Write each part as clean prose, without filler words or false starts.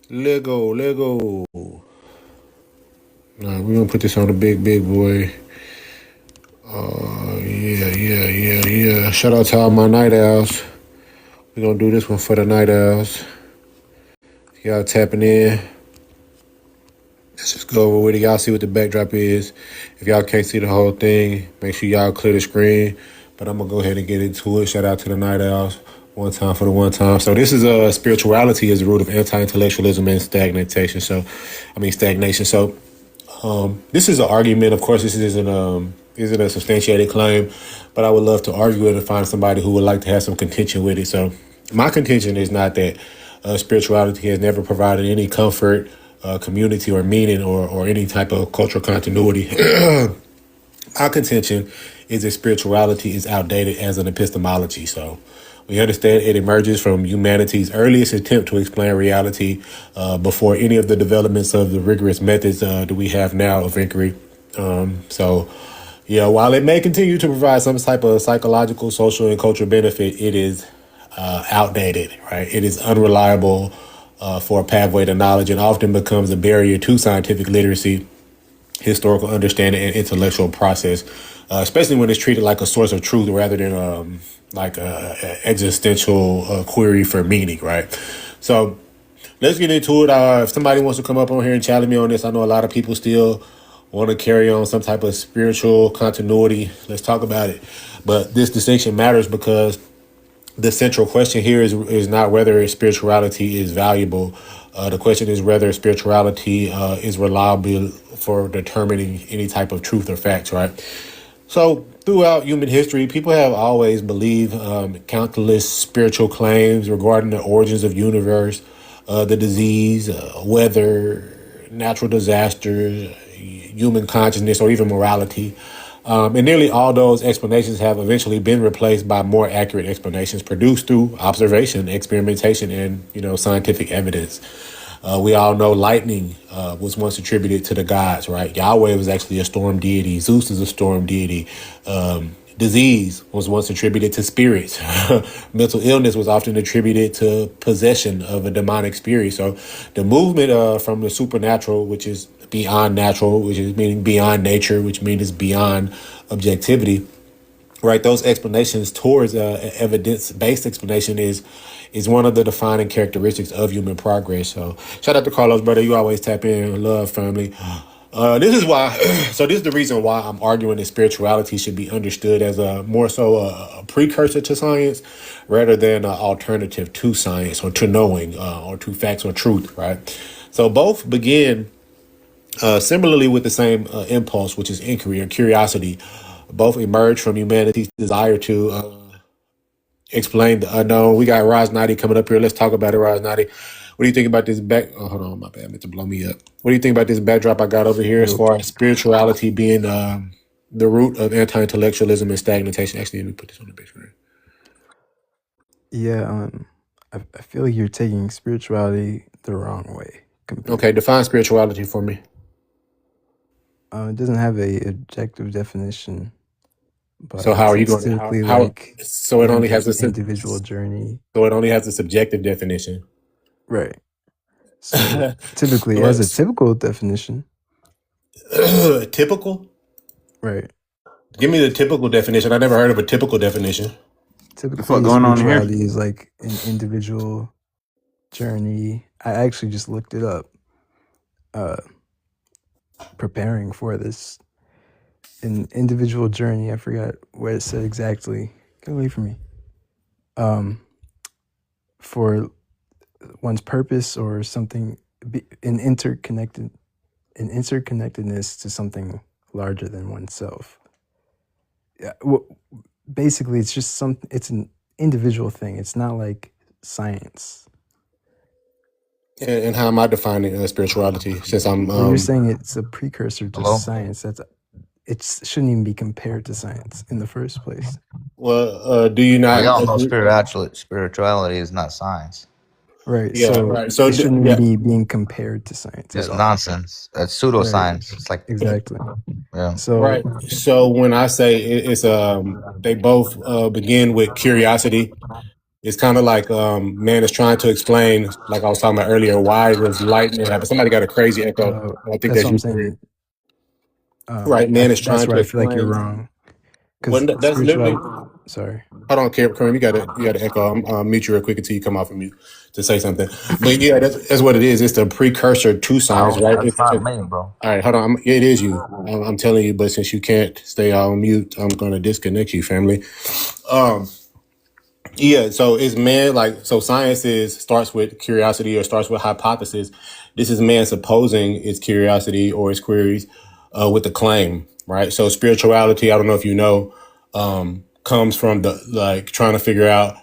Lego, Lego. Nah, we're gonna put this on the big boy. Yeah. Shout out to all my night owls. We're gonna do this one for the night owls. Y'all tapping in. Let's just go over with it. Y'all see what the backdrop is. If y'all can't see the whole thing, make sure y'all clear the screen. But I'm gonna go ahead and get into it. Shout out to the night owls. One time for the one time. So this is spirituality is the root of anti-intellectualism and stagnation. So this is an argument. Of course, this isn't a substantiated claim, but I would love to argue it and find somebody who would like to have some contention with it. So my contention is not that spirituality has never provided any comfort, community, or meaning, or any type of cultural continuity. My contention is that spirituality is outdated as an epistemology. So we understand it emerges from humanity's earliest attempt to explain reality before any of the developments of the rigorous methods that we have now of inquiry. While it may continue to provide some type of psychological, social, and cultural benefit, it is outdated, right? It is unreliable for a pathway to knowledge and often becomes a barrier to scientific literacy, historical understanding, and intellectual process, especially when it's treated like a source of truth rather than like a existential query for meaning, right? So let's get into it. If somebody wants to come up on here and challenge me on this, I know a lot of people still want to carry on some type of spiritual continuity. Let's talk about it. But this distinction matters because the central question here is not whether spirituality is valuable. The question is whether spirituality is reliable for determining any type of truth or facts, right? So throughout human history, people have always believed countless spiritual claims regarding the origins of the universe, the disease, weather, natural disasters, human consciousness, or even morality. And nearly all those explanations have eventually been replaced by more accurate explanations produced through observation, experimentation, and scientific evidence. We all know lightning was once attributed to the gods, right? Yahweh was actually a storm deity. Zeus is a storm deity. Disease was once attributed to spirits. Mental illness was often attributed to possession of a demonic spirit. So the movement from the supernatural, which is beyond natural, which is meaning beyond nature, which means beyond objectivity, right? Those explanations towards evidence-based explanation is one of the defining characteristics of human progress. So shout out to Carlos, brother. You always tap in. Love, family. This is why. So this is the reason why I'm arguing that spirituality should be understood as a more so a precursor to science rather than an alternative to science or to knowing or to facts or truth, right? So both begin similarly with the same impulse, which is inquiry or curiosity. Both emerge from humanity's desire to explain the unknown. We got Raj Nadi coming up here. Let's talk about it, Raj Nadi. What do you think about this Oh, hold on, my bad. I meant to blow me up. What do you think about this backdrop I got over here as far as spirituality being the root of anti-intellectualism and stagnation? Actually, let me put this on the big screen. Yeah, I feel like you're taking spirituality the wrong way. Okay, define spirituality for me. It doesn't have a objective definition. But so how are you going to so it only has an individual journey. So it only has a subjective definition. Right. So typically it has a typical definition. Typical? Right. Give me the typical definition. I never heard of a typical definition. Typically spirituality is like an individual journey. I actually just looked it up preparing for this. An individual journey. I forgot what it said exactly. Get away from me. For one's purpose or something, an interconnectedness to something larger than oneself. Yeah, well, basically, it's just it's an individual thing. It's not like science. And how am I defining spirituality? Since I'm, you're saying it's a precursor to science. It shouldn't even be compared to science in the first place. Well, do you not? We all know spirituality is not science. Right. Yeah, so it shouldn't be being compared to science. It's nonsense. That's pseudoscience. Right. It's like exactly. Yeah. So when I say it's they both begin with curiosity. It's kind of like man is trying to explain, like I was talking about earlier, why does lightning happen? Somebody got a crazy echo. I think That's that's what I'm you. saying. Right, man is That's trying where to I feel like you're explain. wrong. When Because that's literally. sorry. Hold on, Kareem, you got to echo. I'll mute you real quick until you come off of mute to say something. But yeah, that's what it is. It's the precursor to science, right? That's not me, bro. All right, hold on. It is you. I'm telling you, but since you can't stay on mute, I'm going to disconnect you, family. Yeah, so it's man so science starts with curiosity or starts with hypothesis. This is man supposing its curiosity or its queries with the claim, right? So spirituality, I don't know if you know, comes from the trying to figure out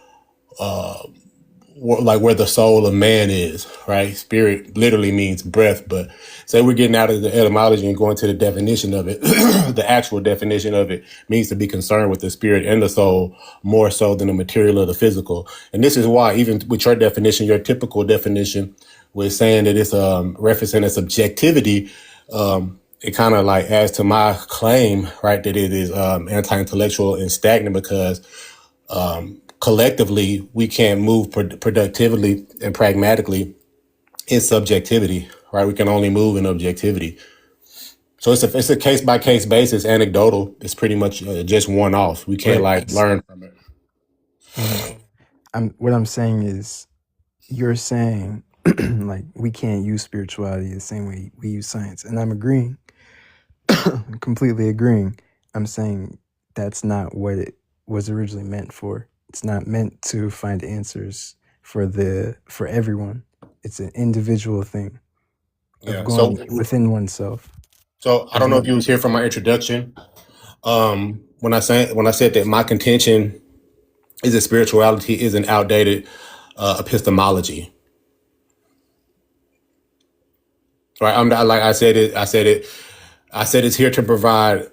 where the soul of man is, right? Spirit literally means breath, but say we're getting out of the etymology and going to the definition of it. The actual definition of it means to be concerned with the spirit and the soul more so than the material or the physical. And this is why, even with your definition, your typical definition, with saying that it's referencing a subjectivity, it kind of like adds to my claim, right, that it is anti-intellectual and stagnant because collectively we can't move productively and pragmatically in subjectivity, right? We can only move in objectivity. So it's a case by case basis, anecdotal. It's pretty much just one off. We can't learn from it. What I'm saying is, you're saying like we can't use spirituality the same way we use science, and I'm agreeing, completely agreeing. I'm saying that's not what it was originally meant for. It's not meant to find answers for everyone. It's an individual thing of going within oneself. So I don't know if you was here from my introduction. When I said that my contention is that spirituality is an outdated epistemology. Right? I'm not, like I said it's here to provide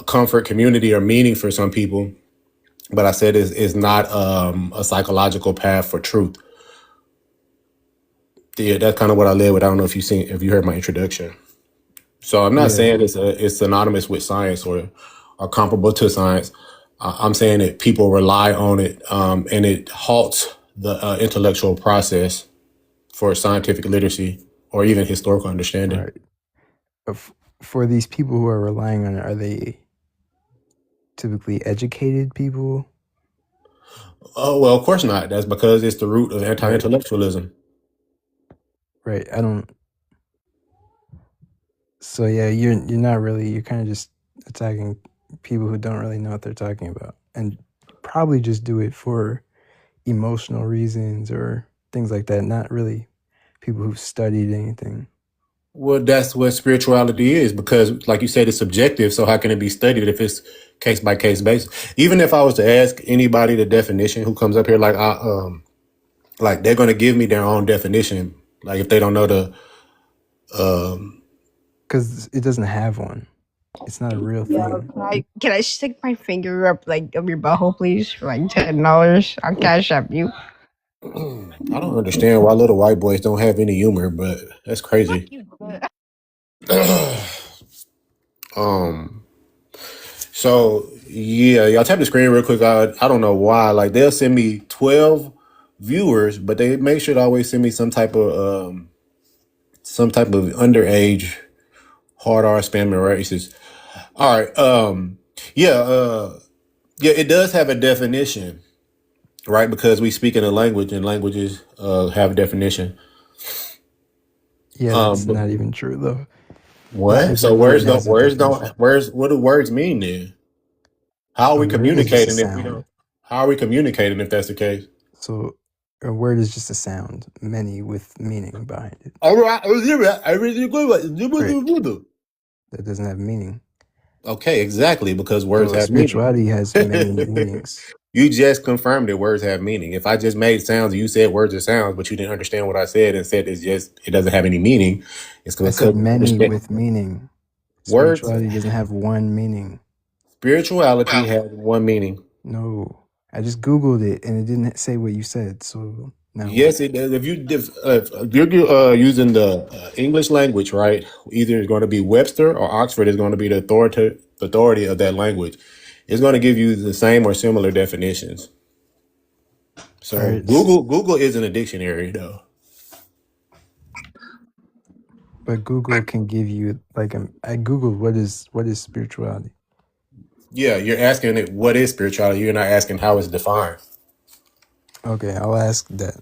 comfort, community, or meaning for some people. But I said it's not a psychological path for truth. Yeah, that's kind of what I led with. I don't know if you heard my introduction. So I'm not saying it's synonymous with science or comparable to science. I'm saying that people rely on it, and it halts the intellectual process for scientific literacy or even historical understanding. Right. For these people who are relying on it, are they typically educated people? Oh, well, of course not. That's because it's the root of anti-intellectualism. Right. So yeah, you're not really. You're kind of just attacking people who don't really know what they're talking about, and probably just do it for emotional reasons or things like that. Not really people who've studied anything. Well, that's what spirituality is, because like you said, it's subjective. So how can it be studied if it's case by case basis? Even if I was to ask anybody the definition who comes up here, like they're going to give me their own definition. Like if they don't know the, because it doesn't have one. It's not a real thing. Can I stick my finger up up your butthole, please? For like $10, I'll cash up you. I don't understand why little white boys don't have any humor, but that's crazy. So yeah, y'all tap the screen real quick. I don't know why. Like they'll send me 12 viewers, but they make sure to always send me some type of underage hard R spamming racist. All right. Yeah, it does have a definition, right? Because we speak in a language, and languages have a definition. Yeah, that's not even true though. What? So what do words mean then? How are we communicating if we don't? How are we communicating if that's the case? So a word is just a sound, many with meaning behind it. All right. That doesn't have meaning. Okay, exactly, because words have meaning. Spirituality has many meanings. You just confirmed that words have meaning. If I just made sounds and you said words are sounds, but you didn't understand what I said and said it doesn't have any meaning, it's because I said many with meaning. Spirituality doesn't have one meaning. Spirituality has one meaning. No, I just Googled it and it didn't say what you said. So now yes, it does. If you're using the English language, right? Either it's going to be Webster or Oxford is going to be the authority of that language. It's going to give you the same or similar definitions. So All right, Google isn't a dictionary though. but Google can give you like I googled what is spirituality. Yeah, you're asking it what is spirituality. You're not asking how it's defined. Okay, I'll ask that.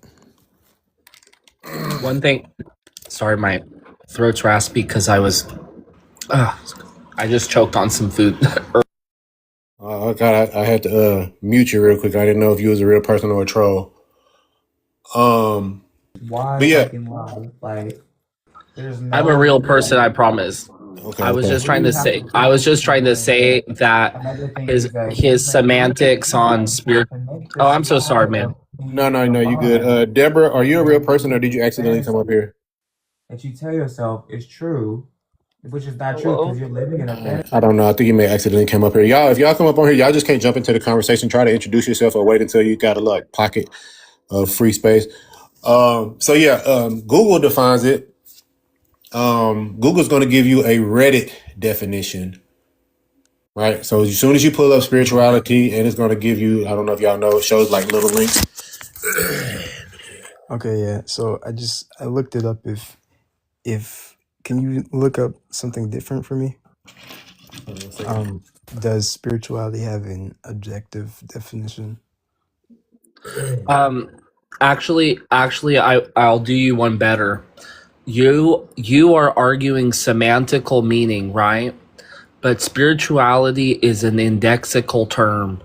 One thing, sorry, my throat's raspy because I just choked on some food. God, I had to mute you real quick. I didn't know if you was a real person or a troll. Why But yeah, fucking lie? Like, there's I'm a no real person, I promise. okay, I was okay. just trying to say. I was just trying to say that another thing his is that his semantics on spirit. Oh, I'm so sorry, man. No, you good. Deborah, are you a real person or did you accidentally come up here? that you tell yourself is true, which is not true because you're living in a fantasy. I don't know. I think you may accidentally come up here. Y'all, if y'all come up on here, y'all just can't jump into the conversation. Try to introduce yourself or wait until you got a like pocket of free space. So yeah, Google defines it. Google's going to give you a Reddit definition, right? So as soon as you pull up spirituality, and it's going to give you, I don't know if y'all know, it shows like little links. Okay, yeah. So I looked it up. If can you look up something different for me? Does spirituality have an objective definition? Actually, I'll do you one better. You are arguing semantical meaning, right? But spirituality is an indexical term.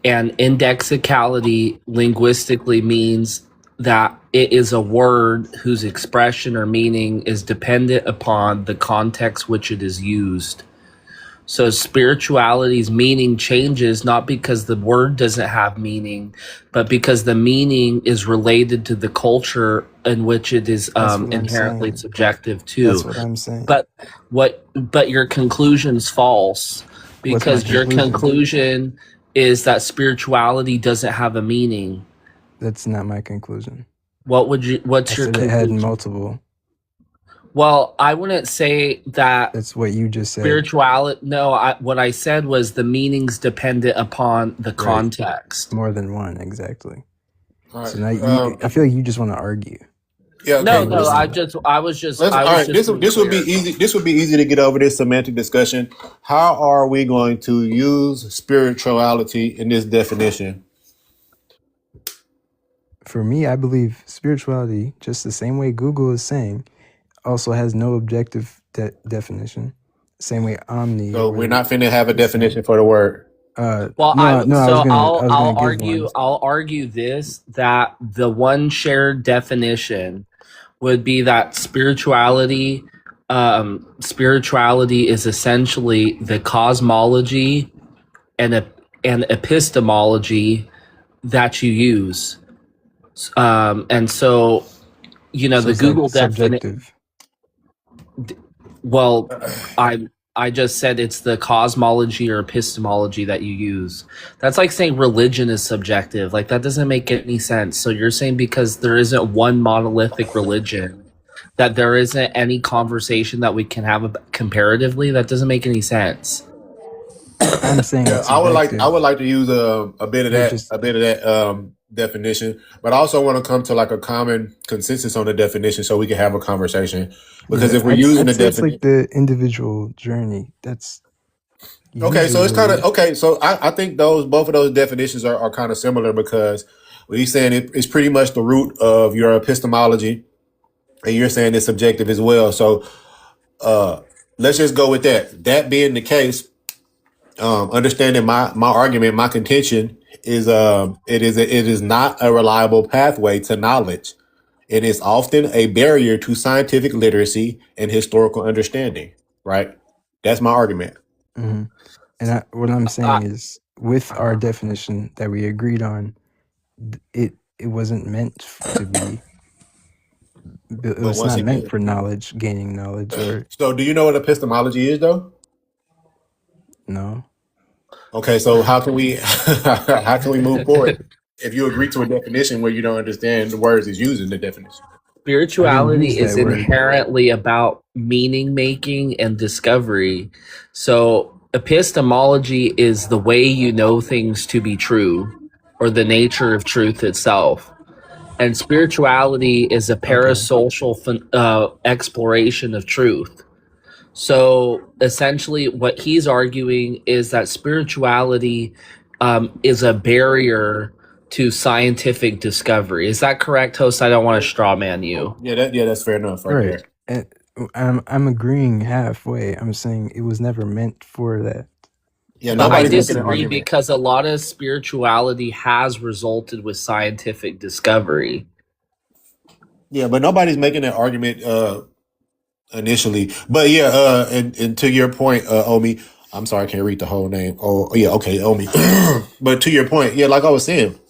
And indexicality linguistically means that it is a word whose expression or meaning is dependent upon the context which it is used. So spirituality's meaning changes not because the word doesn't have meaning, but because the meaning is related to the culture in which it is inherently subjective to. That's what I'm saying. But your conclusion's false because your conclusion is that spirituality doesn't have a meaning. That's not my conclusion. What's your conclusion? It had multiple. Well, I wouldn't say that. That's what you just said. Spirituality. No, what I said was the meaning's dependent upon the context. More than one, exactly. Right. So now I feel like you just want to argue. Yeah. Okay, no. This would be easy. This would be easy to get over this semantic discussion. How are we going to use spirituality in this definition? For me, I believe spirituality, just the same way Google is saying, also has no objective definition. Same way omni. So we're not finna have a definition for the word. I'll argue this, that the one shared definition would be that spirituality is essentially the cosmology and epistemology that you use. And so, the Google definition. Well, I just said it's the cosmology or epistemology that you use. That's like saying religion is subjective. Like, that doesn't make any sense. So you're saying because there isn't one monolithic religion, that there isn't any conversation that we can have comparatively? That doesn't make any sense. I'm saying I would like to use a bit of that definition, but I also want to come to like a common consensus on the definition so we can have a conversation. Because if we're using the definition, it's like the individual journey. That's okay. So it's kind of okay. So I think both of those definitions are kind of similar because what he's saying it's pretty much the root of your epistemology, and you're saying it's subjective as well. So let's just go with that. That being the case, understanding my argument, my contention is it is not a reliable pathway to knowledge. It is often a barrier to scientific literacy and historical understanding. Right? That's my argument. Mm-hmm. And what I'm saying is, with our definition that we agreed on, it wasn't meant to be. It was not meant for knowledge, gaining knowledge, or. So, do you know what epistemology is, though? No. Okay, so how can we move forward if you agree to a definition where you don't understand the words it's using the definition? Spirituality is inherently about meaning making and discovery. So epistemology is the way you know things to be true. or the nature of truth itself. And spirituality is a parasocial exploration of truth. So essentially, what he's arguing is that spirituality is a barrier to scientific discovery. Is that correct, host? I don't want to straw man you. Yeah, that's fair enough right there. And I'm agreeing halfway. I'm saying it was never meant for that. Yeah, But I nobody's making an disagree argument. because a lot of spirituality has resulted with scientific discovery. Yeah, but nobody's making that argument initially. But yeah, and to your point, Omi, I'm sorry, I can't read the whole name. Oh, yeah, okay, Omi. But to your point, yeah, like I was saying,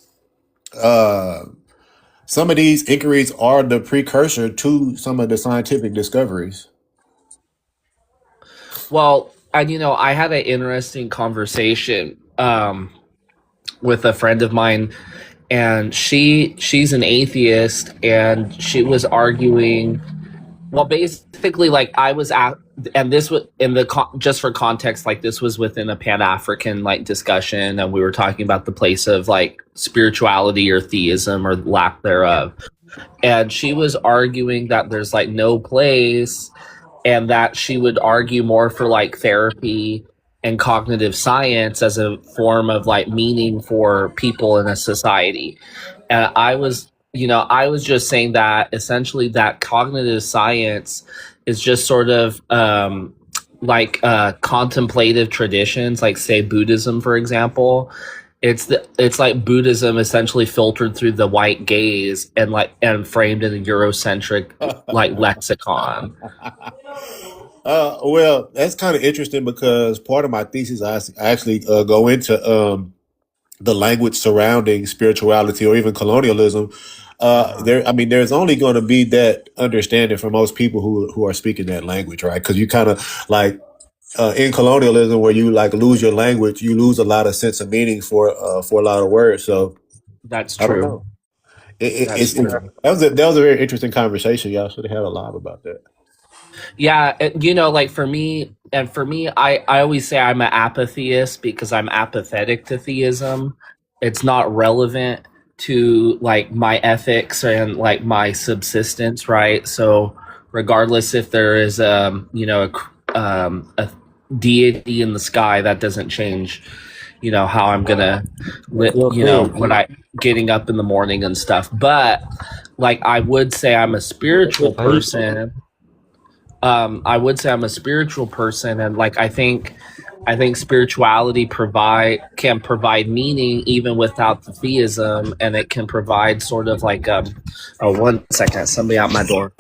some of these inquiries are the precursor to some of the scientific discoveries. Well, and I had an interesting conversation with a friend of mine, and she's an atheist, and she was arguing. Well, basically, like I was at, and this was in the just for context, like this was within a Pan-African like discussion, and we were talking about the place of like spirituality or theism or lack thereof, and she was arguing that there's like no place, and that she would argue more for like therapy and cognitive science as a form of like meaning for people in a society. And I was just saying that essentially that cognitive science is just sort of like contemplative traditions, like say Buddhism, for example. It's like Buddhism essentially filtered through the white gaze and framed in a Eurocentric like lexicon. Well, that's kind of interesting because part of my thesis I actually go into the language surrounding spirituality or even colonialism. There's only going to be that understanding for most people who are speaking that language, right? Because you kind of like in colonialism, where you like lose your language, you lose a lot of sense of meaning for a lot of words. So That's I don't true. know. That was a very interesting conversation. Y'all should have had a live about that. Yeah, like for me, I always say I'm an apatheist because I'm apathetic to theism. It's not relevant to like my ethics and like my subsistence, right? So regardless if there is a deity in the sky, that doesn't change, how I'm gonna when I getting up in the morning and stuff. But like I would say I'm a spiritual person. I would say I'm a spiritual person, and like I think spirituality can provide meaning even without the theism, and it can provide sort of like 1 second, somebody out my door.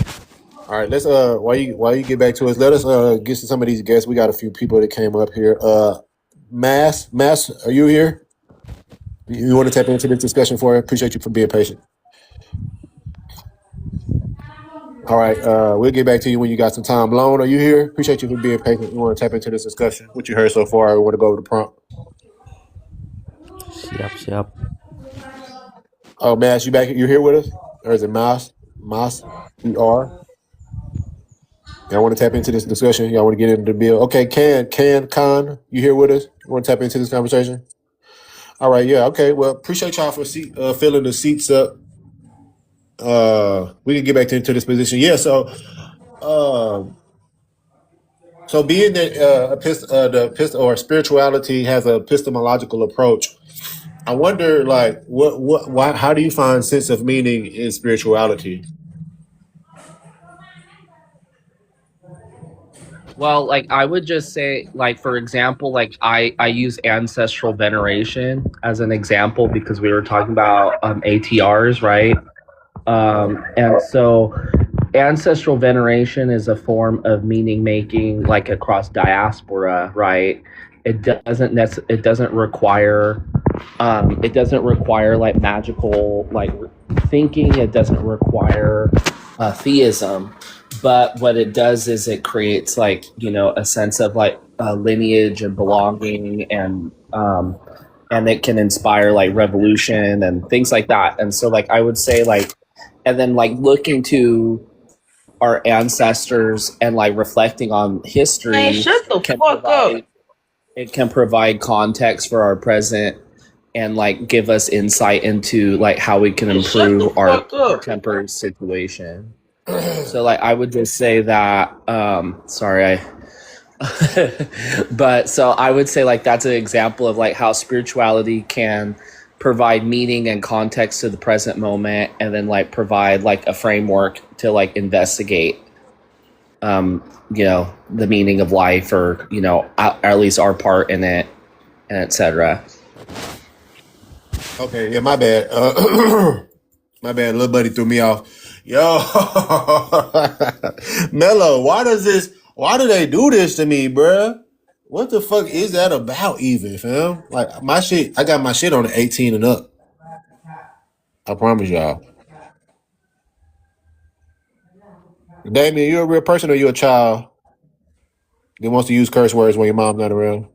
All right, let's while you get back to us, let us get to some of these guests. We got a few people that came up here. Mass, are you here? You want to tap into this discussion for us? Appreciate you for being patient. All right, we'll get back to you when you got some time. Lone, are you here? Appreciate you for being patient. You want to tap into this discussion? What you heard so far? I want to go over the prompt. Yep. Oh, Mass, you back? You here with us? Or is it Mas? You are? Y'all want to tap into this discussion? Y'all want to get into the bill? Okay, Khan, you here with us? You want to tap into this conversation? All right, yeah, okay. Well, appreciate y'all for filling the seats up. We can get back into this position. Yeah, so being that or spirituality has an epistemological approach, I wonder, like, how do you find sense of meaning in spirituality? Well, like I would just say, like for example, like I use ancestral veneration as an example because we were talking about ATRs, right? And so ancestral veneration is a form of meaning making, like across diaspora, right? It doesn't require like magical like thinking. It doesn't require theism. But what it does is it creates like, a sense of like lineage and belonging, and it can inspire like revolution and things like that. And so like I would say like, and then like looking to our ancestors and like reflecting on history. Man, shut the fuck up. It can provide context for our present and like give us insight into like how we can improve our temporary situation. So like I would just say that sorry, but so I would say like that's an example of like how spirituality can provide meaning and context to the present moment, and then like provide like a framework to like investigate the meaning of life, or at least our part in it, and etc. Okay, yeah, my bad. My bad, little buddy threw me off. Yo, Mello, why do they do this to me, bruh? What the fuck is that about even, fam? Like I got my shit on 18 and up. I promise y'all. Damien, you a real person or you a child that wants to use curse words when your mom's not around?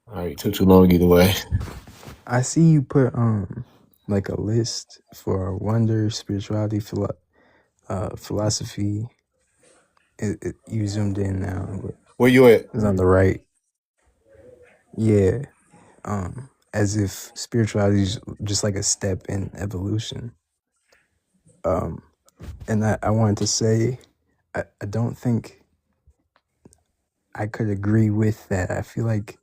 All right, took too long either way. I see you put like a list for wonder, spirituality, philosophy. You zoomed in now. Where you at? It's on the right. Yeah. As if spirituality is just like a step in evolution. And I wanted to say, I don't think I could agree with that. I feel like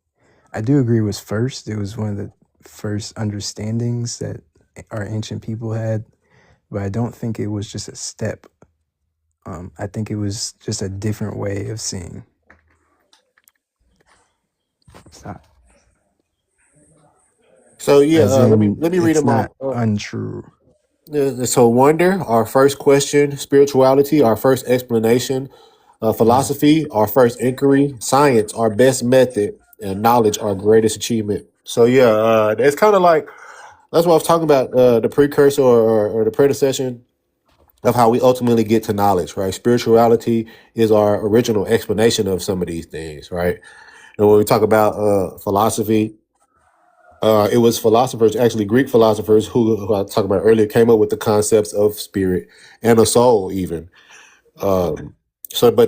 I do agree it was first. It was one of the first understandings that our ancient people had, but I don't think it was just a step. I think it was just a different way of seeing. Stop. So yeah, let me read It's them off. not untrue. So wonder, our first question; spirituality, our first explanation; philosophy, our first inquiry; science, our best method; and knowledge, our greatest achievement. So yeah, it's kind of like that's what I was talking about. The precursor or the predecessor of how we ultimately get to knowledge, right? Spirituality is our original explanation of some of these things, right? And when we talk about philosophy, it was philosophers, actually Greek philosophers, who I talked about earlier, came up with the concepts of spirit and a soul, even. But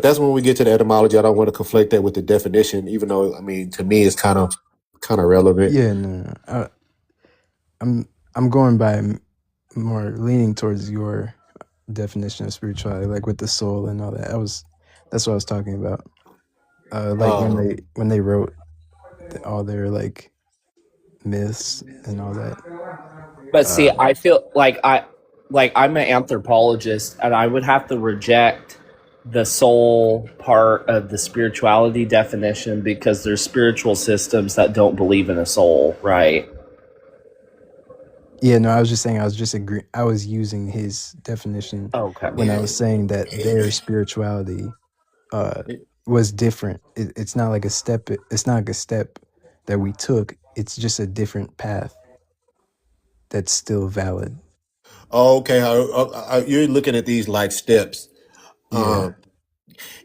that's when we get to the etymology. I don't want to conflate that with the definition, even though, I mean, to me, it's kind of relevant. Yeah, no. I'm going by more leaning towards your definition of spirituality, like with the soul and all that. That's what I was talking about. When they wrote all their like myths and all that. But see, I feel like I'm an anthropologist, and I would have to reject the soul part of the spirituality definition, because there's spiritual systems that don't believe in a soul, right? Yeah, no, I was just saying I was using his definition when I was saying that their spirituality was different. It's not like a step. It's not like a step that we took. It's just a different path that's still valid. Oh, okay. You're looking at these like steps. Yeah.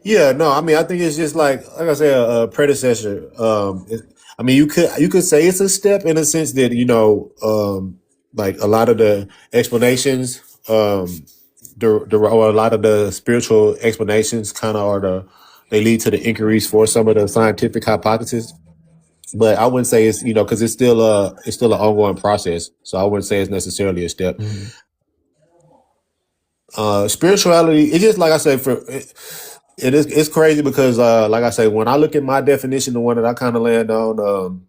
Yeah, no, I mean, I think it's just like I said, a predecessor. I mean, you could say it's a step in a sense that like a lot of the explanations, or a lot of the spiritual explanations, kind of they lead to the inquiries for some of the scientific hypotheses. But I wouldn't say it's because it's still an ongoing process. So I wouldn't say it's necessarily a step. Mm-hmm. Spirituality, it's just like I say, it's crazy because like I say, when I look at my definition, the one that I kind of land on,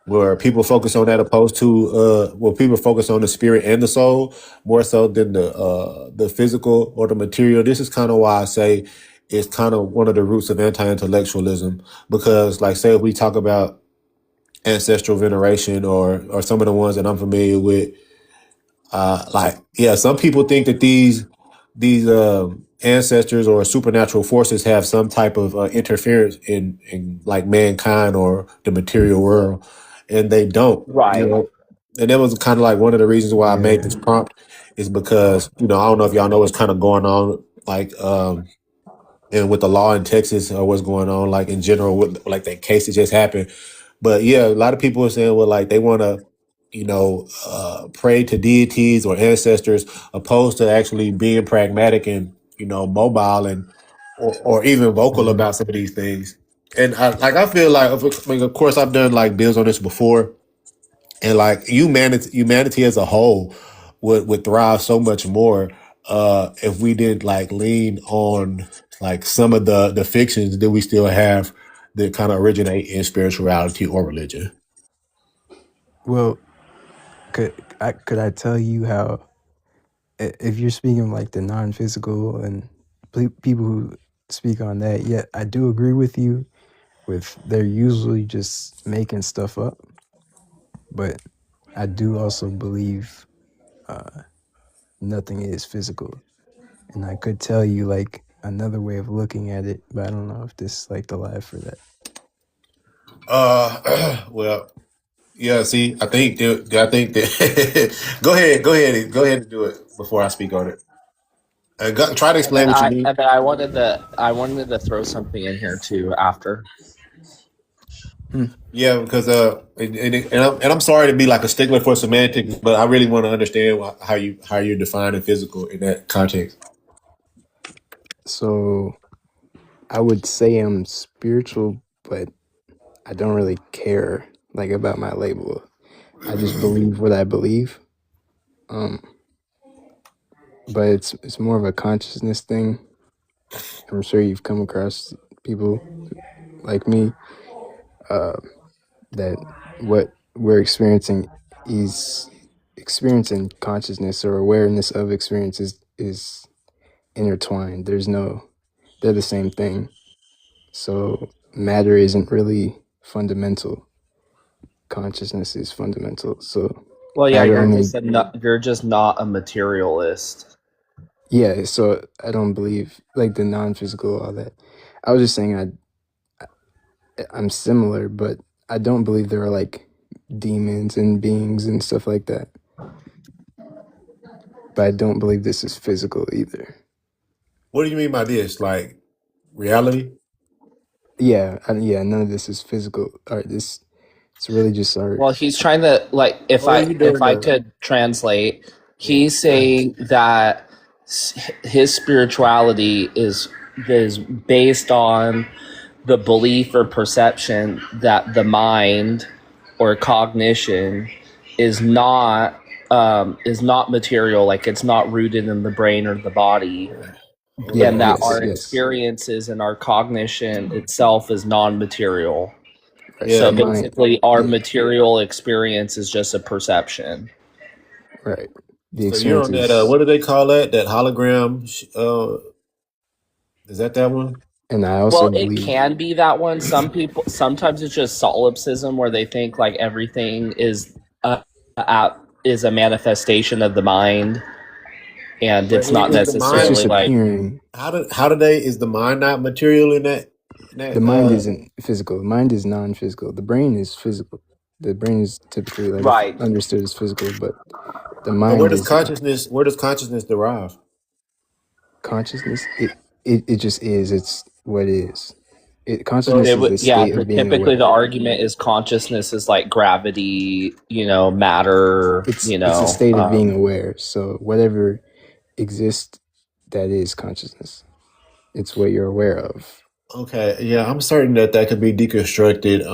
where people focus on that opposed to where people focus on the spirit and the soul more so than the physical or the material. This is kind of why I say it's kind of one of the roots of anti-intellectualism, because like say if we talk about ancestral veneration or some of the ones that I'm familiar with, some people think that these ancestors or supernatural forces have some type of interference in like mankind or the material world, and they don't. Right. And that was kind of like one of the reasons why I made this prompt, is because I don't know if y'all know what's kind of going on, like and with the law in Texas, or what's going on like in general with like that case that just happened. But yeah, a lot of people are saying, well, like they want to pray to deities or ancestors, opposed to actually being pragmatic and mobile and or even vocal about some of these things. And I feel like, I mean, of course, I've done like bills on this before, and like humanity as a whole would thrive so much more if we didn't like lean on like some of the fictions that we still have that kind of originate in spirituality or religion. Well, could I tell you how, if you're speaking like the non-physical and people who speak on that, yeah, I do agree with you with they're usually just making stuff up, but I do also believe nothing is physical. And I could tell you like another way of looking at it, but I don't know if this is like the live for that. Well, yeah. See, I think that go ahead and do it before I speak on it. Try to explain what you mean. And then I wanted to throw something in here too after. Yeah, because I'm sorry to be like a stickler for semantics, but I really want to understand how you're defining physical in that context. So I would say I'm spiritual, but I don't really care like about my label. I just believe what I believe. But it's more of a consciousness thing. I'm sure you've come across people like me that what we're experiencing is experiencing consciousness or awareness of experience is intertwined. They're the same thing. So matter isn't really fundamental. Consciousness is fundamental. So Well, yeah, matter you're just not a materialist. yeah, so I don't believe like the non-physical, all that. I was just saying I'm similar, but I don't believe there are like demons and beings and stuff like that. But I don't believe this is physical either. What do you mean by this? Like reality? Yeah, none of this is physical. All right, it's really just art. Well, he's trying to like if I could translate, he's saying that his spirituality is based on the belief or perception that the mind or cognition is not material, like it's not rooted in the brain or the body, and that our experiences and our cognition itself is non-material. Right. So basically, our material experience is just a perception. Right. So you're on that. What do they call that? That hologram? Is that one? And I also it can be that one. Sometimes it's just solipsism, where they think like everything is a manifestation of the mind, and it's not necessarily like. Is the mind not material in that? The mind isn't physical. The mind is non-physical. The brain is physical. The brain is typically like understood as physical, but the mind. Where does consciousness derive? Consciousness, it just is. It's what is. Consciousness is a state of being typically aware. The argument is consciousness is like gravity, matter. It's a state of being aware. So whatever exists, that is consciousness. It's what you're aware of. Okay, yeah, I'm certain that could be deconstructed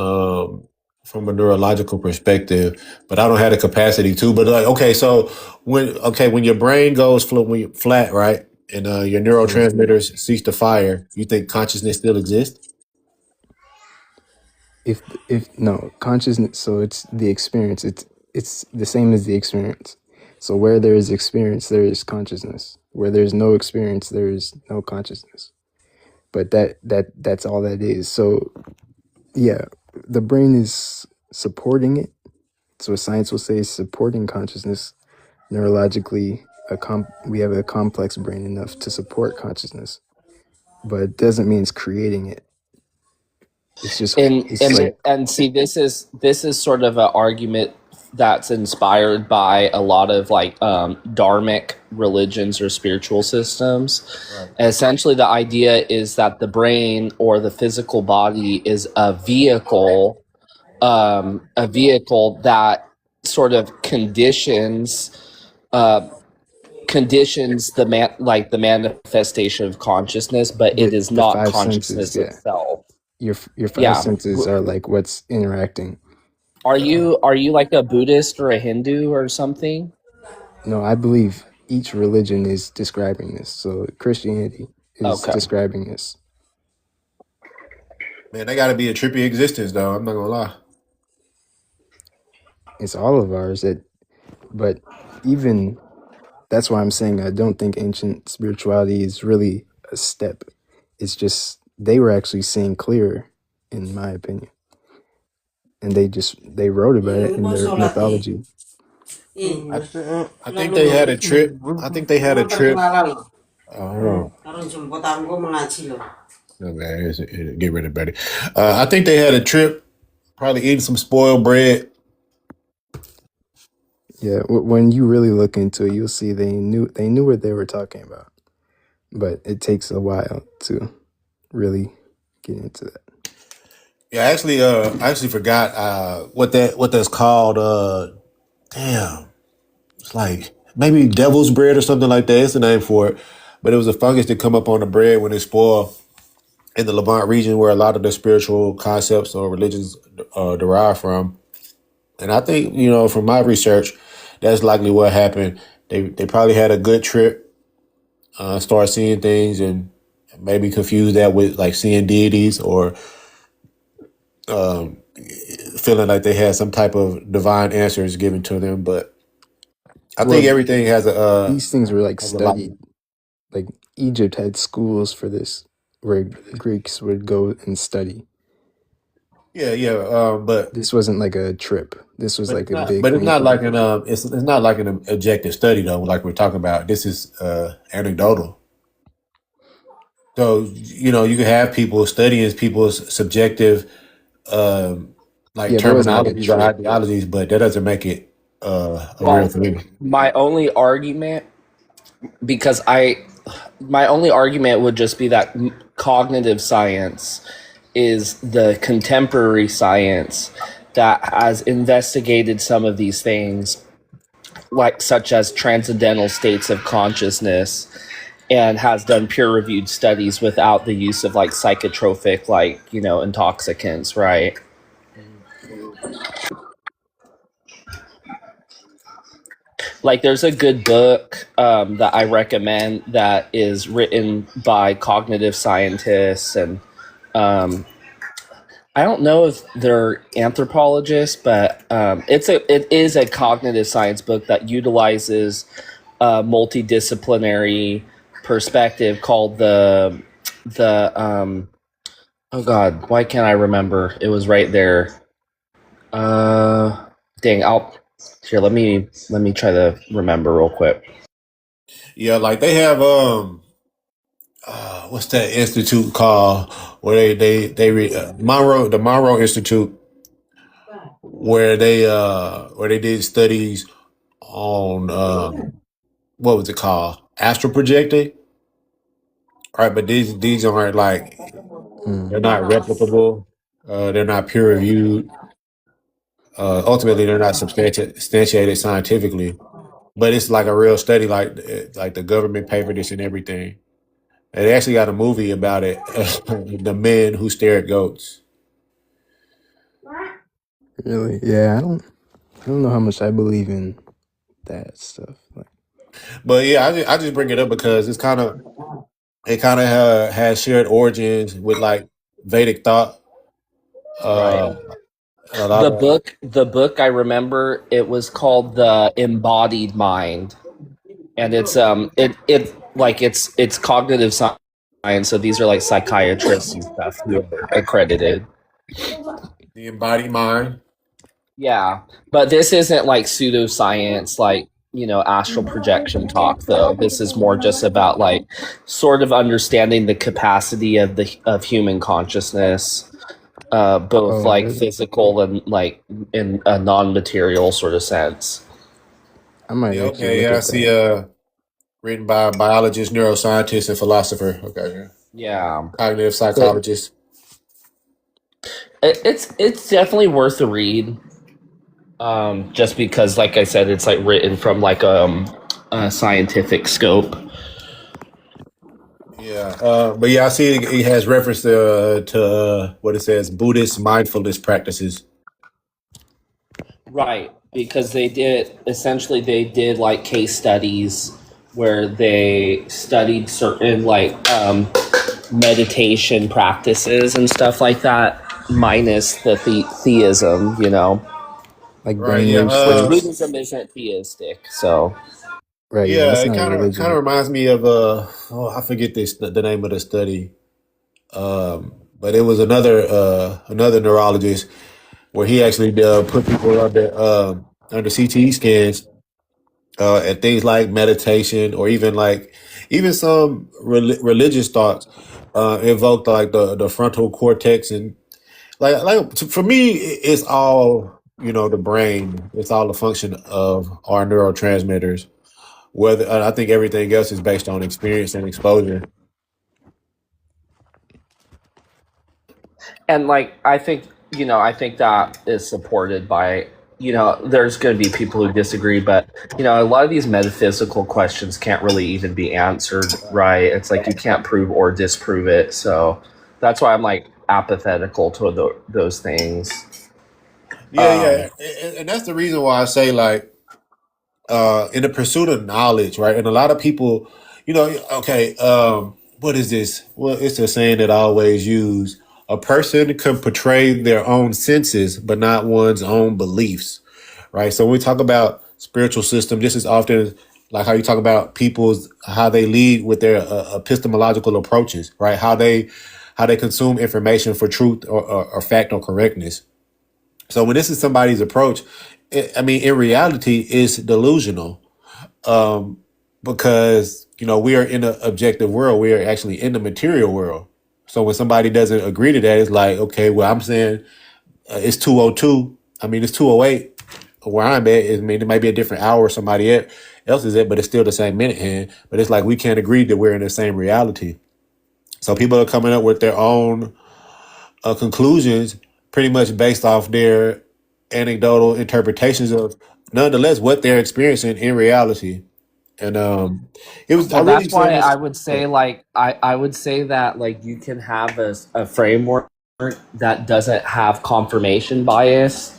from a neurological perspective, but I don't have the capacity to. But like, okay, so when your brain goes flat, right, and your neurotransmitters cease to fire, you think consciousness still exists? If no consciousness, so it's the experience. It's the same as the experience. So where there is experience, there is consciousness. Where there's no experience, there is no consciousness. But that's all that is. So yeah, the brain is supporting it. So science will say supporting consciousness neurologically. We have a complex brain enough to support consciousness, but it doesn't mean it's creating it. It's just and see, this is sort of an argument that's inspired by a lot of like dharmic religions or spiritual systems. Right. Essentially, the idea is that the brain or the physical body is a vehicle that sort of conditions the manifestation of consciousness, but it is not consciousness itself. your five Yeah. senses are like what's interacting. Are you like a Buddhist or a Hindu or something? No, I believe each religion is describing this. So Christianity is Okay. describing this. Man, they got to be a trippy existence, though. I'm not gonna lie. It's all of ours. But even that's why I'm saying I don't think ancient spirituality is really a step. It's just they were actually seeing clearer, in my opinion. And they wrote about it in their mythology. I think they had a trip. I think they had a trip. Hold on. No, man, get rid of Betty. I think they had a trip, probably eating some spoiled bread. Yeah, when you really look into it, you'll see they knew what they were talking about. But it takes a while to really get into that. Yeah, I actually forgot what that's called. Damn, it's like maybe devil's bread or something like that. It's the name for it. But it was a fungus that come up on the bread when it's spoiled in the Levant region, where a lot of the spiritual concepts or religions derive from. And I think, from my research, that's likely what happened. They probably had a good trip, start seeing things, and maybe confuse that with like seeing deities or feeling like they had some type of divine answers given to them. But I think everything has these things were like has a lot. studied. Like Egypt had schools for this where Greeks would go and study. Yeah. But this wasn't like a trip. This was like a big. But it's not like it's not like an objective study though. Like we're talking about, this is anecdotal. So you can have people studying people's subjective terminologies or ideologies, but that doesn't make it a real thing. My only argument would just be that cognitive science is the contemporary science that has investigated some of these things, like such as transcendental states of consciousness, and has done peer-reviewed studies without the use of like psychotropic, intoxicants, right? Like there's a good book that I recommend that is written by cognitive scientists, and I don't know if they're anthropologists, but it is a cognitive science book that utilizes a multidisciplinary perspective called the oh god, why can't I remember? It was right there. Let me try to remember real quick. Yeah, like they have what's that institute called where they read the Monroe Institute, where they did studies on what was it called, astral projecting. All right, but these aren't like, they're not replicable, they're not peer reviewed, ultimately they're not substantiated scientifically, but it's like a real study, like the government paid for this and everything. And they actually got a movie about it, The Men Who Stare at Goats. Really? Yeah, I don't know how much I believe in that stuff. But yeah, I just bring it up because it kind of has shared origins with like Vedic thought. Right. A lot The book I remember, it was called The Embodied Mind, and it's it's cognitive science. So these are like psychiatrists and stuff who are accredited. The Embodied Mind. Yeah, but this isn't like pseudoscience, like astral projection talk. Though this is more just about like sort of understanding the capacity of human consciousness, both physical and like in a non-material sort of sense. I might I see written by a biologist, neuroscientist, and philosopher. Okay. Yeah. Cognitive psychologist. It's definitely worth a read. Just because, like I said, it's like written from like a scientific scope. Yeah, but yeah, I see it has reference to what it says Buddhist mindfulness practices. Right, because they did like case studies where they studied certain like meditation practices and stuff like that, minus the theism, Like Right. Yeah. brainwave which states. Buddhism isn't theistic. So Right. Yeah, Yeah. that's It not a kind of religion. reminds me of I forget the name of the study. But it was another neurologist where he actually put people under CT scans and things like meditation or even some religious thoughts invoked like the frontal cortex and for me it's all the brain. It's all a function of our neurotransmitters. Whether I think everything else is based on experience and exposure. and like I think that is supported by there's going to be people who disagree, but a lot of these metaphysical questions can't really even be answered, right? It's like you can't prove or disprove it, so that's why I'm like apathetical to those things. Yeah, yeah, and that's the reason why I say like in the pursuit of knowledge, right? And a lot of people, okay, what is this? Well, it's a saying that I always use. A person can portray their own senses, but not one's own beliefs, right? So when we talk about spiritual system, this is often like how you talk about how they lead with their epistemological approaches, right? How they consume information for truth or fact or correctness. So when this is somebody's approach, I mean, in reality, it's delusional because we are in an objective world. We are actually in the material world. So when somebody doesn't agree to that, it's like, okay, well, I'm saying it's 2:02. I mean, it's 2:08 where I'm at. I mean, it might be a different hour somebody else is at, but it's still the same minute hand. But it's like we can't agree that we're in the same reality. So people are coming up with their own conclusions, pretty much based off their anecdotal interpretations of, nonetheless, what they're experiencing in reality. And it was I Well, really that's said why this. I would say I would say that like you can have a framework that doesn't have confirmation bias,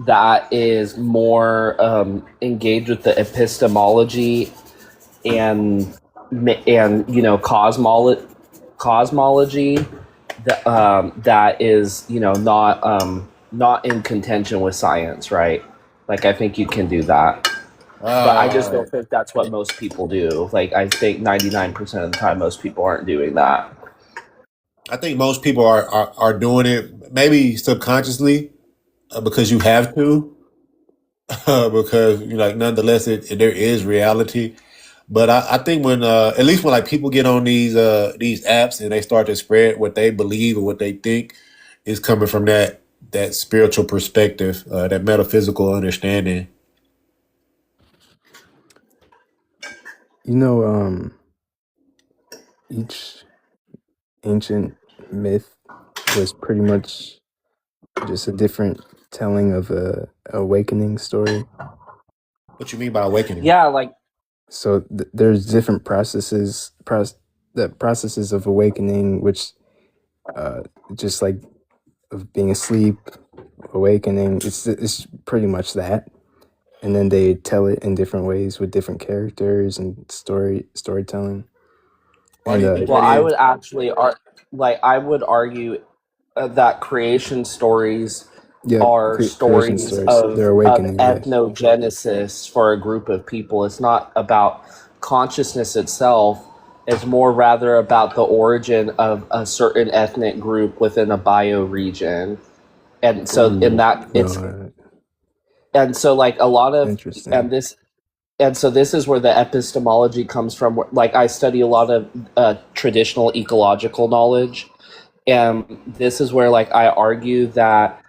that is more engaged with the epistemology and cosmology that is not in contention with science, right? Like I think you can do that, but I just don't think that's what most people do. Like I think 99% of the time most people aren't doing that. I think most people are doing it maybe subconsciously because you have to, because like nonetheless there is reality. But I think when at least when like people get on these apps and they start to spread what they believe or what they think is coming from that spiritual perspective, that metaphysical understanding. You know, each ancient myth was pretty much just a different telling of a awakening story. What you mean by awakening? Yeah, like So there's different the processes of awakening, which just like of being asleep, awakening. It's pretty much that, and then they tell it in different ways with different characters and storytelling. Why do And you think well, that I is? would actually I would argue that creation stories yeah, are creation stories stories. They're of awakening. Yes. ethnogenesis for a group of people. It's not about consciousness itself. It's more rather about the origin of a certain ethnic group within a bioregion. And so in that it's No, and so like a lot of interesting. and this and so this is where the epistemology comes from. Like I study a lot of traditional ecological knowledge, and this is where like I argue that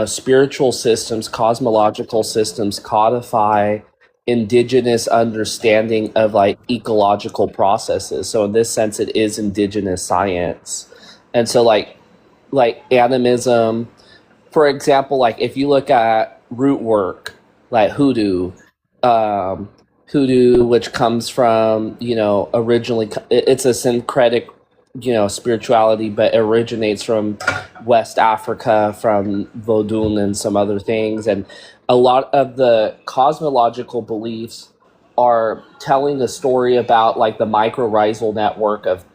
spiritual systems, cosmological systems codify indigenous understanding of like ecological processes. So in this sense it is indigenous science. And so like animism, for example, like if you look at root work like hoodoo, um hoodoo, which comes from, originally it's a syncretic, spirituality, but originates from West Africa, from Vodun and some other things. And a lot of the cosmological beliefs are telling a story about like the mycorrhizal network of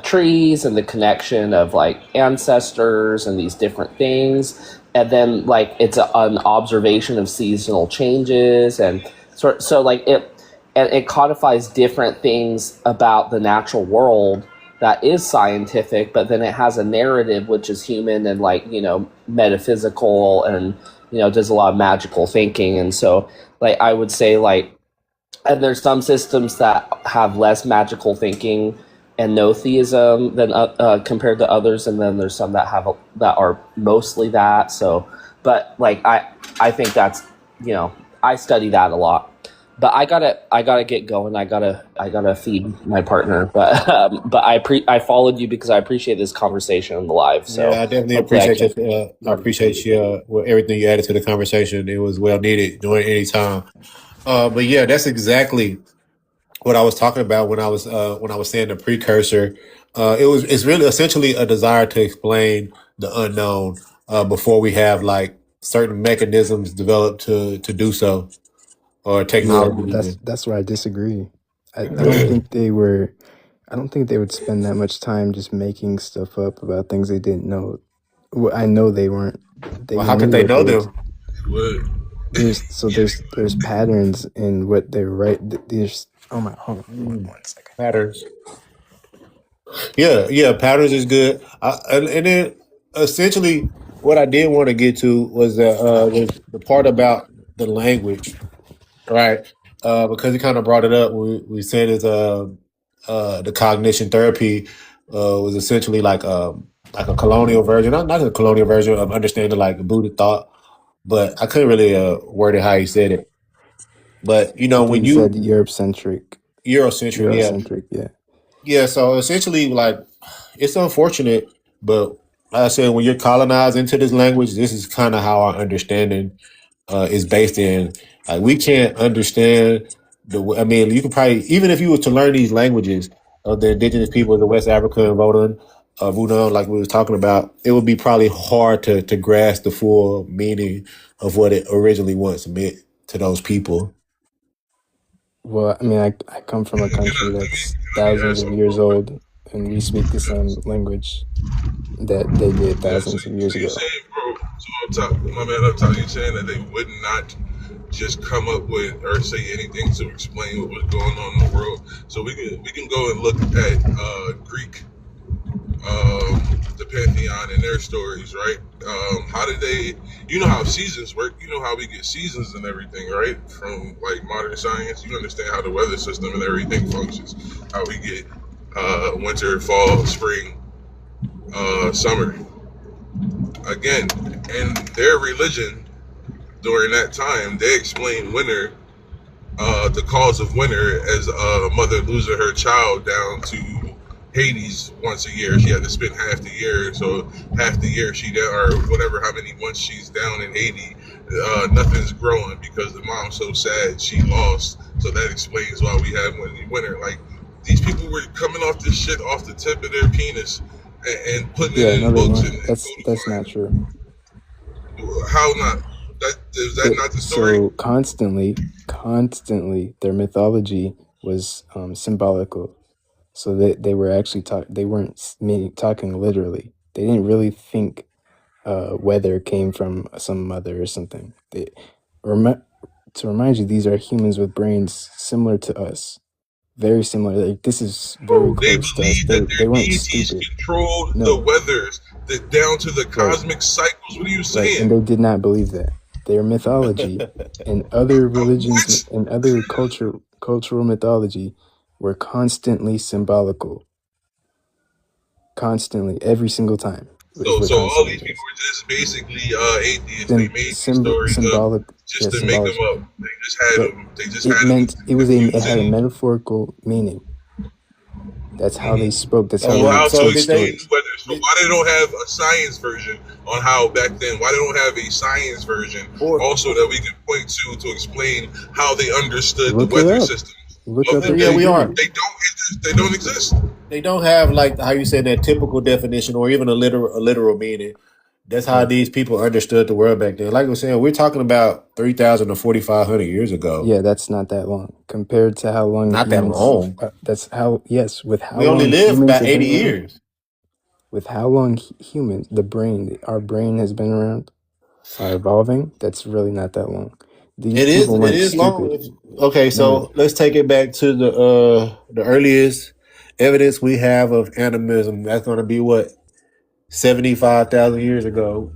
trees and the connection of like ancestors and these different things. And then like it's an observation of seasonal changes, and so like it codifies different things about the natural world that is scientific, but then it has a narrative which is human and like, metaphysical, and, does a lot of magical thinking. And so like I would say like, and there's some systems that have less magical thinking and no theism than compared to others, and then there's some that that are mostly that. So, but like I think that's, I study that a lot. But I gotta get going. I gotta feed my partner. But I followed you because I appreciate this conversation on the live. So yeah, I definitely appreciate you. I appreciate you everything you added to the conversation. It was well needed. Join anytime. But yeah, that's exactly what I was talking about when I was saying the precursor. It's really essentially a desire to explain the unknown before we have like certain mechanisms developed to do so, or technology. Yeah, that's where I disagree. I don't think they were. I don't think they would spend that much time just making stuff up about things they didn't know. Well, I know they weren't. Well, how could they know them? There's patterns in what they write. There's hold on 1 second. Patterns. Yeah, patterns is good. And then essentially, what I did want to get to was the part about the language, right? Because you kind of brought it up. We said is the cognition therapy was essentially like a colonial version, not a colonial version of understanding like Buddha thought, but I couldn't really word it how he said it. But when you said Eurocentric, yeah. So essentially, like, it's unfortunate, but like I said, when you're colonized into this language, this is kind of how our understanding is based in. Like, we can't understand I mean, you could probably, even if you were to learn these languages of the indigenous people of the West Africa and Vodun, like we was talking about, it would be probably hard to grasp the full meaning of what it originally once meant to those people. Well, I mean, I come from a country that's thousands of years old, and we speak the same language that they did thousands of years ago. Saying, bro, my man up top, you saying that they would not just come up with or say anything to explain what was going on in the world. So we can go and look at Greek, the pantheon and their stories, right? How did they? You know how seasons work. You know how we get seasons and everything, right? From like modern science, you understand how the weather system and everything functions. How we get winter, fall, spring, summer. Again, in their religion, during that time, they explain winter, the cause of winter, as a mother losing her child down to Hades once a year. She had to spend half the year, so half the year she down, or whatever, how many months she's down in Hades, nothing's growing because the mom's so sad she lost. So that explains why we have winter. Like, these people were coming off this shit off the tip of their penis and putting it in books. That's not true. How not? Is that not the story? So constantly, their mythology was symbolical. So they were actually they weren't talking literally. They didn't really think weather came from some mother or something. To remind you, these are humans with brains similar to us. Very similar. Like, this is very close to us. They weren't stupid. Controlled the weathers down to the cosmic cycles. What are you saying? Right. And they did not believe that. Their mythology and other religions and other cultural mythology were constantly symbolical. Constantly, every single time. So all these people were just basically atheists. They made these stories symbolic, up just to make them up. They just had them. They just had them. It had a metaphorical meaning. That's how they spoke. That's So how So they how to so told did explain they? stories. whether? So why they don't have a science version on how back then? Why they don't have a science version Or also that we can point to explain how they understood the Look it weather up. systems Look of up the yeah, day? we are. They don't. They don't exist. They don't have like how you said that typical definition or even a literal meaning. That's how Right. these people understood the world back then. Like I was saying, we're talking about 3,000 to 4,500 years ago. Yeah, that's not that long compared to how long Not that humans. long. That's how. Yes, with how We only long lived humans about have 80 been around. years. With how long humans, our brain has been around, evolving. That's really not that long. These people It weren't is long. stupid. Okay, No, so let's take it back to the earliest evidence we have of animism. That's going to be what 75,000 years ago,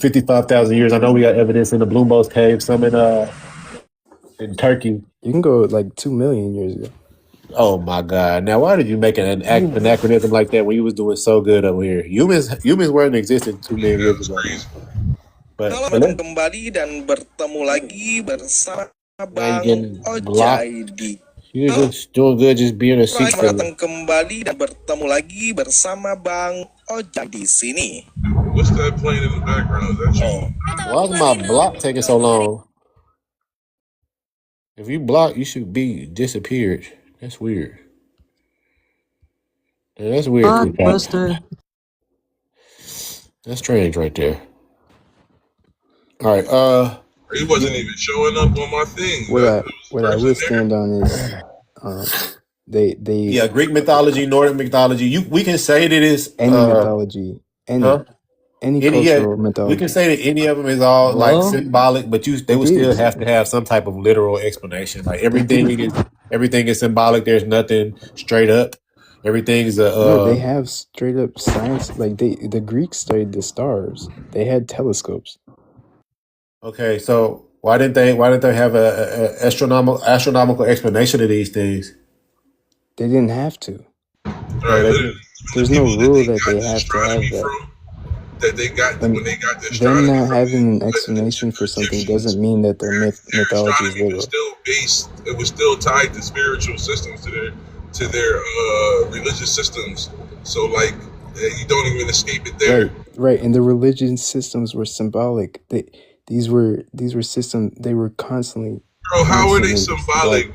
55,000 years. I know we got evidence in the Bloomos cave, some in Turkey. you can go like 2 million years ago. Oh my God! Now, why did you make an anachronism like that when you was doing so good over here? Humans weren't existing 2 million Yeah, years that's ago. crazy. But Selamat kembali dan bertemu lagi bersama now you Bang getting blocked. Ojaidi. You're just doing good, just being a seat Selamat filler. datang kembali dan bertemu lagi bersama Bang Ojaidi di sini. What's that playing in the background? Is that you? Why is my block taking so long? If you block, you should be disappeared. That's weird. Yeah, that's weird. Blockbuster. That's strange right there. All right. He wasn't even showing up on my thing. What There I was a will person there. stand on is, they Yeah, Greek mythology, Nordic mythology. We can say that it's any mythology, huh? any Yeah, cultural we mythology. can say that any of them is all like Well, symbolic, but they would It still is. have to have some type of literal explanation. Like They didn't. everything is symbolic. There's nothing straight up. Everything's No, they have straight up science. Like the Greeks studied the stars. They had telescopes. okay. So why didn't they have a astronomical explanation of these things? They didn't have to. Right, they- literally. There's The no people that rule they that got they the have to have astronomy that. from, that they got Them, when they got the them astronomy not from having an the explanation for something Egyptians, doesn't mean that their their mythology is astronomy was literal. still based. It was still tied to spiritual systems, to their religious systems. So like, you don't even escape it there. Right. And the religion systems were symbolic. These were systems. They were constantly. Bro, how are they constantly symbolic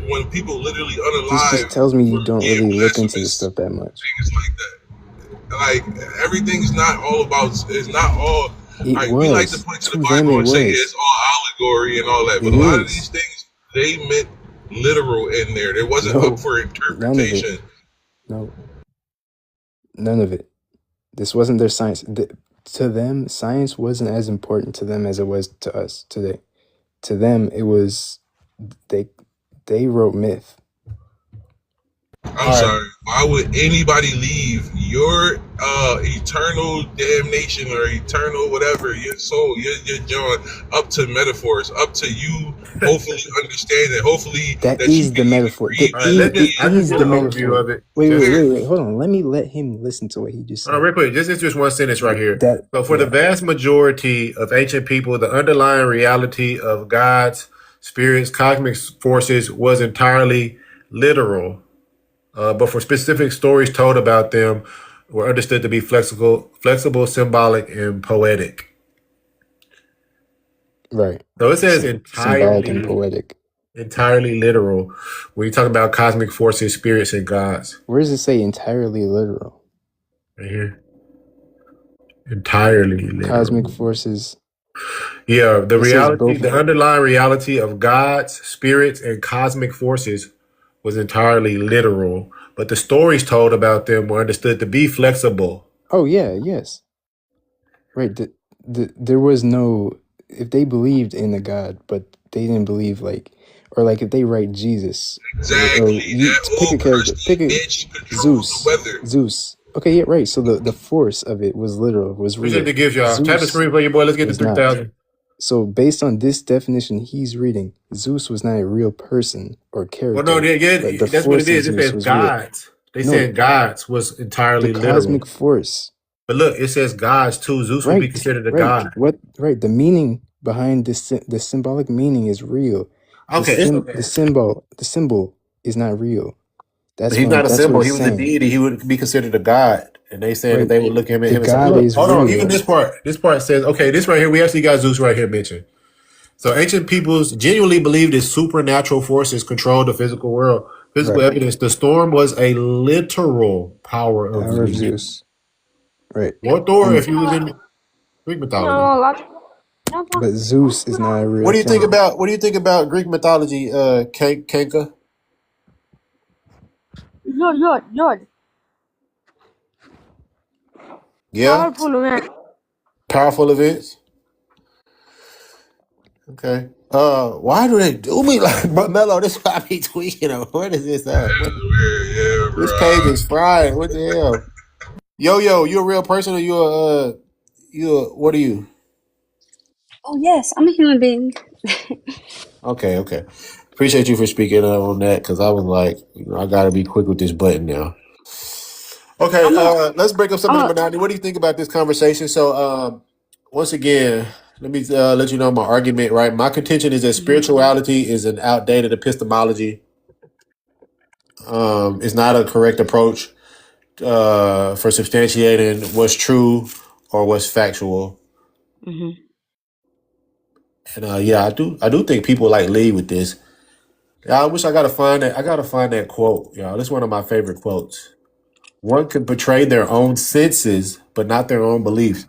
when people literally This unalive just tells me you for don't being really look into this blasphemous, stuff that much. things like that? Like everything's not all about. It's not all. It Like, we like to was. point to To the them, Bible it and say was. it's all allegory and all that, but It a lot of is. these things they meant literal in there. There wasn't No, up for none of interpretation. it. No, none of it. This wasn't their science. To them, science wasn't as important to them as it was to us today. To them, it was they wrote myth. I'm sorry. Why would anybody leave your eternal damnation or eternal whatever, your soul, your John, up to metaphors, up to you hopefully understand it, hopefully That you is the can metaphor. create It is the overview metaphor. of it. Wait. Hold on. Let him listen to what he just Hold on, said. real quick. Just one sentence right here. That So, for the vast majority of ancient people, the underlying reality of gods, spirits, cosmic forces was entirely literal. But for specific stories told about them were understood to be flexible, symbolic, and poetic. right. So it says Symbolic and poetic. entirely literal when you talk about cosmic forces, spirits, and gods. Where does it say entirely literal? Right here. Entirely literal. Cosmic forces. Yeah, the It says reality, both. the underlying reality of gods, spirits, and cosmic forces was entirely literal, but the stories told about them were understood to be flexible. Oh yeah, yes. Right. There was no. If they believed in a god, but they didn't believe if they write Jesus. exactly Pick a character. Pick a Zeus. Okay, yeah, right. So the force of it was literal. Was real. Appreciate the gift, y'all. Tap the Zeus screen for your boy. Let's get to was not. 3,000. So based on this definition he's reading, Zeus was not a real person or character. Well, no, yeah, but the that's what force it of is. It Zeus says was real. gods. They No, said gods was entirely the literal. cosmic force. But look, it says gods too. Zeus would be Right, considered a right. god. The meaning behind the symbolic meaning is real. Okay, The symbol is not real. But he's not a That's what symbol. He it's was a saying. deity. He would be considered a god. And they said that Right. they would look at him The and say, God look, is hold on. Even real. this part says, okay, this right here, we actually got Zeus right here mentioned. So ancient peoples genuinely believed that supernatural forces controlled the physical world. Physical Right. evidence. The storm was a literal power of Power of Zeus. Zeus. Right. Or Thor, And if he was in Greek mythology. but Zeus is not a real What do you think thing. about Greek mythology, Kanka? Yeah, powerful events. Okay. Why do they do me like, but Mello? This is why I be tweaking. What is this? That's weird, yeah, This bro. page is fried. What the hell? Yo, you a real person or what are you? Oh yes, I'm a human being. Okay. Appreciate you for speaking on that because I was like, I gotta be quick with this button now. Okay, let's break up some of the monotony. What do you think about this conversation? So, once again, let me let you know my argument. Right, my contention is that spirituality is an outdated epistemology. It's not a correct approach for substantiating what's true or what's factual. Mm-hmm. And yeah, I do think people like lead with this. Yeah, I wish I gotta find that quote. Y'all, this is one of my favorite quotes. One can portray their own senses, but not their own beliefs.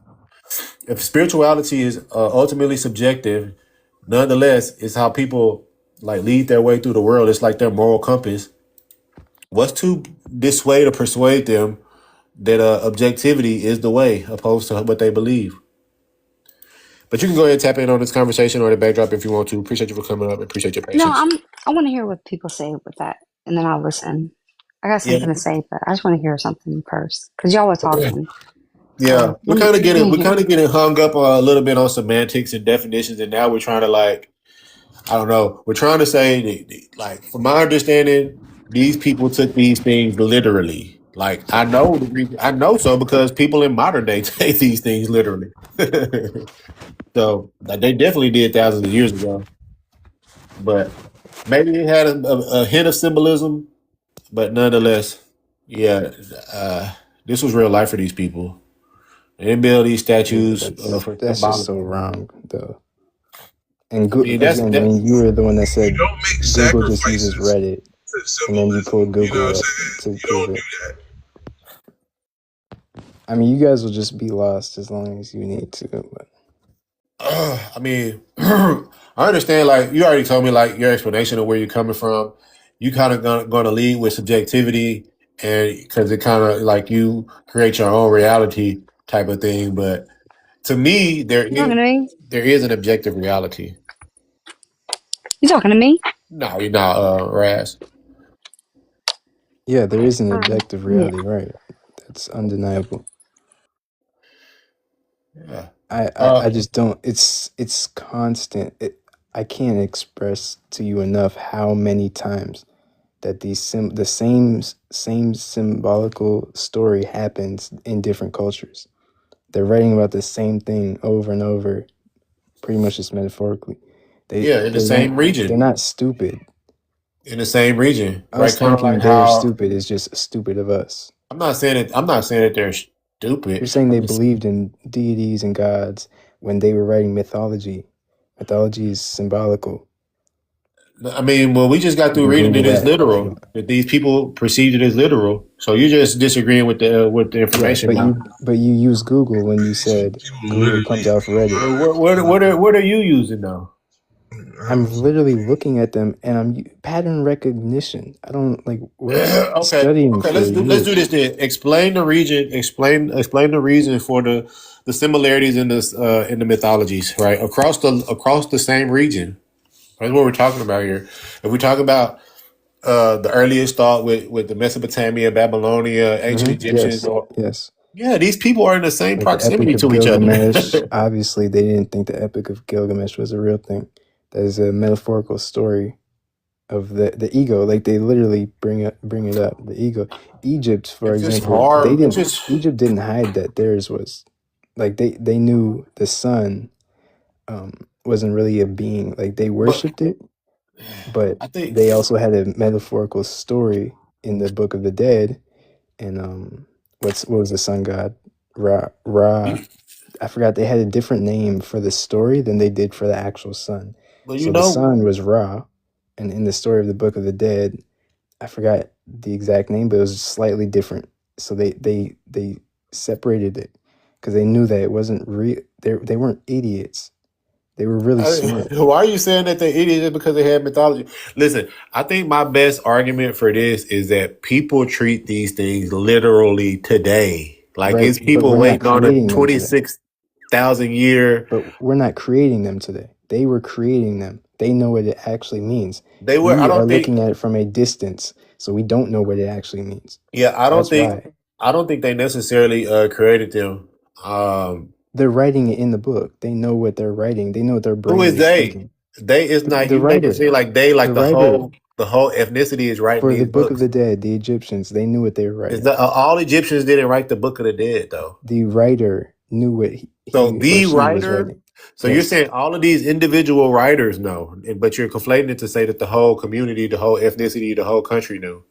If spirituality is ultimately subjective, nonetheless, it's how people like lead their way through the world. It's like their moral compass. What's to dissuade or persuade them that objectivity is the way, opposed to what they believe? But you can go ahead and tap in on this conversation or the backdrop if you want to. Appreciate you for coming up. Appreciate your No, patience. I want to hear what people say with that, and then I'll listen. I got Yeah, something to say, but I just want to hear something first because y'all were talking. yeah. We Let me hear. kind of getting hung up a little bit on semantics and definitions, and now we're trying to like, I don't know. We're trying to say that, like, from my understanding, these people took these things literally. Like, I know so because people in modern day take these things literally. So, like, they definitely did thousands of years ago. But maybe it had a hint of symbolism, but nonetheless, yeah, this was real life for these people. They didn't build these Yeah, but statues for that's just so symbolic. wrong, though. And I mean, that's again, that. when you were the one that You said don't make Google just uses sacrifices Reddit, for and then you pulled symbolism. You know what I'm Google up saying? to You prove don't do it. that. I mean, you guys will just be lost as long as you need to. But I mean, I understand. Like you already told me, like your explanation of where you're coming from. You kind of going to lead with subjectivity, and because it kind of like you create your own reality type of thing. But to me, You talking to me? there is an objective reality. You talking to me? No, you're not, Raz. yeah, there is an objective Yeah. reality, right? That's undeniable. Yeah. I just don't. It's constant. I can't express to you enough how many times that the same symbolical story happens in different cultures. They're writing about the same thing over and over, pretty much just metaphorically. In the same They're region. not stupid. In the same region, right? Us Kind of thinking like they're how stupid is just stupid of us. I'm not saying that they're stupid. You're saying they believed in deities and gods when they were writing mythology. Mythology is symbolical. I mean, well, we just got through reading it as literal. That these people perceived it as literal. So you're just disagreeing with the information. Right, but you use Google when you said Google comes off Reddit. What are you using though? I'm literally looking at them and I'm pattern recognition. I don't like studying. Okay, let's do this then. Explain the region. Explain the reason for the similarities in the mythologies, right? Across the same region. That's what we're talking about here. If we talk about the earliest thought with the Mesopotamia, Babylonia, ancient Egyptians, yeah, these people are in the same proximity to each other. Obviously, they didn't think the Epic of Gilgamesh was a real thing. That is a metaphorical story of the ego. Like they literally bring it up. The ego. Egypt, for example, Egypt didn't hide that theirs was like they knew the sun wasn't really a being. Like they worshipped it, but they also had a metaphorical story in the Book of the Dead, and what was the sun god? Ra. I forgot, they had a different name for the story than they did for the actual sun. But So the sun was Ra, and in the story of the Book of the Dead, I forgot the exact name, but it was slightly different. So they separated it because they knew that it wasn't real. They weren't idiots. They were really smart. Why are you saying that they're idiots because they have mythology? Listen, I think my best argument for this is that people treat these things literally today. Like Right, it's but people we're not waiting on a creating them today. 26,000 year. But we're not creating them today. They were creating them. They know what it actually means. They were. We I are don't think. looking at it from a distance, so we don't know what it actually means. Yeah, I don't That's think. why I don't think they necessarily created them. they're writing it in the book. They know what they're writing. They know what their brain Who is is they? thinking. They is not. The You make it writer, seem like they, like the the writer whole ethnicity is writing for the these Book of books. the Dead, the Egyptians, they knew what they were Is writing. that all Egyptians didn't write the Book of the Dead though? The writer knew what So he the or she was writer. writing. So you're Yes. saying all of these individual writers know, but you're conflating it to say that the whole community, the whole ethnicity, the whole country knew.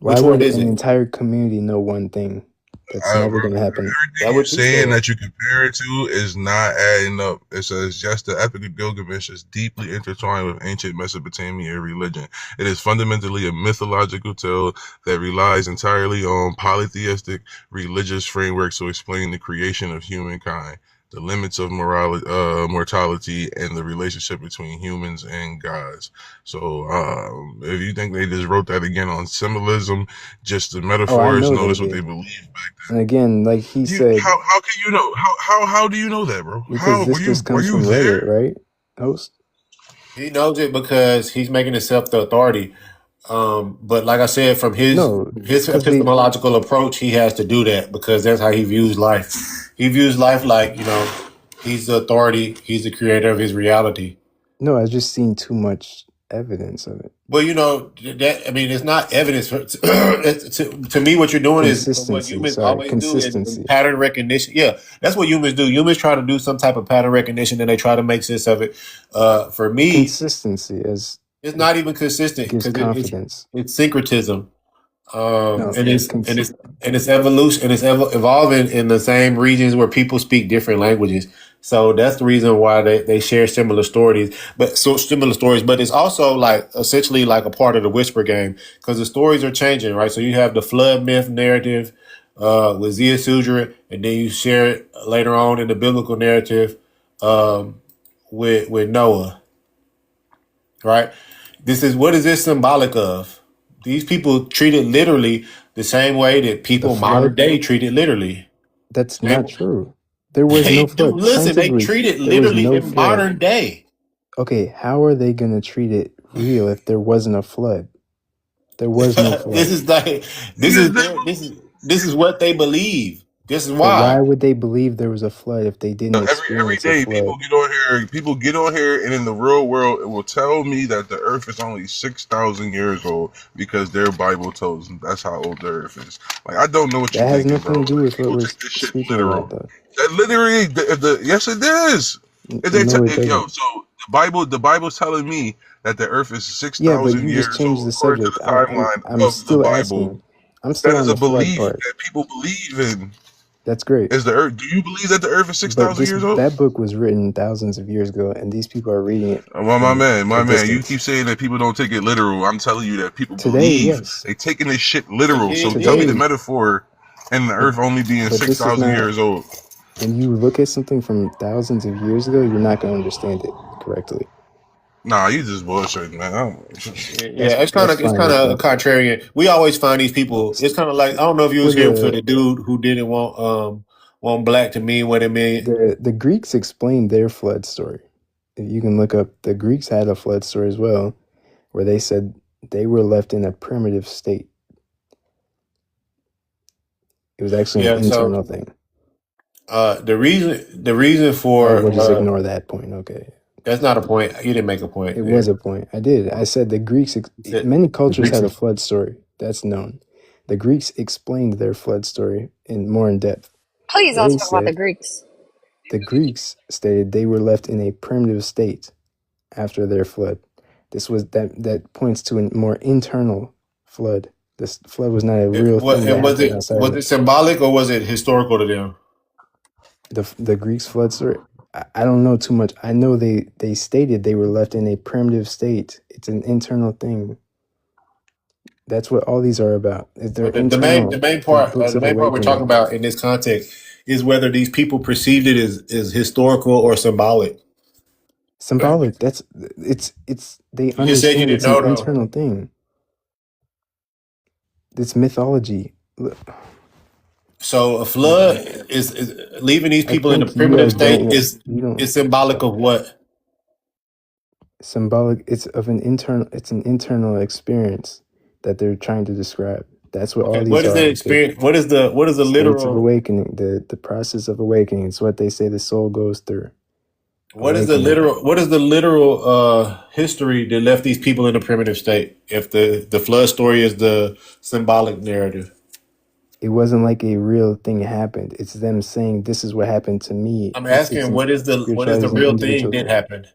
Why Which would one is an it? entire community know one thing? That's never going to happen. That Everything you're what you saying said. that you compare it to is not adding up. It says just the Epic of Gilgamesh is deeply intertwined with ancient Mesopotamian religion. It is fundamentally a mythological tale that relies entirely on polytheistic religious frameworks to explain the creation of humankind, the limits of mortality, and the relationship between humans and gods. So if you think they just wrote that again on symbolism, just the Oh, I metaphors, know no, they that's what they did. believed back And again, like he then. said, How can you know? How do you know that, bro? because How this just comes from there? Reddit, right? Host? He knows it because he's making himself the authority. But like I said, from his No, his because epistemological approach, he has to do that because that's how he views life. He views life like, he's the authority, he's the creator of his reality. no, I've just seen too much evidence of it. Well, it's not evidence. To me, what you're doing is what Consistency. humans Sorry, always do is consistency. pattern recognition. Yeah, that's what humans do. Humans try to do some type of pattern recognition and they try to make sense of it. For me, Consistency it's not even consistent gives because confidence. it's syncretism. No, And it's evolution and it's evolving in the same regions where people speak different languages. So that's the reason why they share similar stories. But it's also like essentially like a part of the whisper game because the stories are changing, right? So you have the flood myth narrative with Zia Sudra, and then you share it later on in the biblical narrative with Noah, right? What is this symbolic of? These people treat it literally the same way that people modern day treat it literally. That's not true. There was no flood. Listen, they treat it literally in modern day. Okay, how are they going to treat it real if there wasn't a flood? There was no flood. This is what they believe. This is But why. why would they believe there was a flood if they didn't Every experience day a flood? people get on here and in the real world it will tell me that the earth is only 6,000 years old because their Bible tells them that's how old the earth is. Like, I don't know what you're thinking, bro. That has nothing to do with People what we're take this shit speaking literal. about, though. That literally, yes, it is. If they No, it yo, doesn't. so the Bible's telling me that the earth is Yeah, but 6,000 you years just changed old the according to subject. the timeline I'm of the still Bible. asking. I'm still That on is a the flood belief part. that people believe in. That's great. Is the earth? Do you believe that the earth is 6,000 years old? That book was written thousands of years ago, and these people are reading it. My man, you keep saying that people don't take it literal. I'm telling you that people believe yes. they taking this shit literal. So tell me the metaphor and the earth only being 6,000 years old. When you look at something from thousands of years ago, you're not going to understand it correctly. Nah, you just bullshitting, man. It's kind of contrarian. We always find these people. It's kind of like, I don't know if you was here for the dude who didn't want black to mean what it meant. The Greeks explained their flood story. If you can look up, the Greeks had a flood story as well, where they said they were left in a primitive state. It was actually an internal thing. The reason for we'll just ignore that point. Okay. That's not a point. You didn't make a point. It was a point. I did. I said the Greeks, many cultures had a flood story. That's known. The Greeks explained their flood story more in depth. Please don't talk about the Greeks. The Greeks stated they were left in a primitive state after their flood. That points to a more internal flood This flood was not a real thing that happened outside. Was it symbolic or was it historical to them? The Greeks' flood story. I don't know too much. I know they stated they were left in a primitive state. It's an internal thing. That's what all these are about. The main part we're talking about in this context is whether these people perceived it as historical or symbolic. Symbolic. They understand it's an internal thing. It's mythology. So a flood is leaving these people in a primitive state is symbolic of what? Symbolic. It's an internal experience that they're trying to describe. That's what all these what is are. the experience? What is the literal of awakening? The process of awakening. It's what they say the soul goes through. What is the literal history that left these people in a primitive state? If the flood story is the symbolic narrative, it wasn't like a real thing happened. It's them saying this is what happened to me. I'm asking what is the real thing that happened?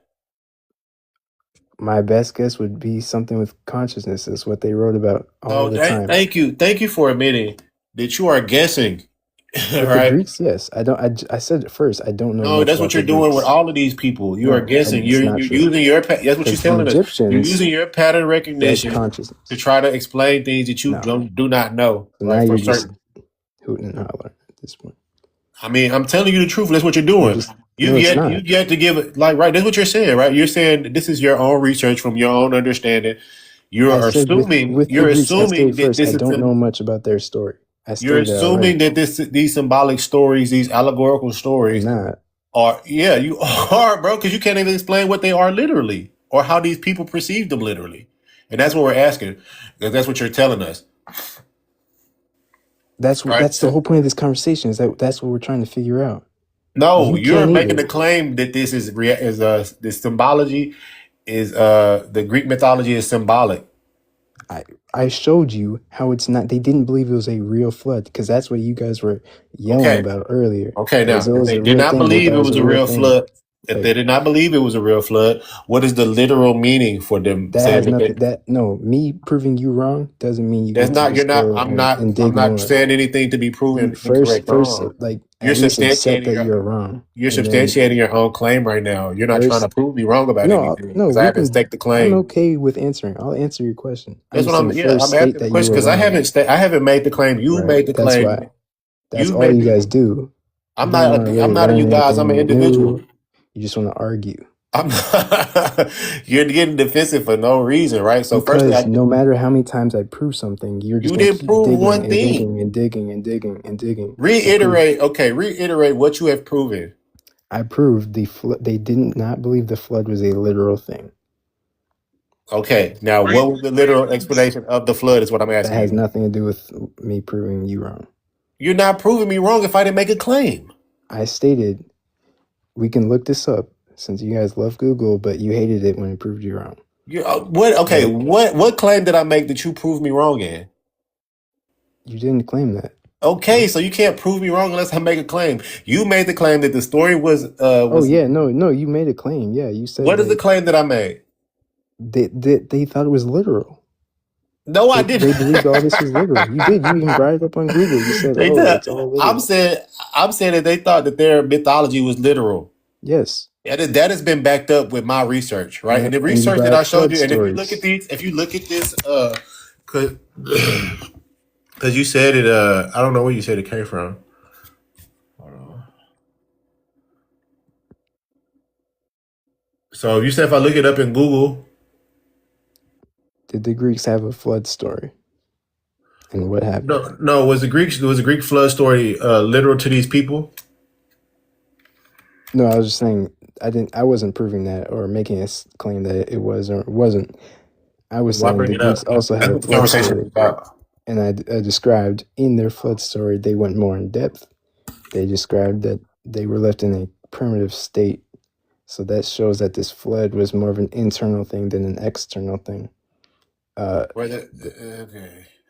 My best guess would be something with consciousness. Is what they wrote about all the time. Thank you for admitting that you are guessing. Right? The Greeks, yes. I said it first. I don't know. No, that's what you're doing with all of these people. You are guessing. You're using your. That's what you're telling us. You're using your pattern recognition to try to explain things that you do not know. So now you're just hooting and hollering at this point. I mean, I'm telling you the truth. That's what you're doing. You've yet to give it right. That's what you're saying, right? You're saying this is your own research from your own understanding. You're assuming that this is. I don't know much about their story. You're assuming that these symbolic stories, these allegorical stories, are you are, bro, because you can't even explain what they are literally or how these people perceive them literally, and that's what we're asking. Because that's what you're telling us. That's the whole point of this conversation. That's what we're trying to figure out. No, you're making the claim that this is this symbology is the Greek mythology is symbolic. I showed you how it's not. They didn't believe it was a real flood because that's what you guys were yelling about earlier. Okay, now if they did not believe it was a real flood. If they did not believe it was a real flood, what is the literal meaning for them? That has nothing. Me proving you wrong doesn't mean you. That's not. You're not. I'm not saying anything to be proven first, like you're substantiating that you're wrong. You're substantiating your own claim right now. You're not trying to prove me wrong about anything. No, I haven't staked the claim. I'm okay with answering. I'll answer your question. That's what I'm. I'm asking the question because I haven't made the claim. You made the claim. That's why. That's all you guys do. I'm not a you guys. I'm an individual. You just want to argue. You're getting defensive for no reason, right? So because no matter how many times I prove something, you're just didn't prove one thing. Digging. Reiterate what you have proven. I proved they did not believe the flood was a literal thing. Okay, now what was the literal explanation of the flood is what I'm asking. That has nothing to do with me proving you wrong. You're not proving me wrong if I didn't make a claim. I stated, we can look this up since you guys love Google, but you hated it when it proved you wrong. What claim did I make that you proved me wrong in? You didn't claim that. Okay, so you can't prove me wrong unless I make a claim. You made the claim that the story was. No, you made a claim. Yeah, you said. What is the claim that I made? They thought it was literal. No, I didn't. They believed all this was literal. You did. You even brought it up on Google. You said, it's all literal. I'm saying that they thought that their mythology was literal. Yes. Yeah, that has been backed up with my research, right? And the research that I showed you, and if you look at this, because you said it, I don't know where you said it came from. Hold on. So you said if I look it up in Google. Did the Greeks have a flood story? And what happened? No. Was the Greek flood story literal to these people? No, I was just saying I wasn't proving that or making a claim that it was or wasn't. I was saying the Greeks also had a flood story. And I described in their flood story, they went more in depth. They described that they were left in a primitive state. So that shows that this flood was more of an internal thing than an external thing. Okay.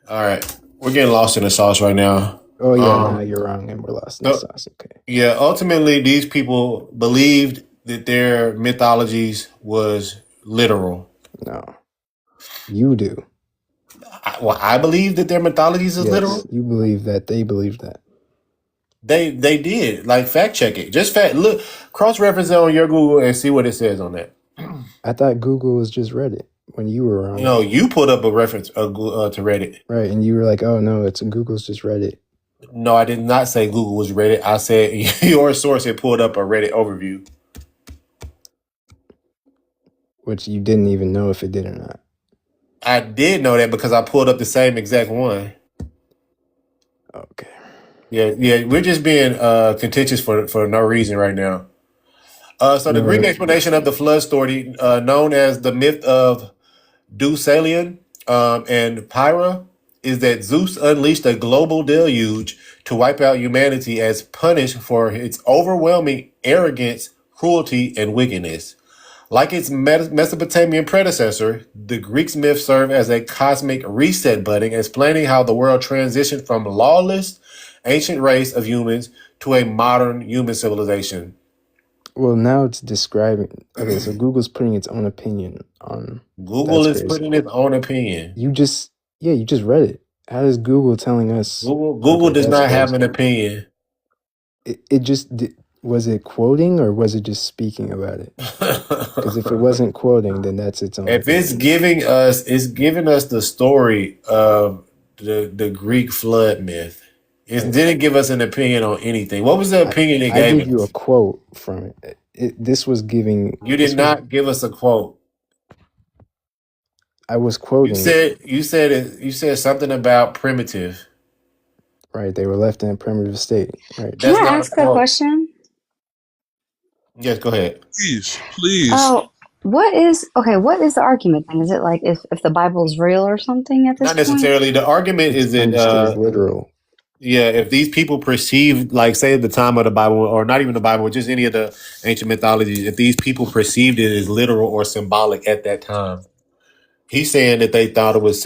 All right. We're getting lost in the sauce right now. Oh, yeah. Now you're wrong and we're lost in the sauce. Okay. Yeah. Ultimately, these people believed that their mythologies was literal. No. You do. I believe that their mythologies is literal. Yes, you believe that. They believe that. They did. Like, fact check it. Just look, cross reference it on your Google and see what it says on that. I thought Google was just Reddit when you were around. No, you put up a reference to Reddit. Right, and you were like, "Oh no, Google's just Reddit." No, I did not say Google was Reddit. I said your source had pulled up a Reddit overview, which you didn't even know if it did or not. I did know that because I pulled up the same exact one. Okay. Yeah, we're just being contentious for no reason right now. So the Greek explanation of the flood story, known as the myth of Deucalion and Pyrrha, is that Zeus unleashed a global deluge to wipe out humanity as punish for its overwhelming arrogance, cruelty, and wickedness. Like its Mesopotamian predecessor, the Greek myth served as a cosmic reset button, explaining how the world transitioned from lawless, ancient race of humans to a modern human civilization. Well, now it's describing. Okay, so Google's putting its own opinion on. Google is putting its own opinion. You just read it. How is Google telling us? Google does not have an opinion. It just was it quoting or was it just speaking about it? Because if it wasn't quoting, then that's its own. If opinion. It's giving us the story of the Greek flood myth. It didn't give us an opinion on anything. What was the opinion it gave us? I gave you a quote from it. This was giving. You did not give us a quote. I was quoting. You said something about primitive. Right, they were left in a primitive state. Right. Can I ask a question? Yes, go ahead. Please. Oh, what is the argument then? Is it like if the Bible's real or something at this point? Not necessarily. The argument is that literal. Yeah, if these people perceived, like, say, at the time of the Bible, or not even the Bible, just any of the ancient mythologies, if these people perceived it as literal or symbolic at that time, he's saying that they thought it was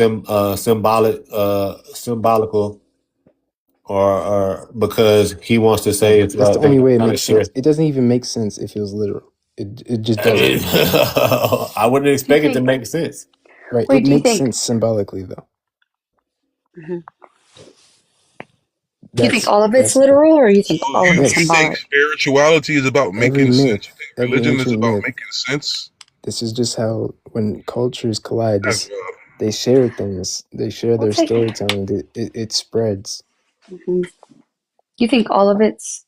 symbolical, or because he wants to say it's that's the only way it makes sense. It doesn't even make sense if it was literal. It just doesn't. I wouldn't expect it to make sense. Right, it makes sense symbolically, though. Mm-hmm. You think all of it's literal, or you think all of it's symbolic? You think spirituality is about making sense? You think religion is about making sense? This is just how, when cultures collide, they share things. They share their storytelling. It spreads. Mm-hmm. You think all of it's?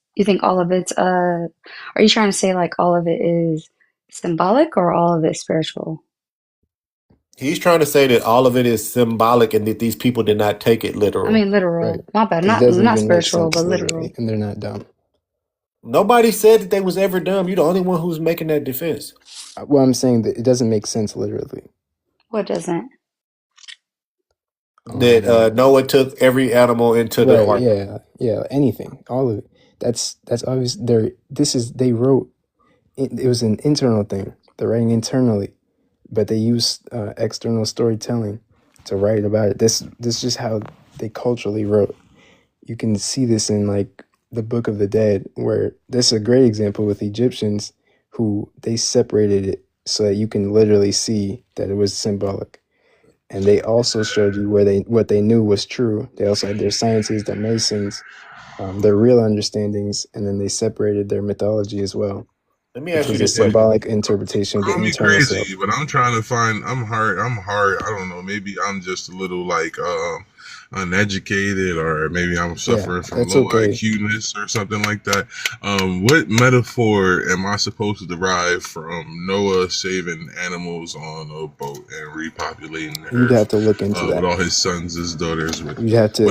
Are you trying to say like all of it is symbolic, or all of it spiritual? He's trying to say that all of it is symbolic and that these people did not take it literal. I mean, literal. Right. My bad. Not spiritual, but literal. And they're not dumb. Nobody said that they was ever dumb. You're the only one who's making that defense. Well, I'm saying that it doesn't make sense literally. What doesn't? That Noah took every animal into the ark. Yeah, anything, all of it. That's obvious. They wrote. It was an internal thing. They're writing internally. But they use external storytelling to write about it. This is just how they culturally wrote. You can see this in like the Book of the Dead, where this is a great example with Egyptians, who they separated it so that you can literally see that it was symbolic. And they also showed you what they knew was true. They also had their sciences, their masons, their real understandings, and then they separated their mythology as well. Let me ask you this symbolic interpretation. I'm crazy, but I'm trying to find. I'm hard. I don't know. Maybe I'm just a little like uneducated, or maybe I'm suffering from low IQness or something like that. What metaphor am I supposed to derive from Noah saving animals on a boat and repopulating the earth? You'd have to look into that. With all his sons, his daughters. You'd have to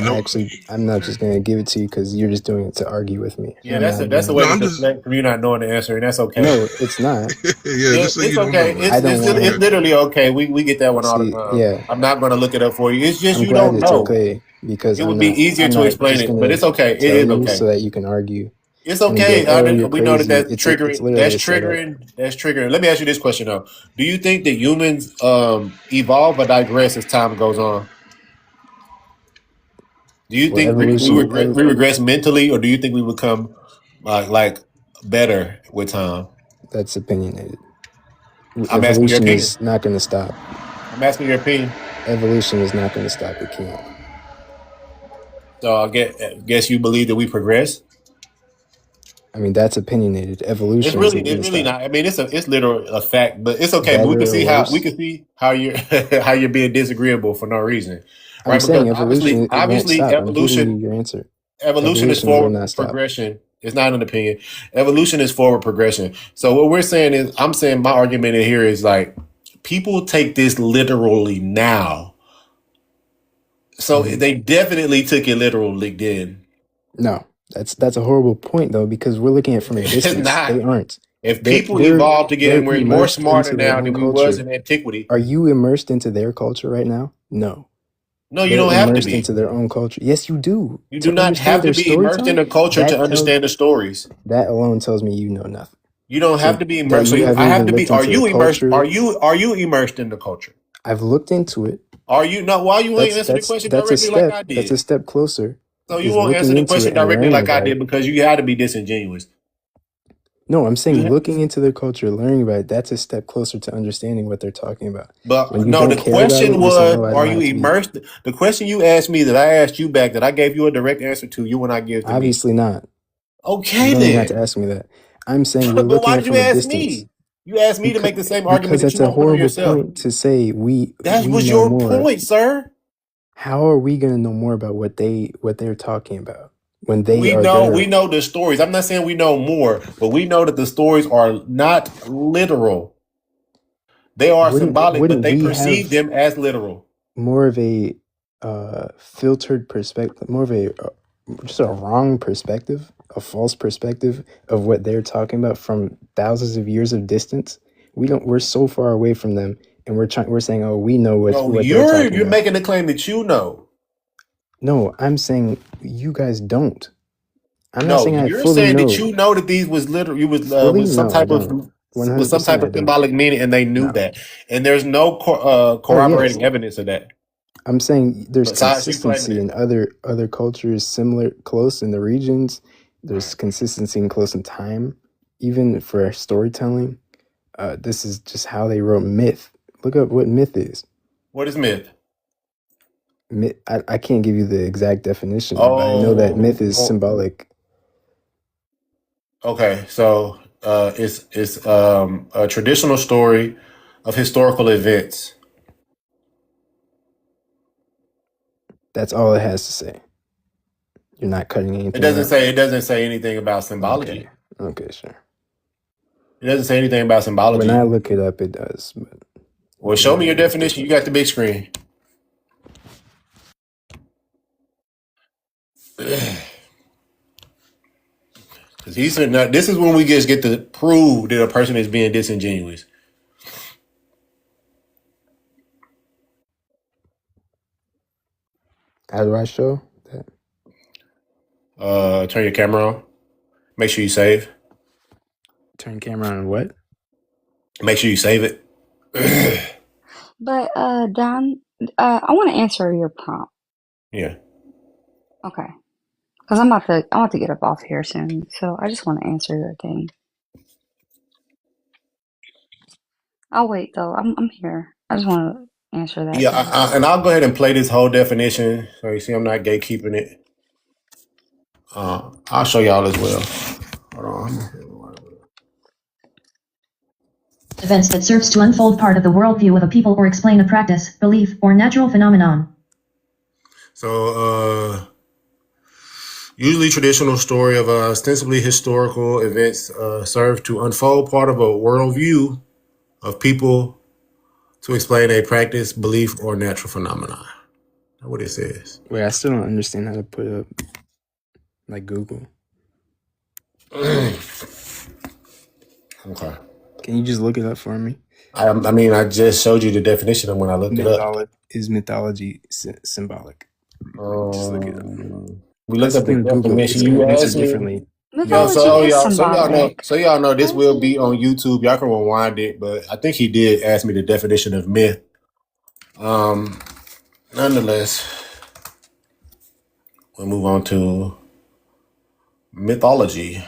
I'm not just going to give it to you because you're just doing it to argue with me. Yeah, that's the way to deflect from you not knowing the answer, and that's okay. No, it's not. It's okay. It's literally okay. We get that one all the time. Yeah. I'm not going to look it up for you. It's just I'm you glad don't it's know. Okay, because it would be easier to explain it, but it's okay. It is okay. So that you can argue. It's okay. We know that's triggering. That's triggering. Let me ask you this question though: do you think that humans evolve or digress as time goes on? Do you think we regress mentally, or do you think we become like better with time? That's opinionated. I'm asking your opinion. Is not going to stop. I'm asking your opinion. Evolution is not going to stop it, can't. So I guess you believe that we progress. I mean, that's opinionated. Evolution isn't going to It's really stop. not. I mean, it's literal a fact, but it's okay. But Better or we worse. can see how you're how you're being disagreeable for no reason, I'm right? saying Because evolution, it won't obviously, stop. I'm giving you your answer. evolution is Evolution will forward not stop. progression. It's not an opinion. Evolution is forward progression. So what we're saying is, I'm saying my argument in here is like people take this literally now. So they definitely took it literally then. No, that's a horrible point though, because we're looking at it from a It's distance. not. They aren't. If people evolved to get, and we're more immersed smarter into their now own than we was culture. in antiquity. Are you immersed into their culture right now? No. No, you They're don't have to immersed be. into their own culture. Yes, you do. You do not have to be immersed in the culture to understand the stories. That alone tells me you know nothing. You don't have to be immersed. So I have to be. Are you immersed? Are you immersed in the culture? I've looked into it. Are you not? Why you ain't answer the question directly like I did? That's a step closer. So you won't answer the question directly like I did because you had to be disingenuous. No, I'm saying looking into their culture, learning about it, that's a step closer to understanding what they're talking about. But no, the question was, are you immersed? The question you asked me that I asked you back that I gave you a direct answer to, you and I give to me. Obviously not. Okay, you then. don't have to ask me that. I'm saying we're but looking why at did it you from a ask distance. me? You asked me to make the same argument that that's you a horrible yourself. point to say That we was know your more. point, sir. How are we going to know more about what they're talking about when they we know the stories? I'm not saying we know more, but we know that the stories are not literal. They are symbolic, but they perceive them as literal. More of a filtered perspective, more of a just a wrong perspective, a false perspective of what they're talking about from thousands of years of distance. We're so far away from them, and we're saying, oh, we know what they're talking about. You're making the claim that you know. No, I'm saying you guys don't. I'm not saying I fully know. You're saying that you know that these was literal. You was some type of symbolic meaning, and they knew that. And there's no corroborating evidence of that. I'm saying there's consistency in other cultures, similar, close in the regions. There's consistency and close in time, even for storytelling. This is just how they wrote myth. Look up what myth is. What is myth? Myth. I can't give you the exact definition, but I know that myth is symbolic. Okay, so it's a traditional story of historical events. That's all it has to say. You're not cutting anything. It doesn't say anything about symbology. Okay, sure. It doesn't say anything about symbology. When I look it up, it does. But well, show me your definition. You got the big screen. This is when we just get to prove that a person is being disingenuous. How do I show that? Turn your camera on. Make sure you save. Turn camera on what? Make sure you save it. But Don, I want to answer your prompt. Yeah. Okay. Because I'm about to get up off here soon, so I just want to answer your thing. I'll wait though. I'm here. I just want to answer that. Yeah, and I'll go ahead and play this whole definition. So you see, I'm not gatekeeping it. I'll show y'all as well. Hold on. Events that serves to unfold part of the worldview of a people or explain a practice, belief, or natural phenomenon. So, usually traditional story of ostensibly historical events serve to unfold part of a worldview of people to explain a practice, belief, or natural phenomenon. That's what it says. Wait, I still don't understand how to put up like Google. Okay. Can you just look it up for me? I mean, I just showed you the definition of when I looked it up. Is mythology symbolic? Just look it up. We looked up the definition. You asked differently. So y'all know this will be on YouTube. Y'all can rewind it, but I think he did ask me the definition of myth. Nonetheless, we'll move on to mythology.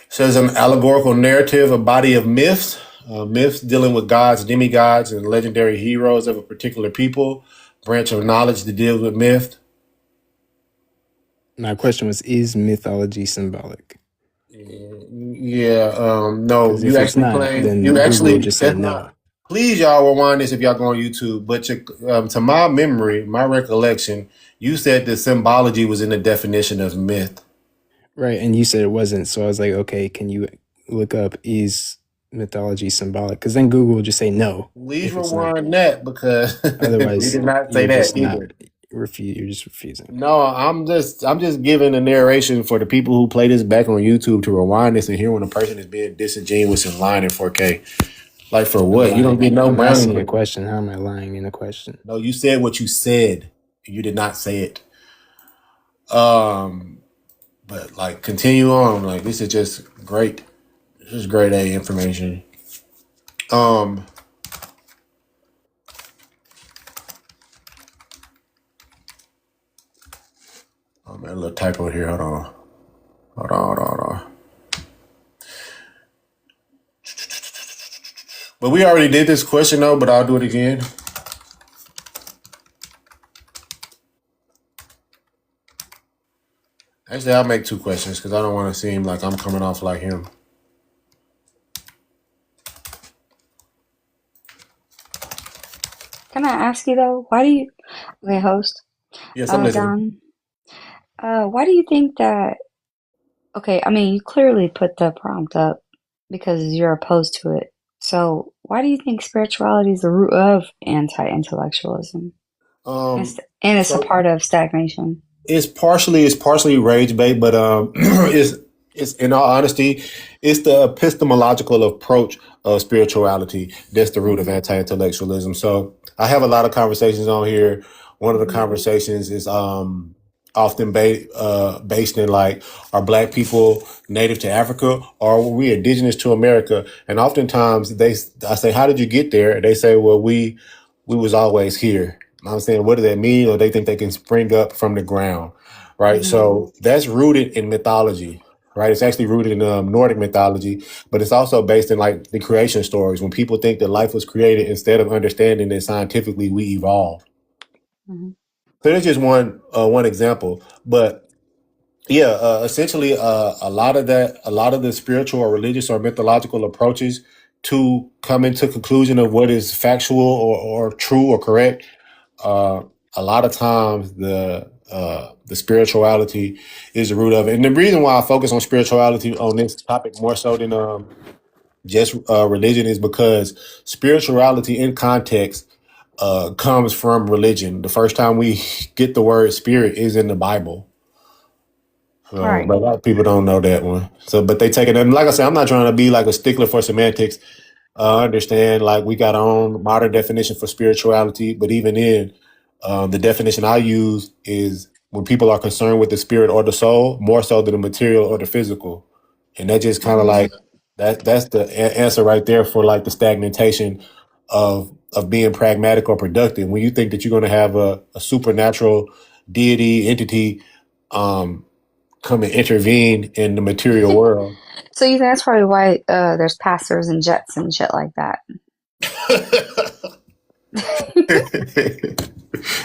Says an allegorical narrative, a body of myths Myths dealing with gods, demigods, and legendary heroes of a particular people. Branch of knowledge that deals with myth. My question was, is mythology symbolic? Yeah, no, Because you if it's actually not, claim then you Google will actually just say that's no. not. Please, y'all rewind this if y'all go on YouTube. But to my memory, my recollection, you said the symbology was in the definition of myth. Right, and you said it wasn't, so I was like, okay, can you look up, is mythology symbolic? Because then Google will just say no. Please if it's not. rewind that because we Otherwise, did not say you're that just either. you're just refusing. No, I'm just giving a narration for the people who play this back on YouTube to rewind this and hear when a person is being disingenuous and lying in 4K. Like for what? You don't get no I'm brownie. asking a question. How am I lying in a question? No, you said what you said. You did not say it. But like continue on. Like this is just great. This is grade A information. Oh man, a little typo here. Hold on. But we already did this question though, but I'll do it again. Actually, I'll make two questions because I don't want to seem like I'm coming off like him. Can I ask you though? Why do you? Okay, host. Yes, I'm listening. Don. Why do you think that? Okay, I mean, you clearly put the prompt up because you're opposed to it. So why do you think spirituality is the root of anti-intellectualism? And it's a part of stagnation. It's partially rage bait, but it's in all honesty, it's the epistemological approach of spirituality that's the root of anti-intellectualism. So I have a lot of conversations on here. One of the conversations is often based in like, are Black people native to Africa or were we indigenous to America? And oftentimes I say, how did you get there? They say, well, we was always here. I'm saying, what does that mean? Or they think they can spring up from the ground, right? Mm-hmm. So that's rooted in mythology, right? It's actually rooted in Nordic mythology, but it's also based in like the creation stories when people think that life was created instead of understanding that scientifically we evolved. Mm-hmm. So that's just one example, but yeah, essentially, a lot of the spiritual or religious or mythological approaches to coming to conclusion of what is factual or true or correct. A lot of times the spirituality is the root of it. And the reason why I focus on spirituality on this topic more so than just religion is because spirituality in context comes from religion. The first time we get the word spirit is in the Bible. Right. But a lot of people don't know that one. So, but they take it. And like I said, I'm not trying to be like a stickler for semantics. Understand, like we got our own modern definition for spirituality, but even in the definition I use is when people are concerned with the spirit or the soul more so than the material or the physical, and that just kind of like that's the answer right there for like the stagnation of being pragmatic or productive. When you think that you're going to have a supernatural deity entity come and intervene in the material world. So you think that's probably why there's pastors and jets and shit like that.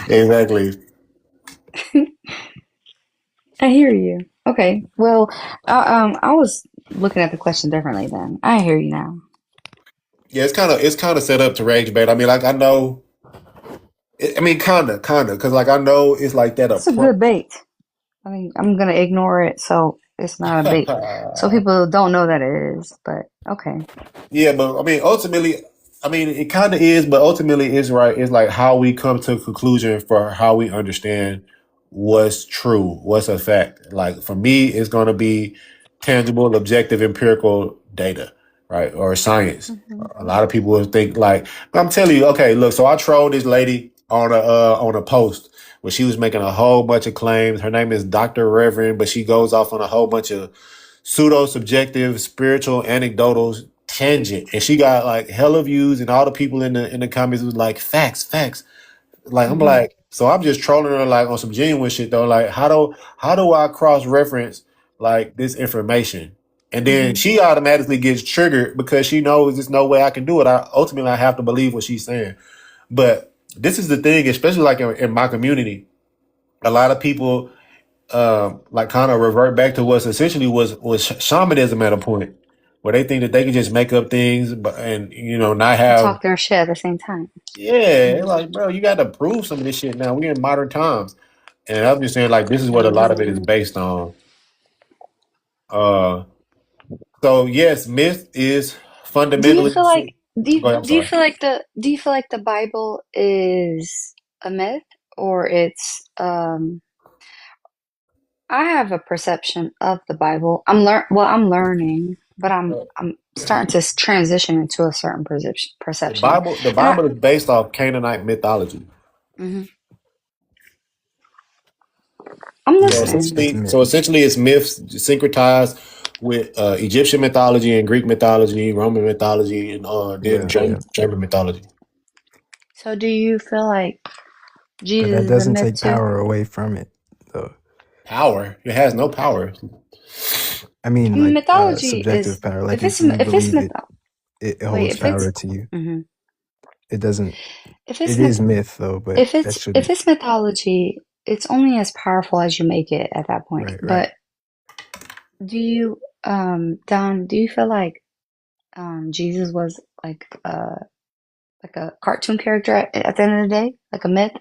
Exactly. I hear you. Okay. Well, I was looking at the question differently then. I hear you now. Yeah, it's kind of set up to rage bait. I mean, like I know. I mean, kinda, because like I know it's like that. It's a good bait. I mean, I'm gonna ignore it, so it's not a bait. So people don't know that it is, but okay. Yeah, but I mean, ultimately, it kind of is, but ultimately, it's right. It's like how we come to a conclusion for how we understand what's true, what's a fact. Like for me, it's going to be tangible, objective, empirical data, right, or science. Mm-hmm. A lot of people will think like, I'm telling you, okay, look. So I trolled this lady on a post where she was making a whole bunch of claims. Her name is Dr. Reverend, but she goes off on a whole bunch of pseudo-subjective, spiritual, anecdotal tangent. And she got like hella views and all the people in the comments was like, facts. Like, I'm like, so I'm just trolling her like on some genuine shit though. Like, how do I cross-reference like this information? And then she automatically gets triggered because she knows there's no way I can do it. I have to believe what she's saying. But this is the thing, especially like in my community, a lot of people like kind of revert back to what's essentially was shamanism at a point where they think that they can just make up things and not have talk their shit at the same time. Yeah, like, bro, you got to prove some of this shit now. We're in modern times. And I'm just saying, like, this is what a lot of it is based on. So yes, myth is fundamentally. Do you feel like the Bible is a myth, or it's I have a perception of the Bible. I'm learning, but I'm starting to transition into a certain perception. The Bible is based off Canaanite mythology. I'm listening. So essentially, it's myths syncretized with Egyptian mythology and Greek mythology, Roman mythology, and German mythology. So do you feel like Jesus But that doesn't is a myth take power away from it, though. Power? It has no power. I mean, like mythology subjective is power. Like if if you it's believe it holds power to you. It doesn't. It is myth, though. But if it's mythology, it's only as powerful as you make it at that point. Right. But do you, Don? Do you feel like Jesus was like a cartoon character at the end of the day, like a myth?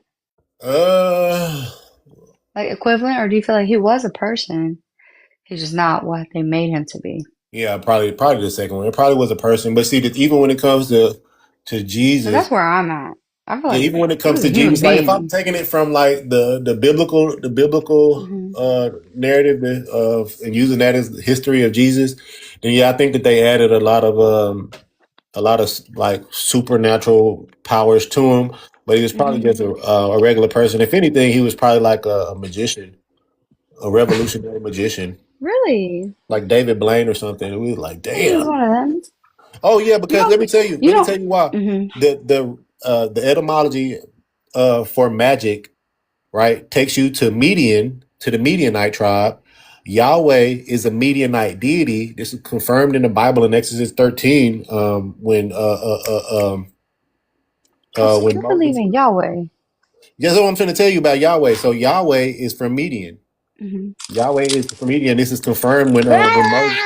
Like equivalent, or do you feel like he was a person? He's just not what they made him to be. Yeah, probably the second one. It probably was a person, but see, that even when it comes to Jesus, so that's where I'm at. I feel like even when it comes to Jesus, like if I'm taking it from like the biblical narrative and using that as the history of Jesus, then yeah, I think that they added a lot of like supernatural powers to him. But he was probably just a regular person. If anything, he was probably like a magician, a revolutionary magician. Really? Like David Blaine or something. We was like, damn. He was one of them. Oh yeah, because let me tell you why. The etymology for magic, right, takes you to the Medianite tribe. Yahweh is a Medianite deity. This is confirmed in the Bible in Exodus 13. When you believe in Yahweh. That's what I'm trying to tell you about Yahweh. So Yahweh is from Median. Yahweh is from Median. This is confirmed when Moses.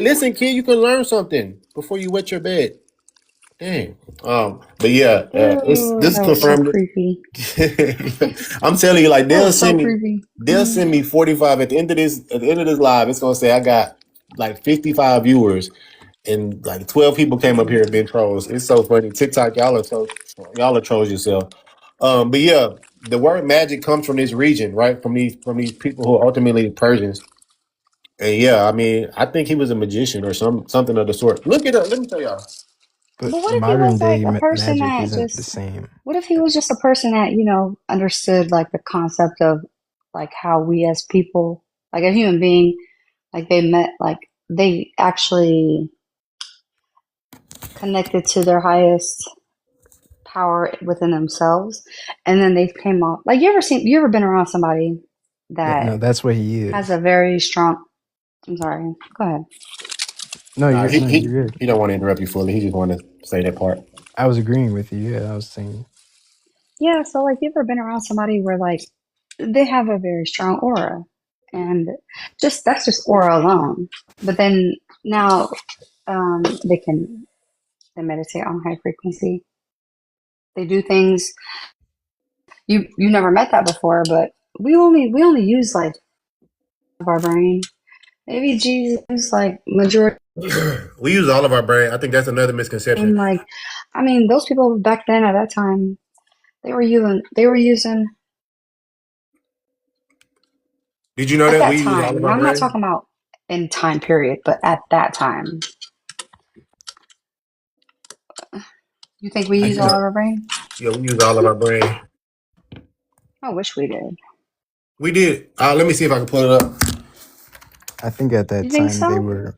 Listen, kid, you can learn something before you wet your bed. Dang. But yeah, this is confirmed. So creepy. I'm telling you, like they'll send me 45 at the end of this live. It's gonna say I got like 55 viewers, and like 12 people came up here and been trolls. It's so funny. TikTok, y'all are trolls yourself. But yeah, the word magic comes from this region, right? From these people who are ultimately Persians. And yeah, I mean, I think he was a magician or something of the sort. Look it up. Let me tell y'all. But what if he was like a person that isn't the same? What if he was just a person that understood like the concept of like how we as people, like a human being, like they actually connected to their highest power within themselves, and then they came off. Like you ever been around somebody that no, that's what he is. Has a very strong. I'm sorry. Go ahead. No, you're good. He don't want to interrupt you fully. He just want to say that part. I was agreeing with you. Yeah, I was saying. Yeah, so like you ever been around somebody where like they have a very strong aura, and that's just aura alone. But then now they meditate on high frequency. They do things you never met that before, but we only use like our brain. Maybe Jesus like majority. We use all of our brain. I think that's another misconception. And like, I mean, those people back then at that time, they were using. Did you know that we use all of our brain? I'm not talking about in time period, but at that time. You think we use all of our brain? Yeah, we use all of our brain. I wish we did. We did. Let me see if I can pull it up. I think at that time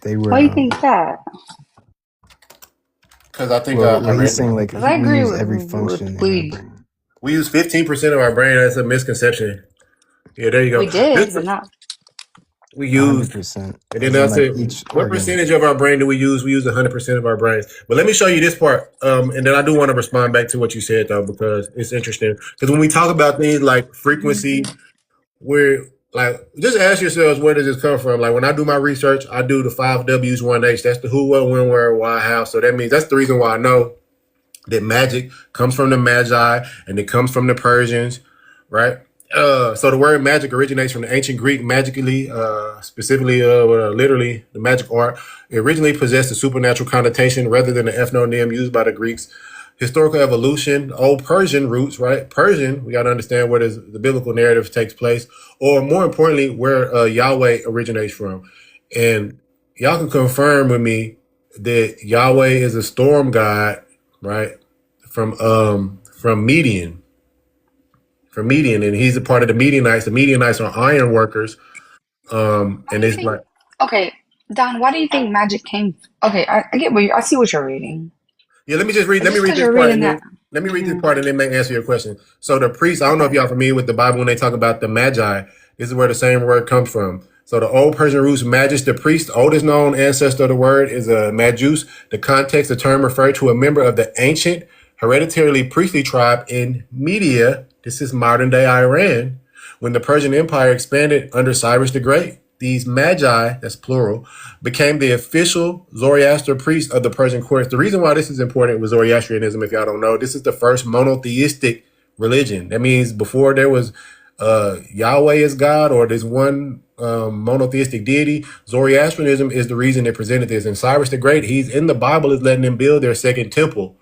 they were. Why do you think that? Because I think he's saying like I agree use with every function. We use 15% of our brain. That's a misconception. Yeah, there you go. We did, but not. We use, 100%. and then As I in like said, each what organ. percentage of our brain do we use? We use 100% of our brains. But let me show you this part, and then I do want to respond back to what you said though, because it's interesting. Because when we talk about things like frequency, we're like, just ask yourselves, where does this come from? Like when I do my research, I do the 5 W's, 1 H. That's the who, what, when, where, why, how. So that means that's the reason why I know that magic comes from the Magi and it comes from the Persians, right? So the word magic originates from the ancient Greek magically, specifically, literally the magic art. It originally possessed a supernatural connotation rather than the ethnonym used by the Greeks. Historical evolution, old Persian roots, right? Persian, we got to understand where the biblical narrative takes place, or more importantly, where Yahweh originates from. And y'all can confirm with me that Yahweh is a storm god, right? From Median, and he's a part of the Medianites. The Medianites are iron workers, Why and do you it's think? like, Okay, Don. Why do you think magic came? Okay, I get I see what you're reading. yeah. Let me just read. But Let me just read because this you're part, reading and that, then let me read this hmm part, and then may answer your question. So the priests, I don't know if okay. y'all familiar with the Bible when they talk about the Magi. This is where the same word comes from. So the old Persian roots, magus, the priest, oldest known ancestor of the word is a magus. The context, the term referred to a member of the ancient hereditarily priestly tribe in Media. This is modern day Iran. When the Persian Empire expanded under Cyrus the Great, these magi, that's plural, became the official Zoroaster priest of the Persian courts. The reason why this is important with Zoroastrianism, if y'all don't know, this is the first monotheistic religion. That means before there was Yahweh is God or this one monotheistic deity, Zoroastrianism is the reason they presented this. And Cyrus the Great, he's in the Bible, is letting them build their second temple.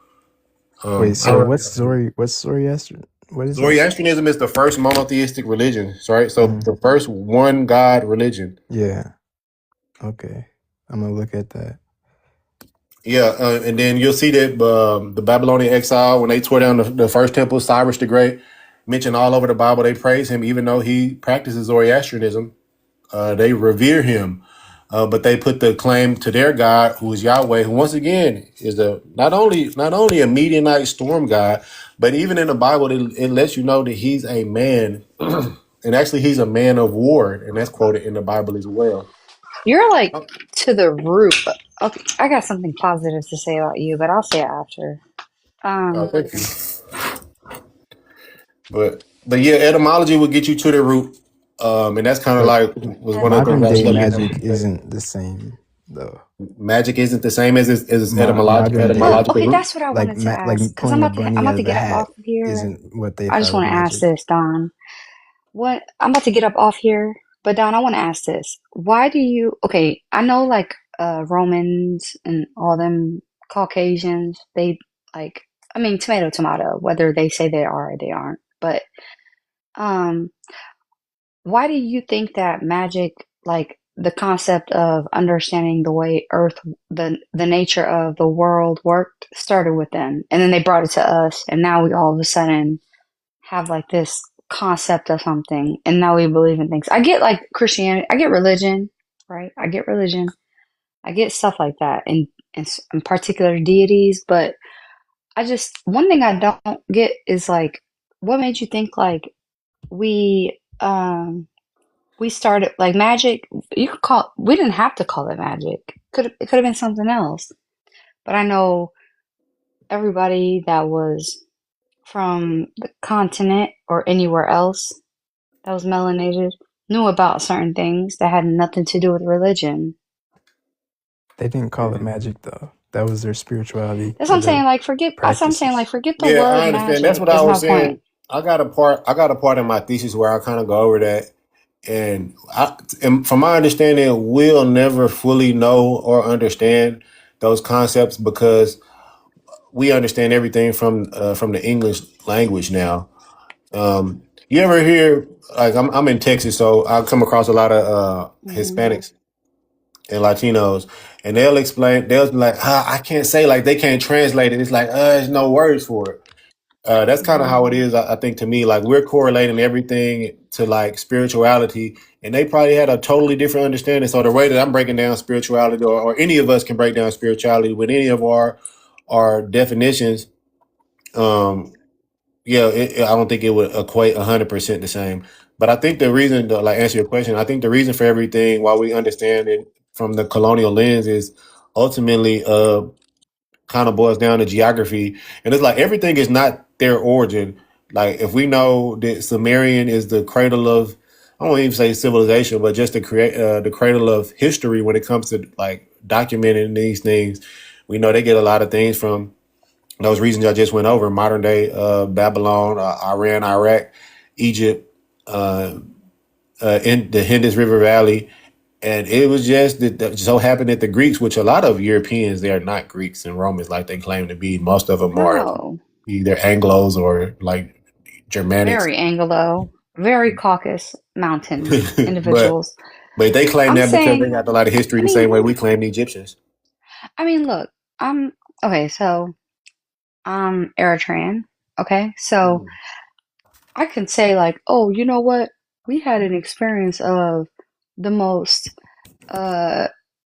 Wait, I so don't what's Zoroaster? What is that? Zoroastrianism is the first monotheistic religion, right? So Mm, the first one God religion. yeah. Okay. I'm gonna look at that. Yeah, and then you'll see that the Babylonian exile, when they tore down the first temple, Cyrus the Great, mentioned all over the Bible, they praise him, even though he practices Zoroastrianism. They revere him, but they put the claim to their God, who is Yahweh, who once again is not only a Midianite storm god, but even in the Bible, it lets you know that he's a man, and actually he's a man of war, and that's quoted in the Bible as well. You're like to the root. Okay, I got something positive to say about you, but I'll say it after. Thank you. But yeah, etymology will get you to the root, and that's kind of But like was one of the things modern I was day looking magic at. isn't the same though. Magic isn't the same as its Modern day, etymological Okay, root. that's what I like wanted to like ask. Cause pulling a I'm bunny about out to of a get up hat off of here. isn't what they I just thought of want to ask magic. this, Don. What I'm about to get up off here, but Don, I want to ask this. Why do you? Okay, I know like Romans and all them Caucasians. They like. I mean, tomato, tomato. Whether they say they are or they aren't, but um. why do you think that magic, like the concept of understanding the way Earth, the nature of the world worked, started with them, and then they brought it to us, and now we all of a sudden have like this concept of something, and now we believe in things. I get like Christianity, I get religion, right? I get religion, I get stuff like that, and particular deities, but I just one thing I don't get is like, what made you think like we we started like magic. You could call. We didn't have to call it magic. It could have been something else. But I know everybody that was from the continent or anywhere else that was melanated knew about certain things that had nothing to do with religion. They didn't call it magic though. That was their spirituality That's what or I'm saying. their Like forget. That's what I'm saying. Like practices. forget the Yeah, word I understand. That's magic. what I Is my was point. saying. I got a part in my thesis where I kind of go over that, and from my understanding, we'll never fully know or understand those concepts because we understand everything from the English language now. You ever hear like I'm in Texas, so I come across a lot of Hmm. Hispanics and Latinos, and they'll be like, I can't say, like they can't translate it. It's like, there's no words for it. That's kind of Hmm. how it is, I think, to me. Like we're correlating everything to like spirituality, and they probably had a totally different understanding. So the way that I'm breaking down spirituality, or any of us can break down spirituality with any of our definitions, yeah, I don't think it would equate 100% the same. But I think the reason, to like answer your question, I think the reason for everything, while we understand it from the colonial lens, is ultimately kind of boils down to geography, and it's like everything is not their origin. Like if we know that Sumerian is the cradle of, I won't even say civilization, but just the cradle of history when it comes to like documenting these things. We know they get a lot of things from those reasons I just went over: modern day Babylon, Iran, Iraq, Egypt, in the Indus River Valley. And it was just that so happened that the Greeks, which a lot of Europeans, they are not Greeks and Romans like they claim to be. Most of them are No. either Anglos or like Germanics. Very Anglo, very Caucasus Mountain individuals. but they claim I'm that because they saying, got a lot of history I the same mean, way we claim the Egyptians. look, okay, so I'm Eritrean, okay? So I can say like, oh, you know what? We had an experience of the most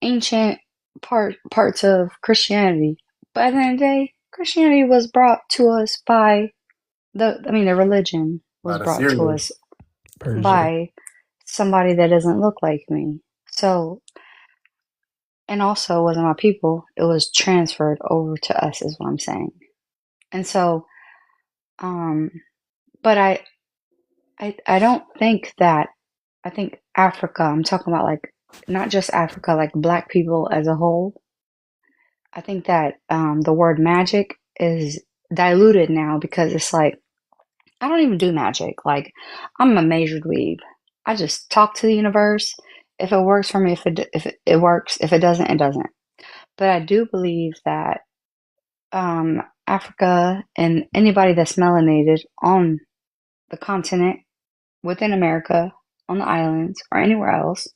ancient parts of Christianity. But at the end of the day, Christianity was brought to us by the religion was By the brought to Syrians. us Persia. by somebody that doesn't look like me. So, and also it wasn't my people. It was transferred over to us is what I'm saying. And so, but I don't think that, I think Africa, I'm talking about like, not just Africa, like black people as a whole. I think that the word magic is diluted now because it's like, I don't even do magic. Like, I'm a major dweeb. I just talk to the universe. If it works for me, if it works, if it doesn't, it doesn't. But I do believe that Africa and anybody that's melanated on the continent, within America, on the islands, or anywhere else,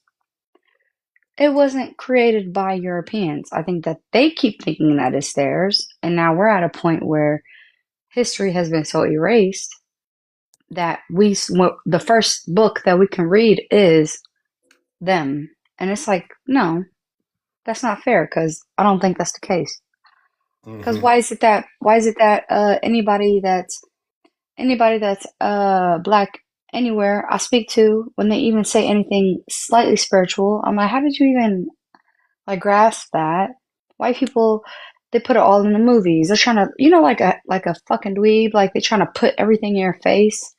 it wasn't created by Europeans. I think that they keep thinking that it's theirs, and now we're at a point where history has been so erased that the first book that we can read is them. And it's like, no, that's not fair, because I don't think that's the case. Because why is it that anybody that's black anywhere I speak to, when they even say anything slightly spiritual, I'm like, how did you even like grasp that? White people, they put it all in the movies. They're trying to, like a fucking dweeb, like they're trying to put everything in your face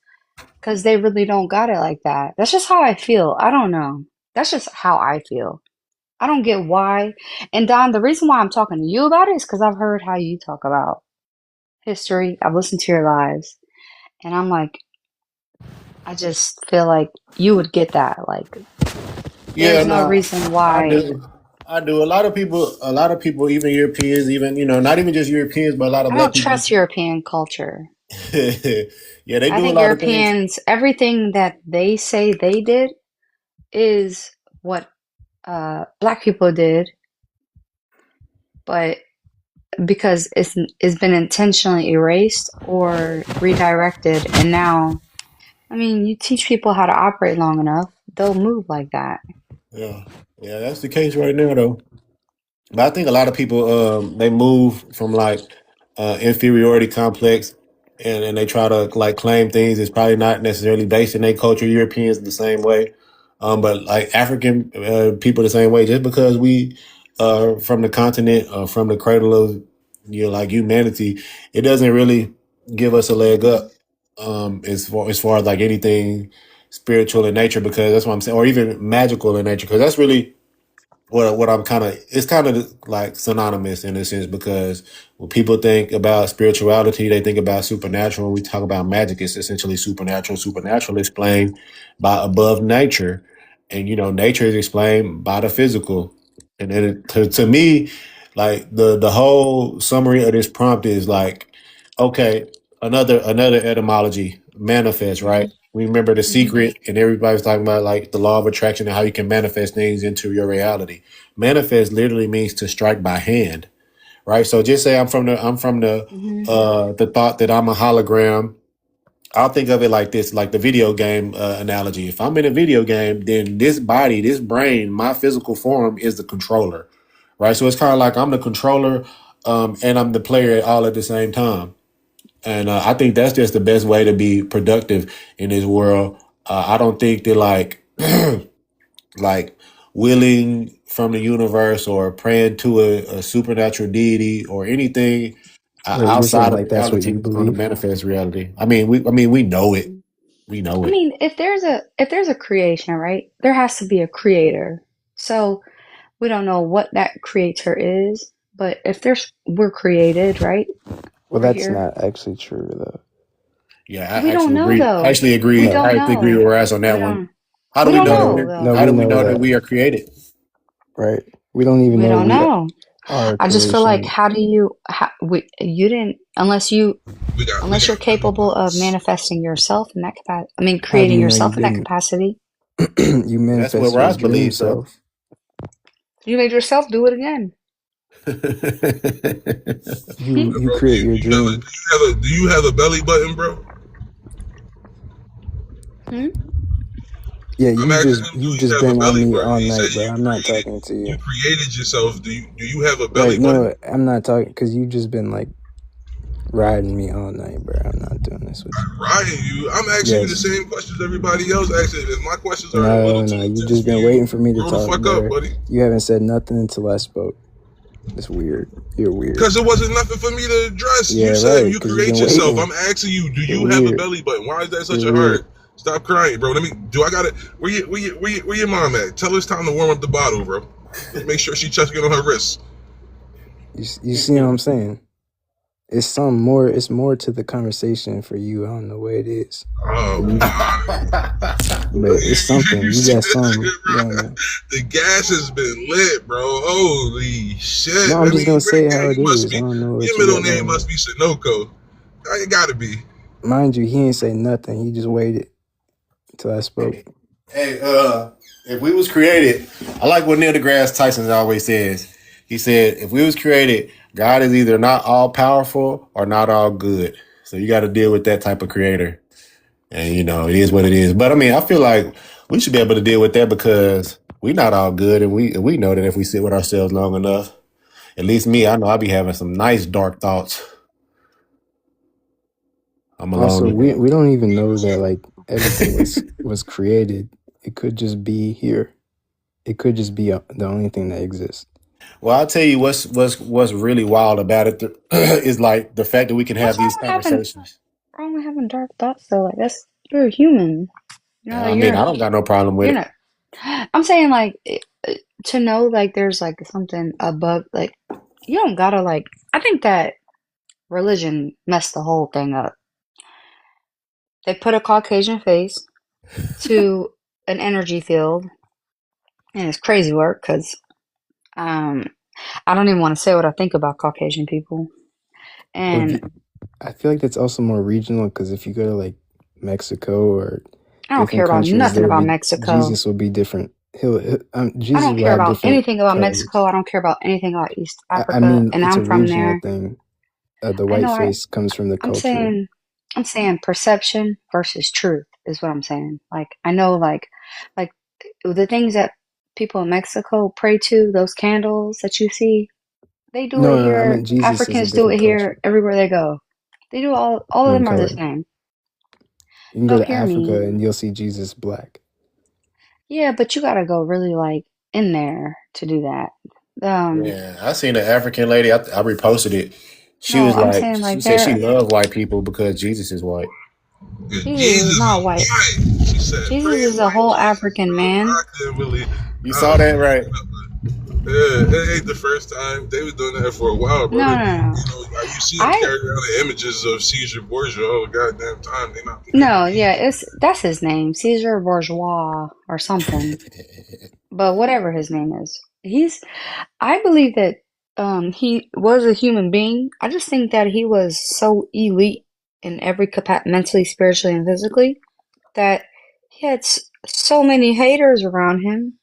because they really don't got it like that. That's just how I feel. I don't know. That's just how I feel. I don't get why. And Don, the reason why I'm talking to you about it is because I've heard how you talk about history. I've listened to your lives, and I'm like, I just feel like you would get that. Like, there's no reason why. I do. A lot of people, even Europeans, even, not even just Europeans, but a lot of I black don't people. trust European culture. Yeah, they do I a think lot of things. Europeans, everything that they say they did is what black people did, but because it's been intentionally erased or redirected, and now, you teach people how to operate long enough, they'll move like that. Yeah, that's the case right now, though. But I think a lot of people they move from like inferiority complex, and they try to like claim things that's probably not necessarily based in their culture. Europeans the same way, but like African people the same way. Just because we from the continent, from the cradle of like humanity, it doesn't really give us a leg up as far as like anything spiritual in nature, because that's what I'm saying, or even magical in nature, because that's really what I'm it's kind of like synonymous in a sense, because when people think about spirituality, they think about supernatural. When we talk about magic, it's essentially supernatural. Supernatural explained by above nature, and nature is explained by the physical. And then to me, like the whole summary of this prompt is like, okay, another etymology, manifest, right? We remember The Secret, and everybody's talking about like the law of attraction and how you can manifest things into your reality. Manifest literally means to strike by hand, right? So just say I'm from the thought that I'm a hologram. I'll think of it like this, like the video game analogy. If I'm in a video game, then this body, this brain, my physical form is the controller, right? So it's kind of like I'm the controller, and I'm the player all at the same time. And I think that's just the best way to be productive in this world. I don't think that like willing from the universe or praying to a supernatural deity or anything Wait, you're saying outside of like that's what reality you is going to believe? manifest reality. We know it. We know I it. mean, if there's a creation, right? There has to be a creator. So we don't know what that creator is, but if we're created, right? Well, We're that's here. not actually true though. Yeah, We I don't actually know agree. I though. actually agree. We No, I don't actually agree know. with Raz on We that one. don't. How do We we don't know know that? though. no, How we do we know know that that, we are created? right? We don't even We know don't we know. are I just feel like creation. how do you you didn't unless you're we got belly capable of buttons. manifesting yourself in that capacity. I mean, How do creating you know you yourself in that didn't? capacity. You That's what manifest your Raz dream believes. So. self. You made yourself do it again. You Bro, create your dream. do you have a belly button, bro? Hmm? Yeah, I'm asking him, do you've you just have a been on belly me button? all He said night, bro. I'm not talking to you you. created yourself. Do you have a belly Right? button? No, I'm not talking because you just been like riding me all night, bro. I'm not doing this with you. Riding you. I'm asking you the Yes. same questions everybody else asking. If my questions are a little No, too no. You intense just for been you, waiting for me to grow the talk, fuck up, bro. buddy. You haven't said nothing until I spoke. It's weird. You're weird. Because it wasn't nothing for me to address. Yeah, You said right. you Because you've create been yourself. waiting. I'm asking you, do You're you have a weird. belly button? Why is that such You're a weird. hard? Stop crying, bro. Do I got it? Where your mom at? Tell her it's time to warm up the bottle, bro. Make sure she checking on her wrists. You see what I'm saying? It's more. It's more to the conversation for you. I don't know what it is. Oh, But it's something. you You see got this something nigga, going bro? on. The gas has been lit, bro. Holy shit. No, I'm Let me just gonna say how he it must is. be, I don't know what your you middle got name going must on. be Sunoco. It gotta be. Mind you, he ain't say nothing. He just waited until I spoke. Hey, if we was created, I like what Neil deGrasse Tyson always says. He said, if we was created, God is either not all powerful or not all good. So you got to deal with that type of creator. And, it is what it is. But, I feel like we should be able to deal with that because we're not all good. And we know that if we sit with ourselves long enough, at least me, I know I'll be having some nice dark thoughts. I'm alone Also, in we that. we don't even know that like everything was created. It could just be here. It could just be the only thing that exists. Well, I'll tell you what's really wild about it is like the fact that we can have What's these conversations. wrong with having dark thoughts though? Like you're a human. I mean, I don't got no problem with You're it. not. I'm saying like to know like there's like something above like you don't gotta like. I think that religion messed the whole thing up. They put a Caucasian face to an energy field, and it's crazy work because I don't even want to say what I think about Caucasian people. And I feel like that's also more regional because if you go to like Mexico or I don't care different about countries, nothing about Mexico. Jesus will be different. I Jesus don't will care have about different anything about colors. Mexico. I don't care about anything about East Africa. I mean, and it's I'm a from regional there. thing. The I white know. face comes from the I'm culture. saying perception versus truth is what I'm saying. Like I know, like the things that people in Mexico pray to, those candles that you see, they do No, it I here. mean Jesus is a Africans do it different culture. here everywhere they go. They do all of them are the Color. same. You can So go to hear Africa me. and you'll see Jesus black. Yeah, but you gotta go really like in there to do that. Yeah, I seen an African lady. I reposted it. She No, was I'm like, saying she like said she they're loved white people because Jesus is white. Jesus is not white. She said, Jesus praise is a white whole Jesus, African bro. man. I couldn't believe You saw that, right? Yeah, it ain't the first time. They was doing that for a while, bro. No. You see them carry around the images of Caesar Borgia all the goddamn time. They not. No, yeah, that's his name, Caesar Bourgeois or something. But whatever his name is, I believe that he was a human being. I just think that he was so elite in every capacity, mentally, spiritually, and physically, that he had so many haters around him.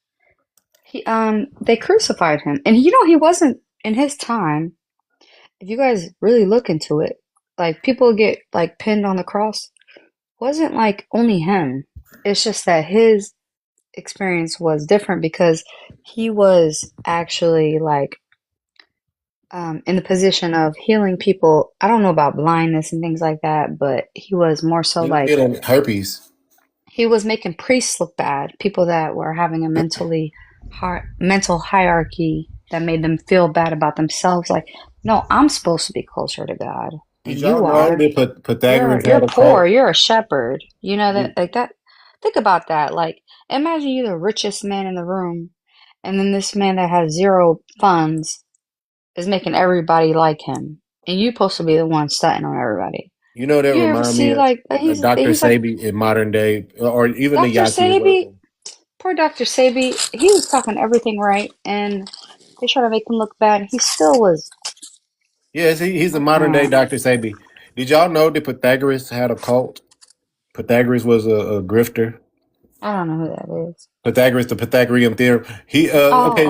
They crucified him, and he wasn't in his time. If you guys really look into it, like people get like pinned on the cross, wasn't like only him. It's just that his experience was different because he was actually like in the position of healing people. I don't know about blindness and things like that, but he was more so He was like healing herpes. he was making priests look bad, people that were having a mental hierarchy that made them feel bad about themselves. Like, no, I'm supposed to be closer to God, Did and y'all you know are. that Pythagoras You're had a poor. cult? You're a shepherd. You know that Did, like that. Think about that. Like, imagine you're the richest man in the room, and then this man that has zero funds is making everybody like him, and you're supposed to be the one stunting on everybody. you know that You ever remind me see of like Dr. he's like Sabi in modern day, or even the Dr. Yaki in Sabi? Brooklyn. Poor Dr. Sabi. He was talking everything right, and they try to make him look bad. He still was. Yes, he's a I modern day can't. Dr. Sabi. Did y'all know that Pythagoras had a cult? Pythagoras was a grifter. I don't know who that is. Pythagoras, the Pythagorean theorem. He Oh, okay.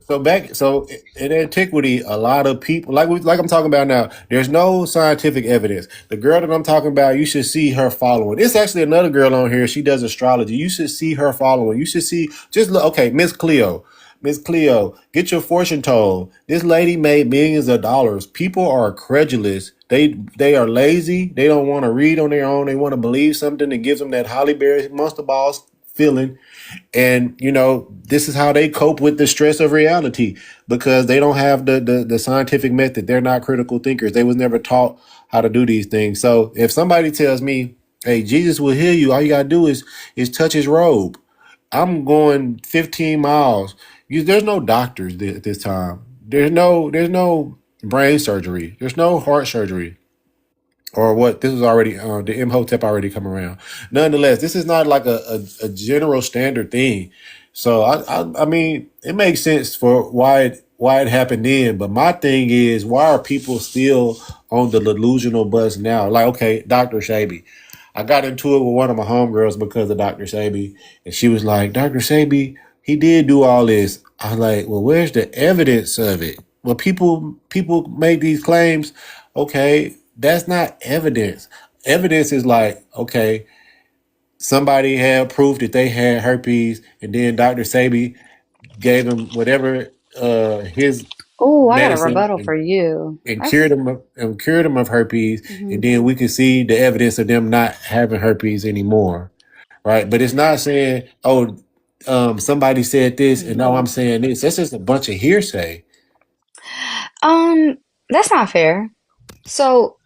okay. So in antiquity, a lot of people like I'm talking about now. There's no scientific evidence. The girl that I'm talking about, you should see her following. It's actually another girl on here. She does astrology. You should see her following. You should see just look. Okay, Miss Cleo. Miss Cleo, get your fortune told. This lady made millions of dollars. People are credulous. They are lazy. They don't want to read on their own. They want to believe something that gives them that Holly Berry monster balls feeling. And this is how they cope with the stress of reality because they don't have the scientific method. They're not critical thinkers. They was never taught how to do these things. So if somebody tells me, hey, Jesus will heal you, all you gotta do is touch his robe. I'm going 15 miles. There's no doctors at this time. There's no brain surgery. There's no heart surgery. Or what? This is already the Imhotep already come around. Nonetheless, this is not like a general standard thing. So I mean, it makes sense for why it happened then. But my thing is, why are people still on the delusional bus now? Like, okay, Dr. Shaby. I got into it with one of my homegirls because of Dr. Shaby, and she was like, Dr. Shaby, he did do all this. I was like, well, where's the evidence of it? Well, people make these claims. Okay, that's not evidence. Evidence is like, okay, somebody had proof that they had herpes, and then Dr. Sabi gave them whatever his Oh, I got a medicine rebuttal for you. and That's cured them of herpes, and then we can see the evidence of them not having herpes anymore, right? But it's not saying, oh, somebody said this, and now I'm saying this. That's just a bunch of hearsay. that's not fair. So,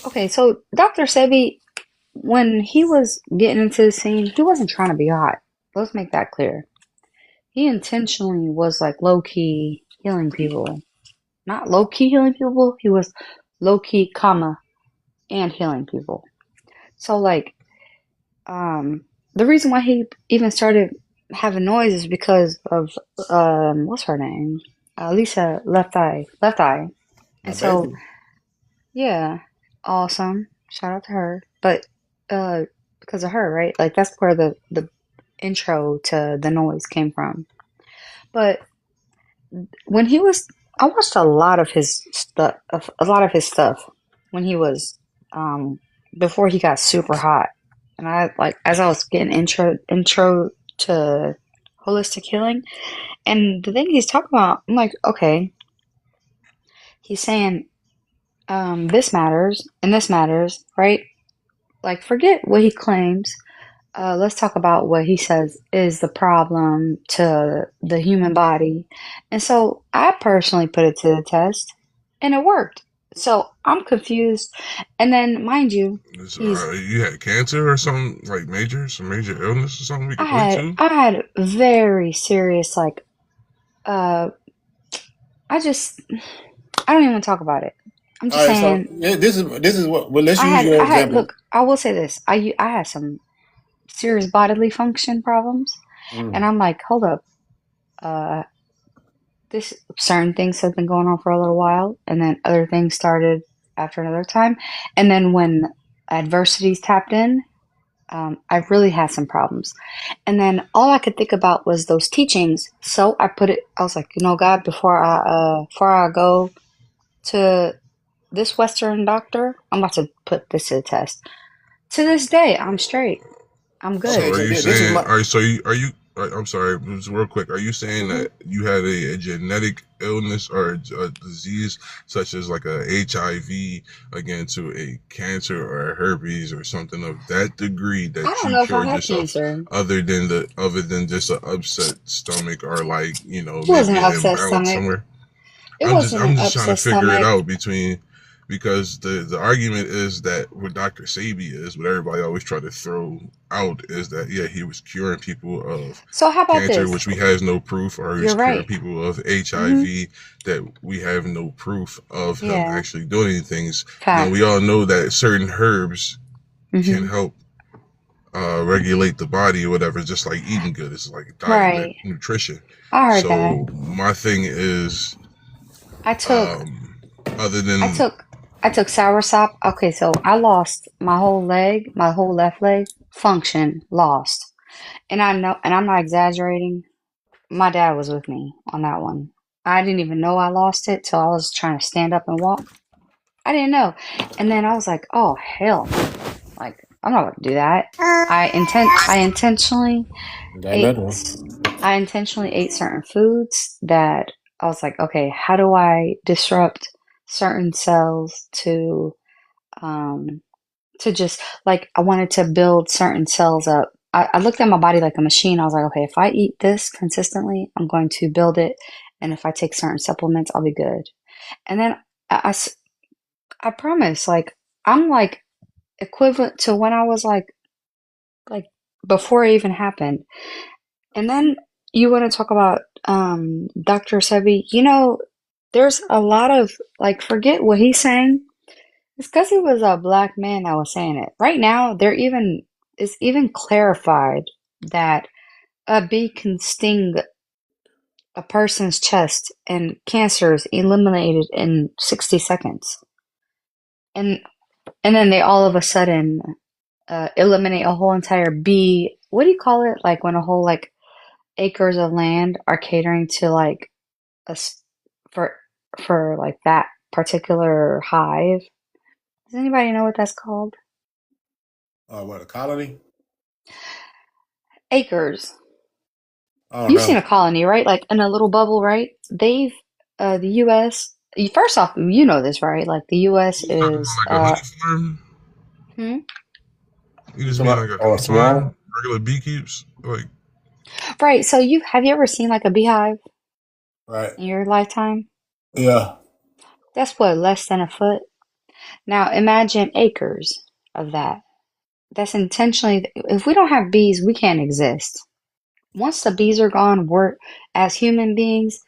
okay, so Dr. Sebi, when he was getting into the scene, he wasn't trying to be hot. Let's make that clear. He intentionally was like low key healing people. Not low key healing people, he was low key, comma, and healing people. So, like, the reason why he even started having noise is because of, what's her name? Lisa Left Eye. My And so, baby. yeah, awesome. Shout out to her. But because of her, right? Like that's where the intro to the noise came from. But when he was, I watched a lot of his stuff, when he was, before he got super hot, and I like as I was getting intro to holistic healing, and the thing he's talking about, I'm like, okay, he's saying, this matters and this matters, right? Like, forget what he claims. Let's talk about what he says is the problem to the human body. And so I personally put it to the test, and it worked. So I'm confused. And then, mind you, You had cancer or something like some major illness or something we could point to? I had very serious, like, I don't even talk about it. I'm just All right, so saying, this is what. Well, let's use your example. look, I will say this. I had some serious bodily function problems. And I'm like, hold up. This certain things have been going on for a little while, and then other things started after another time. And then when adversities tapped in, I really had some problems. And then all I could think about was those teachings. So I was like, God, before I go to this Western doctor, I'm about to put this to the test. To this day, I'm straight. I'm good. So are you saying? Are you I'm sorry, just real quick. Are you saying that you had a genetic illness or a disease such as like a HIV, again, to a cancer or a herpes or something of that degree I that don't you know if I cured had yourself, cancer. other than just an upset stomach or like It wasn't maybe an an upset imbalance stomach. somewhere? It I'm just wasn't an I'm just trying to upset figure it stomach. out because the argument is that what Dr. Sabi is, what everybody always try to throw out is that he was curing people of So how about cancer, this? which we has no proof, or he's You're curing right. people of Mm-hmm. HIV that we have no proof of him Yeah. actually doing any things. Now Fact. we all know that certain herbs can Mm-hmm. help regulate the body or whatever, just like eating good. It's like diet Right. nutrition. I heard So that. my thing is, I took other than I took soursop. Okay, so I lost my whole leg, my whole left leg, function lost. And I know, and I'm not exaggerating. My dad was with me on that one. I didn't even know I lost it till I was trying to stand up and walk. I didn't know. And then I was like, oh hell no. Like, I'm not gonna do that. I intentionally Got ate another one. I intentionally ate certain foods that I was like, okay, how do I disrupt certain cells to just like I wanted to build certain cells up. I looked at my body like a machine. I was like, okay, if I eat this consistently, I'm going to build it, and if I take certain supplements, I'll be good. And then I promise, like I'm like equivalent to when I was like before it even happened. And then you want to talk about Dr. Sebi. You know, there's a lot of like forget what he's saying. It's because he was a black man that was saying it. Right now, it's even clarified that a bee can sting a person's chest and cancer is eliminated in 60 seconds. And then they all of a sudden eliminate a whole entire bee. What do you call it? Like when a whole like acres of land are catering to like a for like that particular hive. Does anybody know what that's called? What, a colony? Acres. I don't You've seen know. a colony, right? Like in a little bubble, right? They've the U.S. First off, you know this, right? Like the U.S. you talking is about like a honey farm? hmm? You just mean like a Or a honey farm, swarm? regular beekeeps, like Right. So have you ever seen like a beehive Right. in your lifetime? Yeah. That's what, less than a foot. Now imagine acres of that. That's intentionally. If we don't have bees, we can't exist. Once the bees are gone, we're as human beings,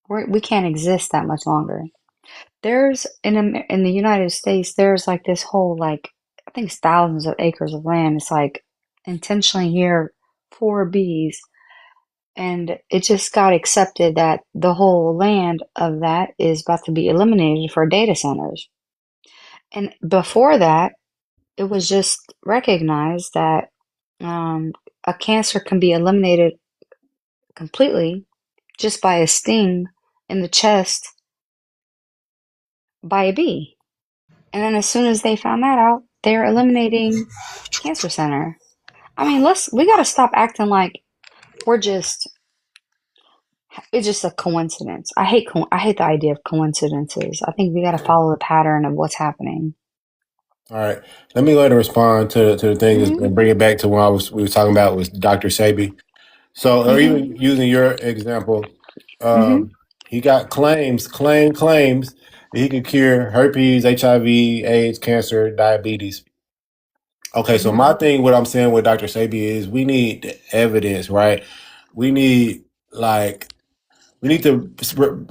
we can't exist that much longer. There's in the United States, there's like this whole like I think it's thousands of acres of land. It's like intentionally here for bees, and it just got accepted that the whole land of that is about to be eliminated for data centers. And before that, it was just recognized that a cancer can be eliminated completely just by a sting in the chest by a bee. And then as soon as they found that out, they're eliminating cancer center. I mean, we gotta stop acting like it's just a coincidence. I hate the idea of coincidences. I think we gotta follow the pattern of what's happening. All right. Let me go ahead and respond to the things Mm-hmm. and bring it back to what we were talking about with Dr. Sabi. So, or Mm-hmm. even using your example, Mm-hmm. he got claims that he could cure herpes, HIV, AIDS, cancer, diabetes. Okay, so Mm-hmm. my thing, what I'm saying with Dr. Sabi is we need the evidence, right? We need like we need to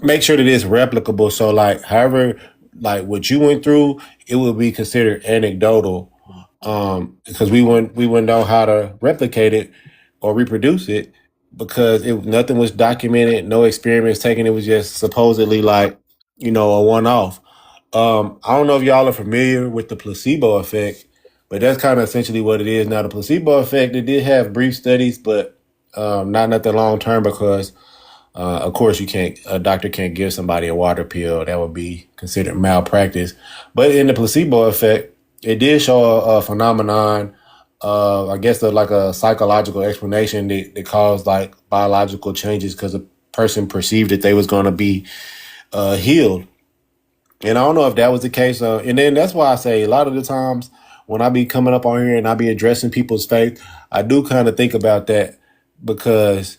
make sure that it's replicable. So, like, however, like what you went through, it would be considered anecdotal, because we wouldn't know how to replicate it or reproduce it because nothing was documented, no experiments taken. It was just supposedly like a one off. I don't know if y'all are familiar with the placebo effect, but that's kind of essentially what it is. Now, the placebo effect, it did have brief studies, but not nothing long term because, of course, a doctor can't give somebody a water pill. That would be considered malpractice. But in the placebo effect, it did show a phenomenon I guess like a psychological explanation that caused like biological changes because a person perceived that they was going to be healed. And I don't know if that was the case. And then that's why I say a lot of the times when I be coming up on here and I be addressing people's faith, I do kind of think about that, because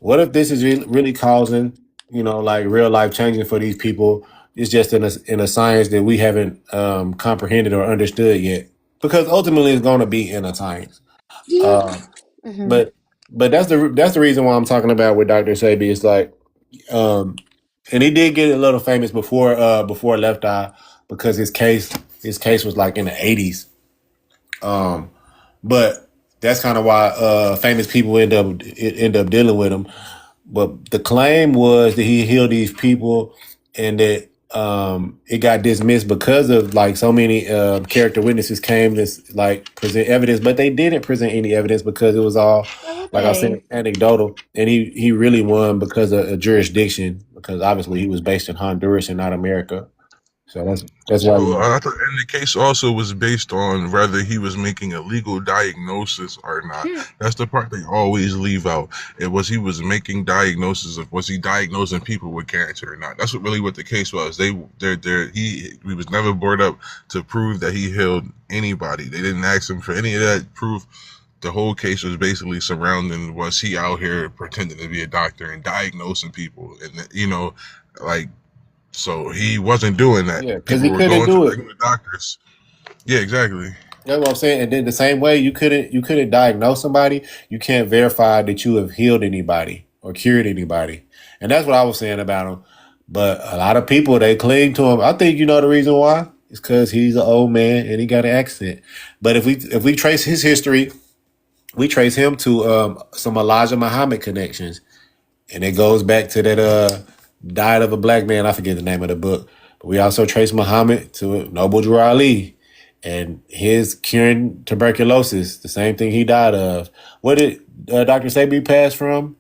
what if this is really causing, like real life changing for these people? It's just in a science that we haven't comprehended or understood yet, because ultimately it's going to be in a science. Mhm. But that's the reason why I'm talking about with Dr. Sebi. It's like, and he did get a little famous before Left Eye, because his case was like in the 80s. But that's kind of why famous people end up dealing with him. But the claim was that he healed these people, and that it got dismissed because of like so many character witnesses came to like present evidence, but they didn't present any evidence because it was all, like I said, anecdotal. And he really won because of a jurisdiction, because obviously he was based in Honduras and not America. So that's why. So I thought, and the case also was based on whether he was making a legal diagnosis or not. That's the part they always leave out. It was he was making diagnosis of, was he diagnosing people with cancer or not? That's what the case was. He was never brought up to prove that he healed anybody. They didn't ask him for any of that proof. The whole case was basically surrounding, was he out here pretending to be a doctor and diagnosing people, and like. So he wasn't doing that. Yeah, because he couldn't do it. Regular doctors. Yeah, exactly. That's what I'm saying. And then the same way you couldn't diagnose somebody, you can't verify that you have healed anybody or cured anybody. And that's what I was saying about him. But a lot of people, they cling to him. I think you know the reason why. It's because he's an old man and he got an accent. But if we trace his history, we trace him to some Elijah Muhammad connections. And it goes back to that Diet of a Black Man. I forget the name of the book. But we also trace Muhammad to Noble Drew Ali and his curing tuberculosis, the same thing he died of. What did Dr. Sebi pass from?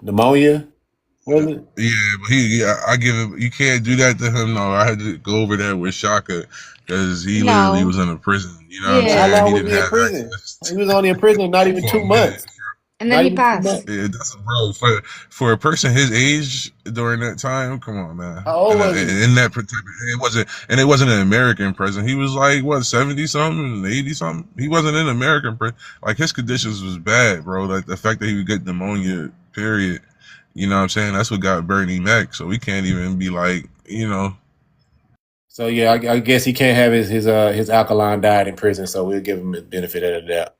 Pneumonia? Was it? Yeah, but I give him, you can't do that to him. No, I had to go over that with Shaka, because he literally was in a prison. You know what I'm saying? How long was he in prison? He was only in prison not even 2 months. And then he passed. Yeah, that's bro. For a person his age during that time, come on, man. How old was he? In that it wasn't an American prison. He was like 70 something, 80 something. He wasn't in American prison. Like, his conditions was bad, bro. Like the fact that he would get pneumonia, period. You know what I'm saying? That's what got Bernie Mac. So we can't even be like, So yeah, I guess he can't have his alkaline diet in prison. So we'll give him the benefit of the doubt.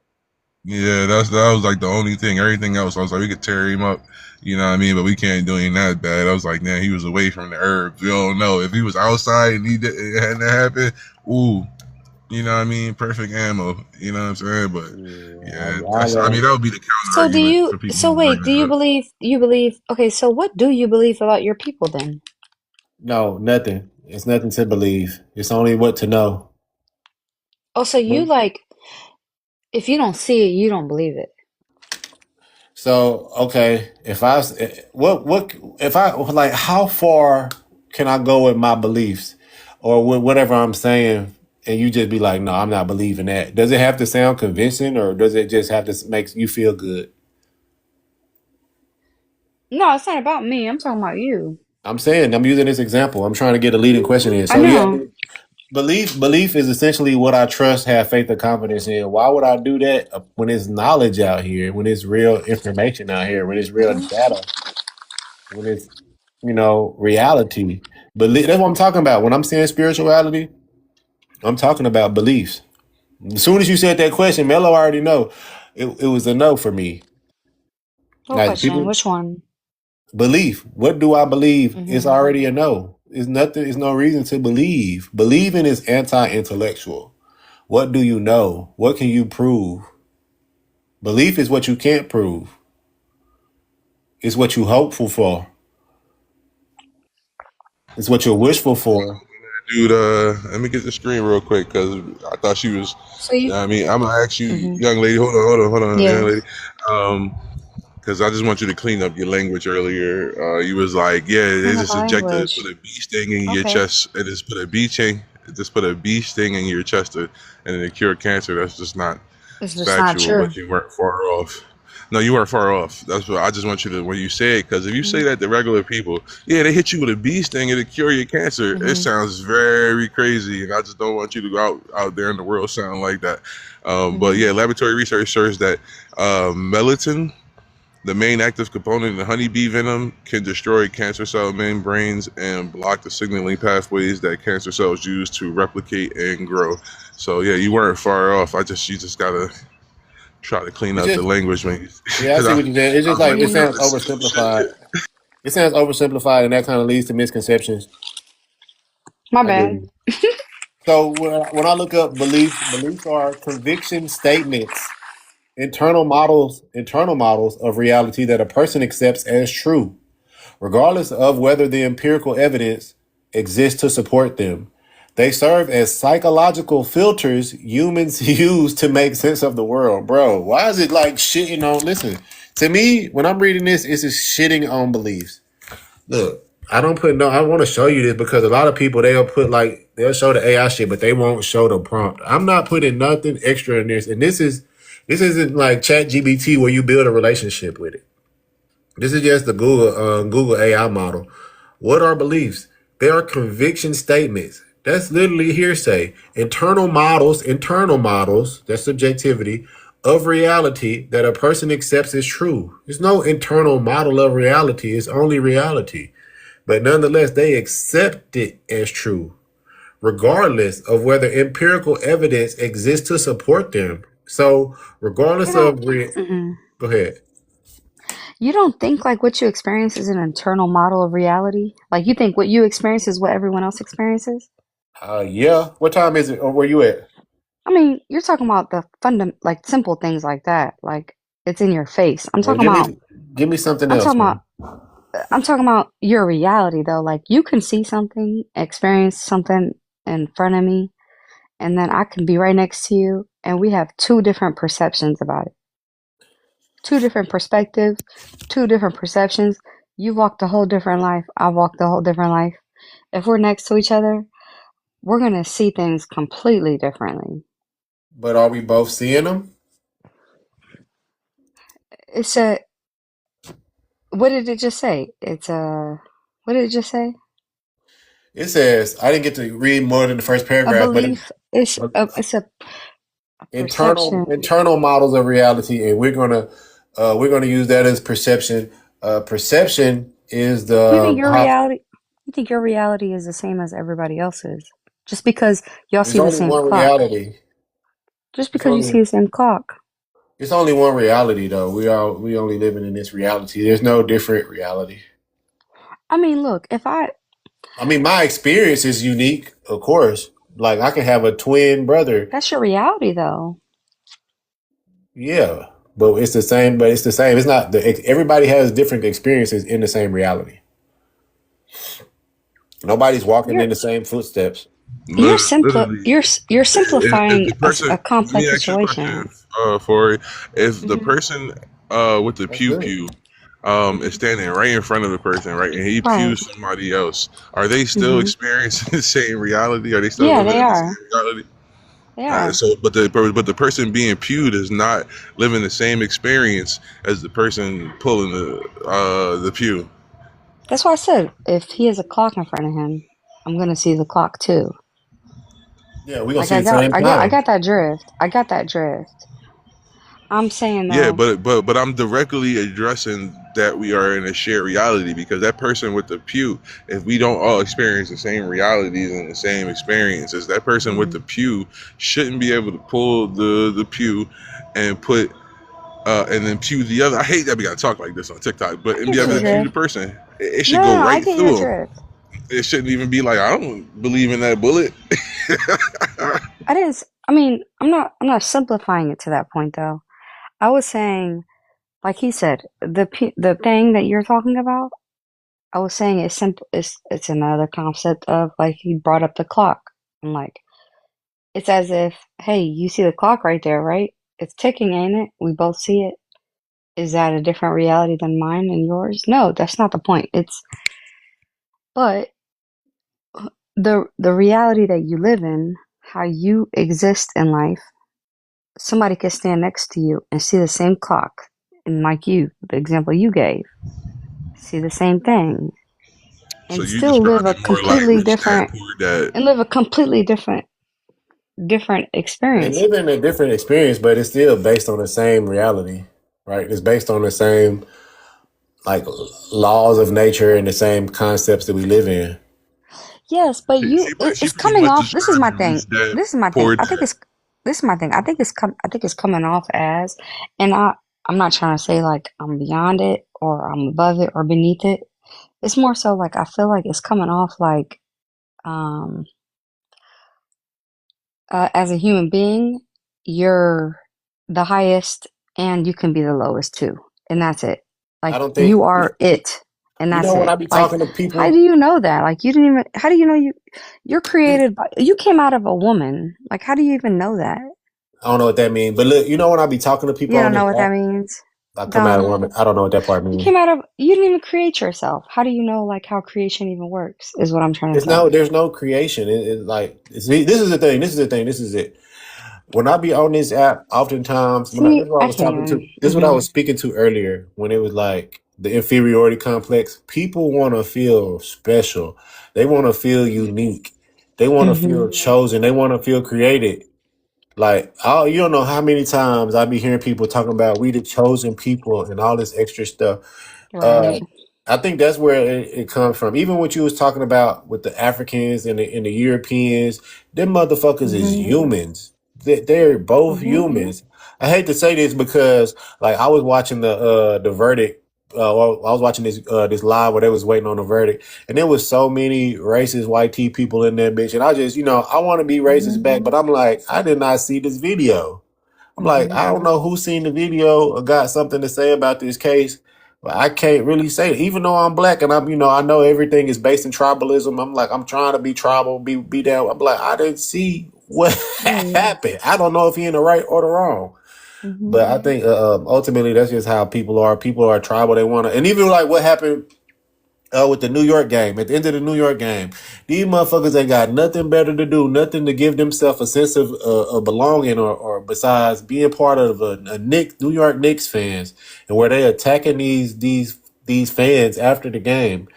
Yeah, that was like the only thing. Everything else, I was like, we could tear him up, you know what I mean? But we can't do him that bad. I was like, man, he was away from the herbs. We don't know. If he was outside and it hadn't happened, ooh, you know what I mean? Perfect ammo, you know what I'm saying? But yeah, that would be the counter argument. Do you believe, okay, so what do you believe about your people then? No, nothing. It's nothing to believe. It's only what to know. Oh, so you if you don't see it, you don't believe it. So, okay, how far can I go with my beliefs or with whatever I'm saying, and you just be like, no, I'm not believing that? Does it have to sound convincing, or does it just have to make you feel good? No, it's not about me. I'm talking about you. I'm saying, I'm using this example. I'm trying to get a leading question in. So, I know. Belief is essentially what I trust, have faith, or confidence in. Why would I do that when there's knowledge out here, when there's real information out here, when there's real data, when it's reality? Belief. That's what I'm talking about. When I'm saying spirituality, I'm talking about beliefs. As soon as you said that question, Mello already know it was a no for me. What question? Which one? Belief. What do I believe? It's already a no. It's nothing. It's no reason to believe. Believing is anti-intellectual. What do you know? What can you prove? Belief is what you can't prove. It's what you're hopeful for. It's what you're wishful for. Dude, let me get the screen real quick, because I thought she was. I'm gonna ask you, young lady. Hold on, young lady. Because I just want you to clean up your language earlier. You was like, they just subjected to put a bee sting in your chest. It just put a bee sting just put a bee sting in your chest and it cure cancer. That's just not It's just not factual, true. but you weren't far off. No, you weren't far off. That's what I just want you to, when you say it, because if you say that to regular people, yeah, they hit you with a bee sting and it cure your cancer. It sounds very crazy, and I just don't want you to go out there in the world sound like that. But yeah, laboratory research shows that melatonin, the main active component in the honeybee venom, can destroy cancer cell membranes and block the signaling pathways that cancer cells use to replicate and grow. So yeah, you weren't far off. You just gotta try to clean up the language, man. Yeah, I see what you're saying. It's just like it sounds oversimplified. It sounds oversimplified, and that kind of leads to misconceptions. My bad. So when I look up beliefs are conviction statements, internal models of reality that a person accepts as true, regardless of whether the empirical evidence exists to support them. They serve as psychological filters humans use to make sense of the world. Bro, why is it like shitting on? Listen, to me, when I'm reading this, it's just shitting on beliefs. Look, I don't put I want to show you this because a lot of people, they'll show the AI shit, but they won't show the prompt. I'm not putting nothing extra in this. And this isn't like ChatGPT where you build a relationship with it. This is just the Google AI model. What are beliefs? They are conviction statements. That's literally hearsay. Internal models, that's subjectivity, of reality that a person accepts as true. There's no internal model of reality. It's only reality. But nonetheless, they accept it as true, regardless of whether empirical evidence exists to support them. So regardless of... Go ahead. You don't think like what you experience is an internal model of reality? Like you think what you experience is what everyone else experiences? Yeah. What time is it? Or where you at? I mean, you're talking about the like simple things like that. Like it's in your face. I'm talking about. Give me something else. I'm talking about your reality though. Like you can see something, experience something in front of me, and then I can be right next to you, and we have two different perceptions about it. Two different perspectives, two different perceptions. You walked a whole different life. I walked a whole different life. If we're next to each other, we're going to see things completely differently. But are we both seeing them? What did it just say? What did it just say? It says, I didn't get to read more than the first paragraph. A belief, it's a internal models of reality, and we're gonna use that as perception. Perception is the. You think your reality is the same as everybody else's? Just because y'all see the same clock. Reality. Just because you see the same clock. It's only one reality, though. We only living in this reality. There's no different reality. I mean, look, my experience is unique, of course. Like I can have a twin brother. That's your reality, though. Yeah, but it's the same. It's not. Everybody has different experiences in the same reality. Nobody's walking in the same footsteps. You're simplifying a complex situation. If the person with the pew is standing right in front of the person, right, and he pews somebody else, are they still experiencing the same reality? Are they still living in the same reality? They are. But the person being pewed is not living the same experience as the person pulling the pew. That's why I said if he has a clock in front of him, I'm gonna see the clock too. Yeah, we gonna see the same time. I got that drift. I'm saying though. Yeah, but I'm directly addressing that we are in a shared reality, because that person with the pew, if we don't all experience the same realities and the same experiences, that person with the pew shouldn't be able to pull the pew and put and then pew the other. I hate that we gotta talk like this on TikTok, but and be able to pew the person. It should go right through them. It shouldn't even be like, I don't believe in that bullet. I'm not simplifying it to that point though. I was saying, like he said, the thing that you're talking about, I was saying it's simple. It's another concept of, like, he brought up the clock, and like it's as if, hey, you see the clock right there, right? It's ticking, ain't it? We both see it. Is that a different reality than mine and yours? No, that's not the point. But the reality that you live in, how you exist in life, somebody could stand next to you and see the same clock, and like you, the example you gave, see the same thing, So and you still live a describing more like completely from the different standpoint that They experience. live in a different experience, but it's still based on the same reality, right? It's based on the same like laws of nature and the same concepts that we live in. Yes, but she it's pretty coming much off. This is described my from thing. the This is my thing. standpoint that This is my thing. I think it's coming off as, and I'm not trying to say like I'm beyond it or I'm above it or beneath it. It's more so like I feel like it's coming off like um as a human being, you're the highest and you can be the lowest too. And that's it. I Like don't think you are it. And you that's know when it. I be Like, talking to how people. do you know that? Like you didn't even, how do you know you're created by, you came out of a woman. Like, how do you even know that? I don't know what that means, but look, you know when I be talking to people You on don't this know what that app, means? I come out of Dumb. woman. I don't know what that part You means. came out of, you didn't even create yourself. How do you know like how creation even works is what I'm trying to say. There's no creation. It's like see, this is the thing. This is the thing. This is it. When I be on this app, oftentimes this See, is what I I was can't talking to. even. This is what I was speaking to earlier when it was like the inferiority complex. People want to feel special. They want to feel unique. They want to Mm-hmm. feel chosen. They want to feel created. Like, you don't know how many times I be hearing people talking about we the chosen people and all this extra stuff. Right. I think that's where it comes from. Even what you was talking about with the Africans and the Europeans, them motherfuckers is Mm-hmm. humans. They're both Mm-hmm. humans. I hate to say this because, like, I was watching the verdict. Well, I was watching this live where they was waiting on the verdict, and there was so many racist white T people in that bitch, and I just, I want to be racist back, but I'm like, I did not see this video. I'm like, Mm-hmm. I don't know who seen the video or got something to say about this case, but I can't really say it. Even though I'm black and I know everything is based in tribalism. I'm like, I'm trying to be tribal, be down. I'm like, I didn't see what Yeah. happened. I don't know if he in the right or the wrong. Mm-hmm. But I think ultimately that's just how people are. People are tribal. They want to, and even like what happened with the New York game. At the end of the New York game, these motherfuckers ain't got nothing better to do, nothing to give themselves a sense of belonging, or besides being part of a New York Knicks fans, and where they attacking these fans after the game.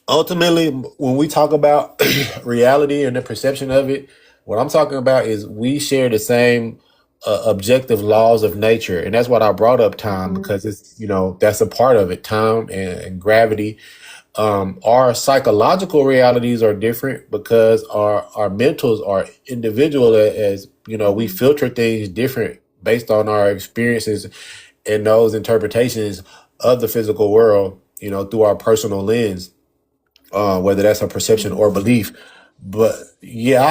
Ultimately, when we talk about reality and the perception of it, what I'm talking about is we share the same objective laws of nature, and that's what I brought up time, because it's that's a part of it, time and gravity. Our psychological realities are different because our mentals are individual, as we filter things different based on our experiences and those interpretations of the physical world, through our personal lens, whether that's a perception or belief. But yeah,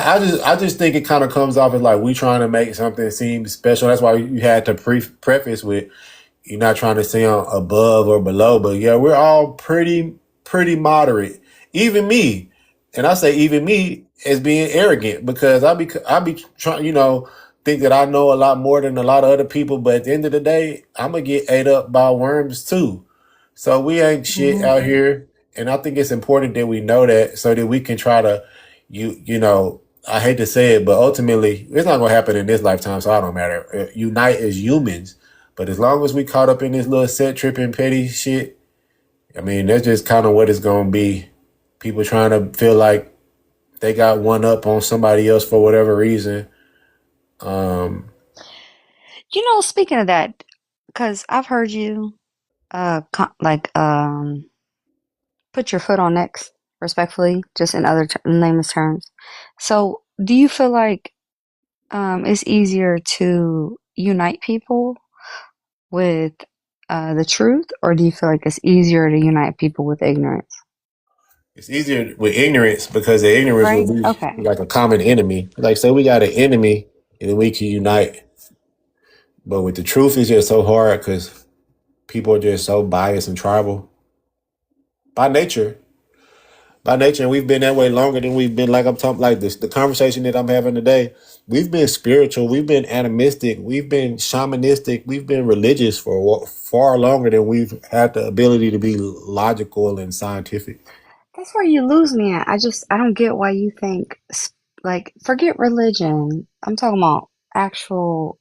I just think it kind of comes off as like we trying to make something seem special. That's why you had to preface with, you're not trying to sound above or below, but yeah, we're all pretty moderate. Even me, and I say even me as being arrogant, because I be trying, think that I know a lot more than a lot of other people, but at the end of the day, I'm gonna get ate up by worms too. So we ain't shit out here, and I think it's important that we know that so that we can try to, I hate to say it, but ultimately it's not gonna happen in this lifetime, so I don't matter. Unite as humans. But as long as we caught up in this little set tripping petty shit, I mean, that's just kind of what it's going to be. People trying to feel like they got one up on somebody else for whatever reason. Speaking of that, because I've heard you, put your foot on necks, respectfully, just in other layman's terms. So, do you feel like it's easier to unite people with the truth, or do you feel like it's easier to unite people with ignorance? It's easier with ignorance because the ignorance Right? will be Okay. like a common enemy. Like, say we got an enemy and then we can unite. But with the truth, it's just so hard because people are just so biased and tribal by nature. By nature, and we've been that way longer than we've been. Like I'm talking, like this, the conversation that I'm having today, we've been spiritual, we've been animistic, we've been shamanistic, we've been religious for far longer than we've had the ability to be logical and scientific. That's where you lose me at. I don't get why you think, like, forget religion. I'm talking about actual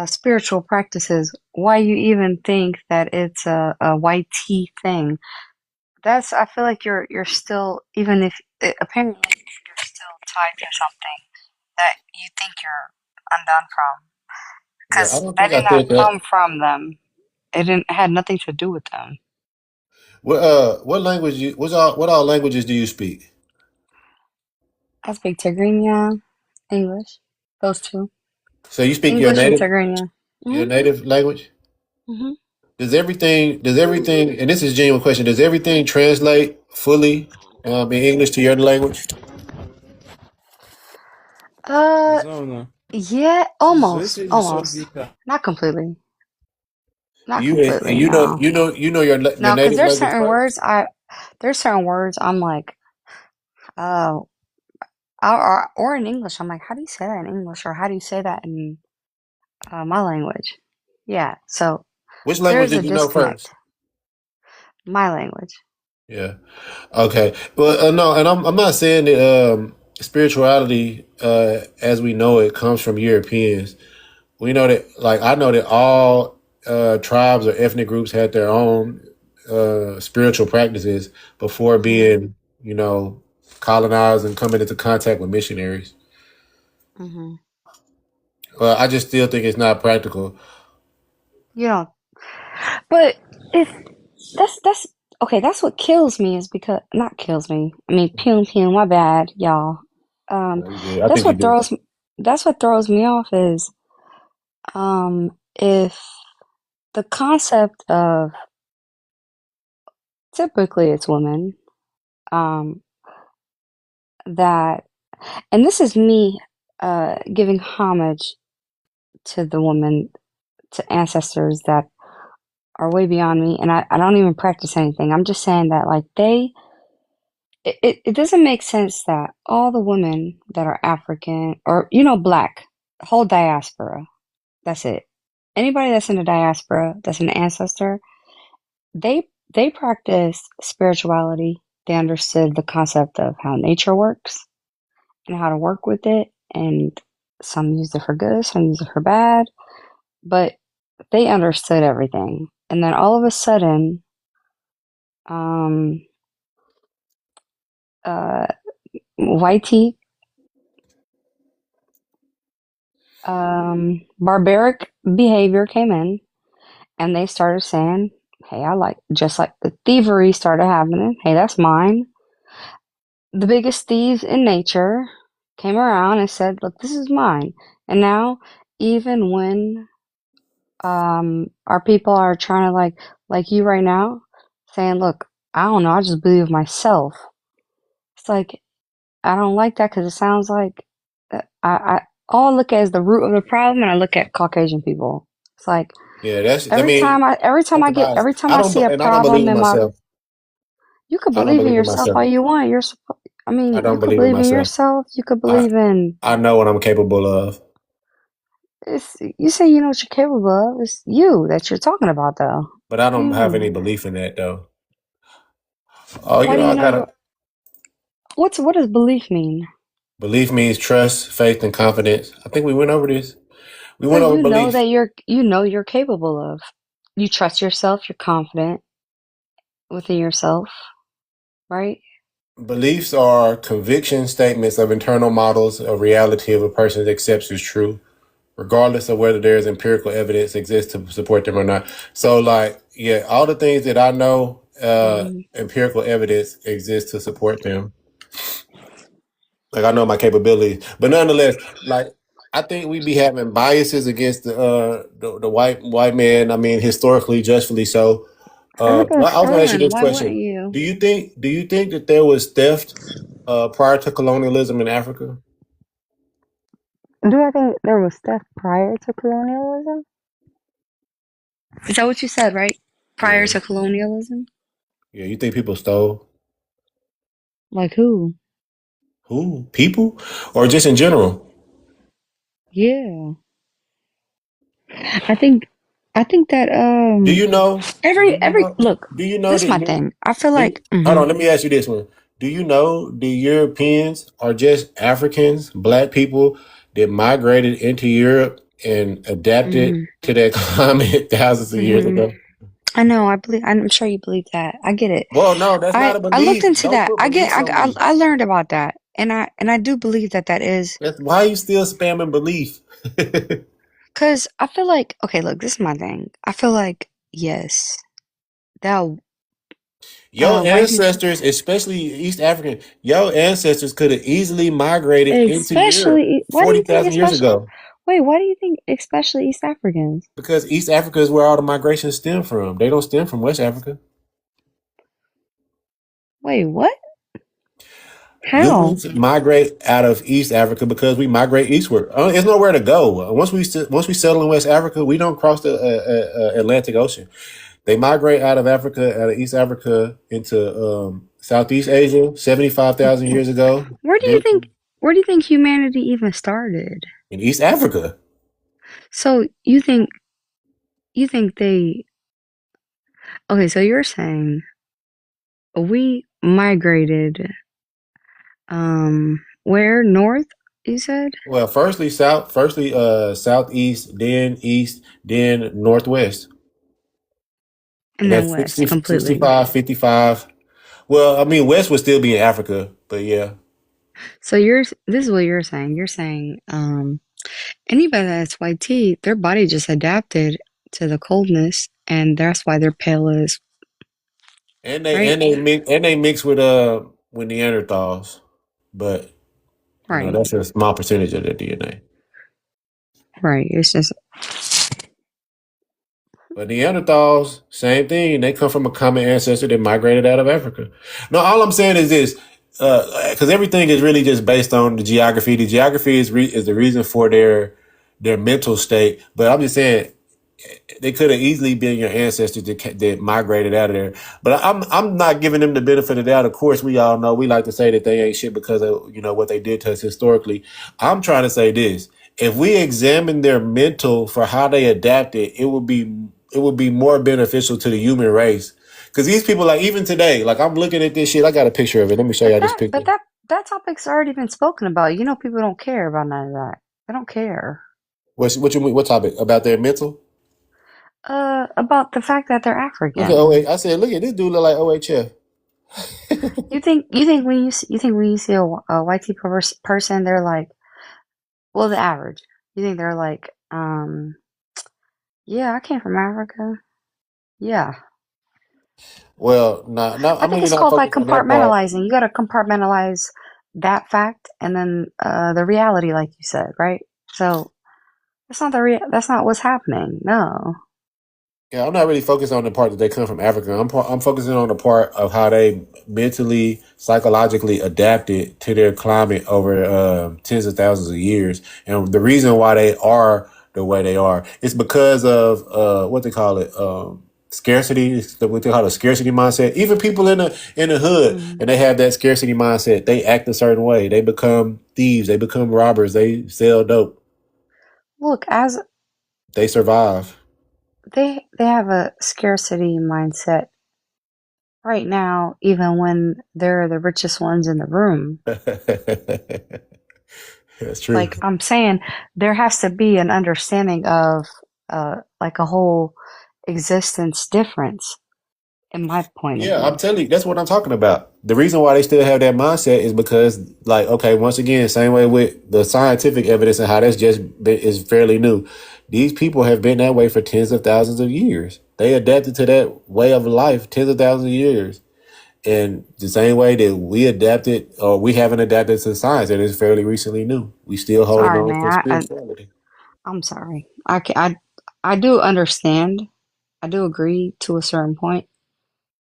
spiritual practices. Why you even think that it's a white tea thing? I feel like you're still, even if, apparently you're still tied to something that you think you're undone from. Well, I Because don't that think did I not said that. come from them. It had nothing to do with them. What language what all languages do you speak? I speak Tigrinya, English. Those two. So you speak English and Tigrinya. your native language? Mm-hmm. Does everything, and this is a genuine question, does everything translate fully in English to your language? Yeah, almost. Not completely. Not completely, no. You know your No, because native language first? there's certain words I'm like, oh, or in English, I'm like, how do you say that in English? Or how do you say that in my language? Yeah, so Which there language is a did you know disconnect. first? My language. Yeah. Okay. Well, no, and I'm not saying that spirituality, as we know it, comes from Europeans. We know that, like, I know that all tribes or ethnic groups had their own spiritual practices before being, colonized and coming into contact with missionaries. Mm-hmm. But I just still think it's not practical. You know, but if that's okay, that's what kills me is because not kills me. I mean, pew, my bad, y'all. Um, No, you good. I that's think you what do. throws me off is if the concept of typically it's women um that and this is me giving homage to the women, to ancestors that are way beyond me, and I don't even practice anything. I'm just saying that like it doesn't make sense that all the women that are African or black, whole diaspora, that's it. Anybody that's in the diaspora, that's an ancestor, they practiced spirituality. They understood the concept of how nature works and how to work with it, and some use it for good, some use it for bad, but they understood everything. And then all of a sudden, um, uh, YT, barbaric behavior came in, and they started saying, "Hey, I like," just like the thievery started happening. Hey, that's mine. The biggest thieves in nature came around and said, "Look, this is mine." And now, even when our people are trying to like you right now, saying, "Look, I don't know, I just believe myself." It's like I don't like that because it sounds like I all I look at is the root of the problem, and I look at Caucasian people. It's like Yeah, I mean, every time I I don't, see a and I don't believe problem in in my, myself. you could I don't believe in believe in yourself all myself. you want. I I mean, you don't could believe in believe in myself. yourself. You could I believe in. I know what I'm capable of. You say you know what you're capable of. It's you that you're talking about, though. But I What do don't you have any mean? belief in that though. Oh, Why do you I know gotta. what does belief mean? Belief means trust, faith, and confidence. I think we went over this. We So went over you know belief. that you're capable of. You trust yourself. You're confident within yourself, right? Beliefs are conviction statements of internal models of reality of a person accepts as true, regardless of whether there's empirical evidence exists to support them or not. So, like, yeah, all the things that I know, Mm-hmm. empirical evidence exists to support them. Like, I know my capabilities, but nonetheless, like, I think we be having biases against the white man. I mean, historically, justly so. I think Well, that's I was gonna ask you fine. this Why wouldn't question: you? Do you think that there was theft prior to colonialism in Africa? Do I think there was theft prior to colonialism? Is that what you said, right? Prior Yeah, to colonialism? yeah. You think people stole? Like who? Who? People, or just in general? Yeah. I think I think that Do you know? look, Do you know this is that my thing. I feel like hold on, let me ask you this one. Do you know the Europeans are just Africans, black people that migrated into Europe and adapted to that climate thousands of years ago? I know. I'm sure you believe that. I get it. Well, no, that's not a I looked belief. into Don't that. put beliefs on me. I learned about that, and I do believe that is Why are you still spamming belief? because I feel like, okay, look, this is my thing. I feel like yes, that Your white people, ancestors, especially East African, your ancestors could have easily migrated into Europe especially. Why do you think 40,000 years especially? ago. Wait, why do you think especially East Africans? Because East Africa is where all the migration stem from. They don't stem from West Africa. Wait, what? How? Humans migrate out of East Africa because we migrate eastward. There's nowhere to go. Once we settle in West Africa, we don't cross the Atlantic Ocean. They migrate out of Africa, out of East Africa, into Southeast Asia 75,000 years ago. Where do you think humanity even started? In East Africa. So you think they? Okay, so you're saying we migrated. Where north? You said. Well, southeast, then east, then northwest. And then that's west 60, completely. 65, 55. Well, I mean, west would still be in Africa, but yeah. So this is what you're saying. You're saying anybody that's white tea, their body just adapted to the coldness, and that's why they're pale as. And they mix with Neanderthals, but right. That's a small percentage of their DNA. Right. It's just. But Neanderthals, same thing. They come from a common ancestor that migrated out of Africa. No, all I'm saying is this, because everything is really just based on the geography. The geography is the reason for their mental state. But I'm just saying, they could have easily been your ancestors that migrated out of there. But I'm not giving them the benefit of the doubt. Of course, we all know we like to say that they ain't shit because of what they did to us historically. I'm trying to say this: if we examine their mental for how they adapted, it would be more beneficial to the human race. Because these people, like even today, like I'm looking at this shit. I got a picture of it. Let me show you this picture. But that topic's already been spoken about. People don't care about none of that. They don't care. What you mean? What topic? About their mental? About the fact that they're African. Look at I said, look at this dude look like OHF. You think when you see a white people person, they're like, well, the average. You think they're like, yeah, I came from Africa. Yeah. Well, no. I think it's called like compartmentalizing. You got to compartmentalize that fact and then the reality, like you said, right? So that's not what's happening. No. Yeah, I'm not really focused on the part that they come from Africa. I'm focusing on the part of how they mentally, psychologically adapted to their climate over tens of thousands of years. And the reason why they are the way they are is because of what they call it, scarcity. What they call a scarcity mindset. Even people in the hood, and they have that scarcity mindset. They act a certain way. They become thieves. They become robbers. They sell dope. Look, as they survive. They have a scarcity mindset right now, even when they're the richest ones in the room. That's true. Like I'm saying, there has to be an understanding of like a whole existence difference. In my point of view. I'm telling you, that's what I'm talking about. The reason why they still have that mindset is because, like, okay, once again, same way with the scientific evidence and how that's is fairly new. These people have been that way for tens of thousands of years. They adapted to that way of life tens of thousands of years. And the same way that we adapted, or we haven't adapted to science, that is fairly recently new. We still holding on to spirituality. I'm sorry. I do understand. I do agree to a certain point.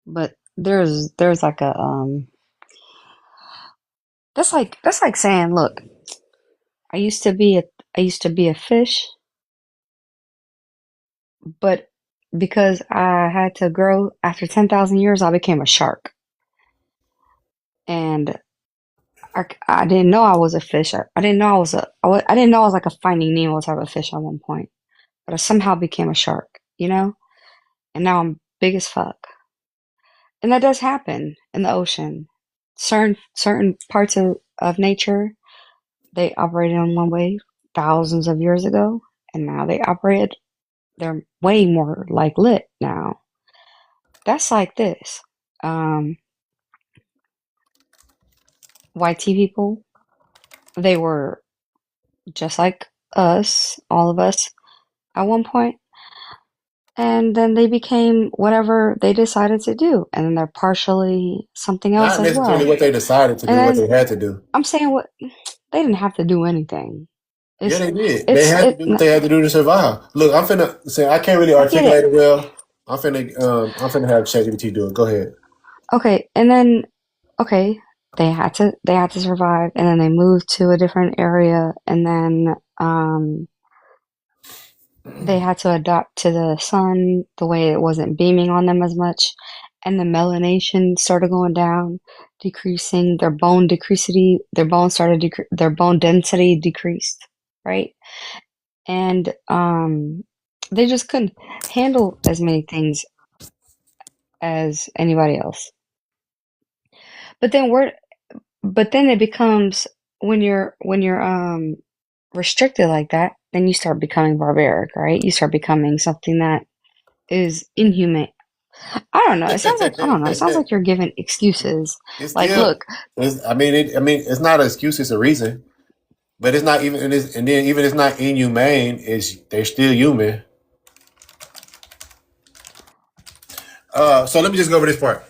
But there's like a that's like saying, look, I used to be a fish, but because I had to grow after 10,000 years, I became a shark. And I didn't know I was a fish. I didn't know I was like a Finding Nemo type of fish at one point, but I somehow became a shark. you know? And now I'm big as fuck. And that does happen in the ocean. Certain parts of nature, they operated in one way thousands of years ago, and now they're way more like lit now. That's like this. YT people, they were just like us, all of us, at one point. And then they became whatever they decided to do. And then they're partially something else Not as well. necessarily what they decided to do, what they had to do. I'm saying what they didn't have to do anything. Yeah, they did. They had to do what they had to do to survive. Look, I'm finna say I can't really articulate it well. I'm finna have ChatGPT do it. Go ahead. Okay, and then they had to survive, and then they moved to a different area, and then they had to adapt to the sun, the way it wasn't beaming on them as much, and the melanation started going down, decreasing. Their bone density decreased, right? And they just couldn't handle as many things as anybody else. But then it becomes when you're restricted like that, then you start becoming barbaric, right? You start becoming something that is inhumane. I don't know. It sounds like you're giving excuses. It's like, still, look. It's not an excuse. It's a reason. But it's not even. And then even it's not inhumane. They're still human. So let me just go over this part.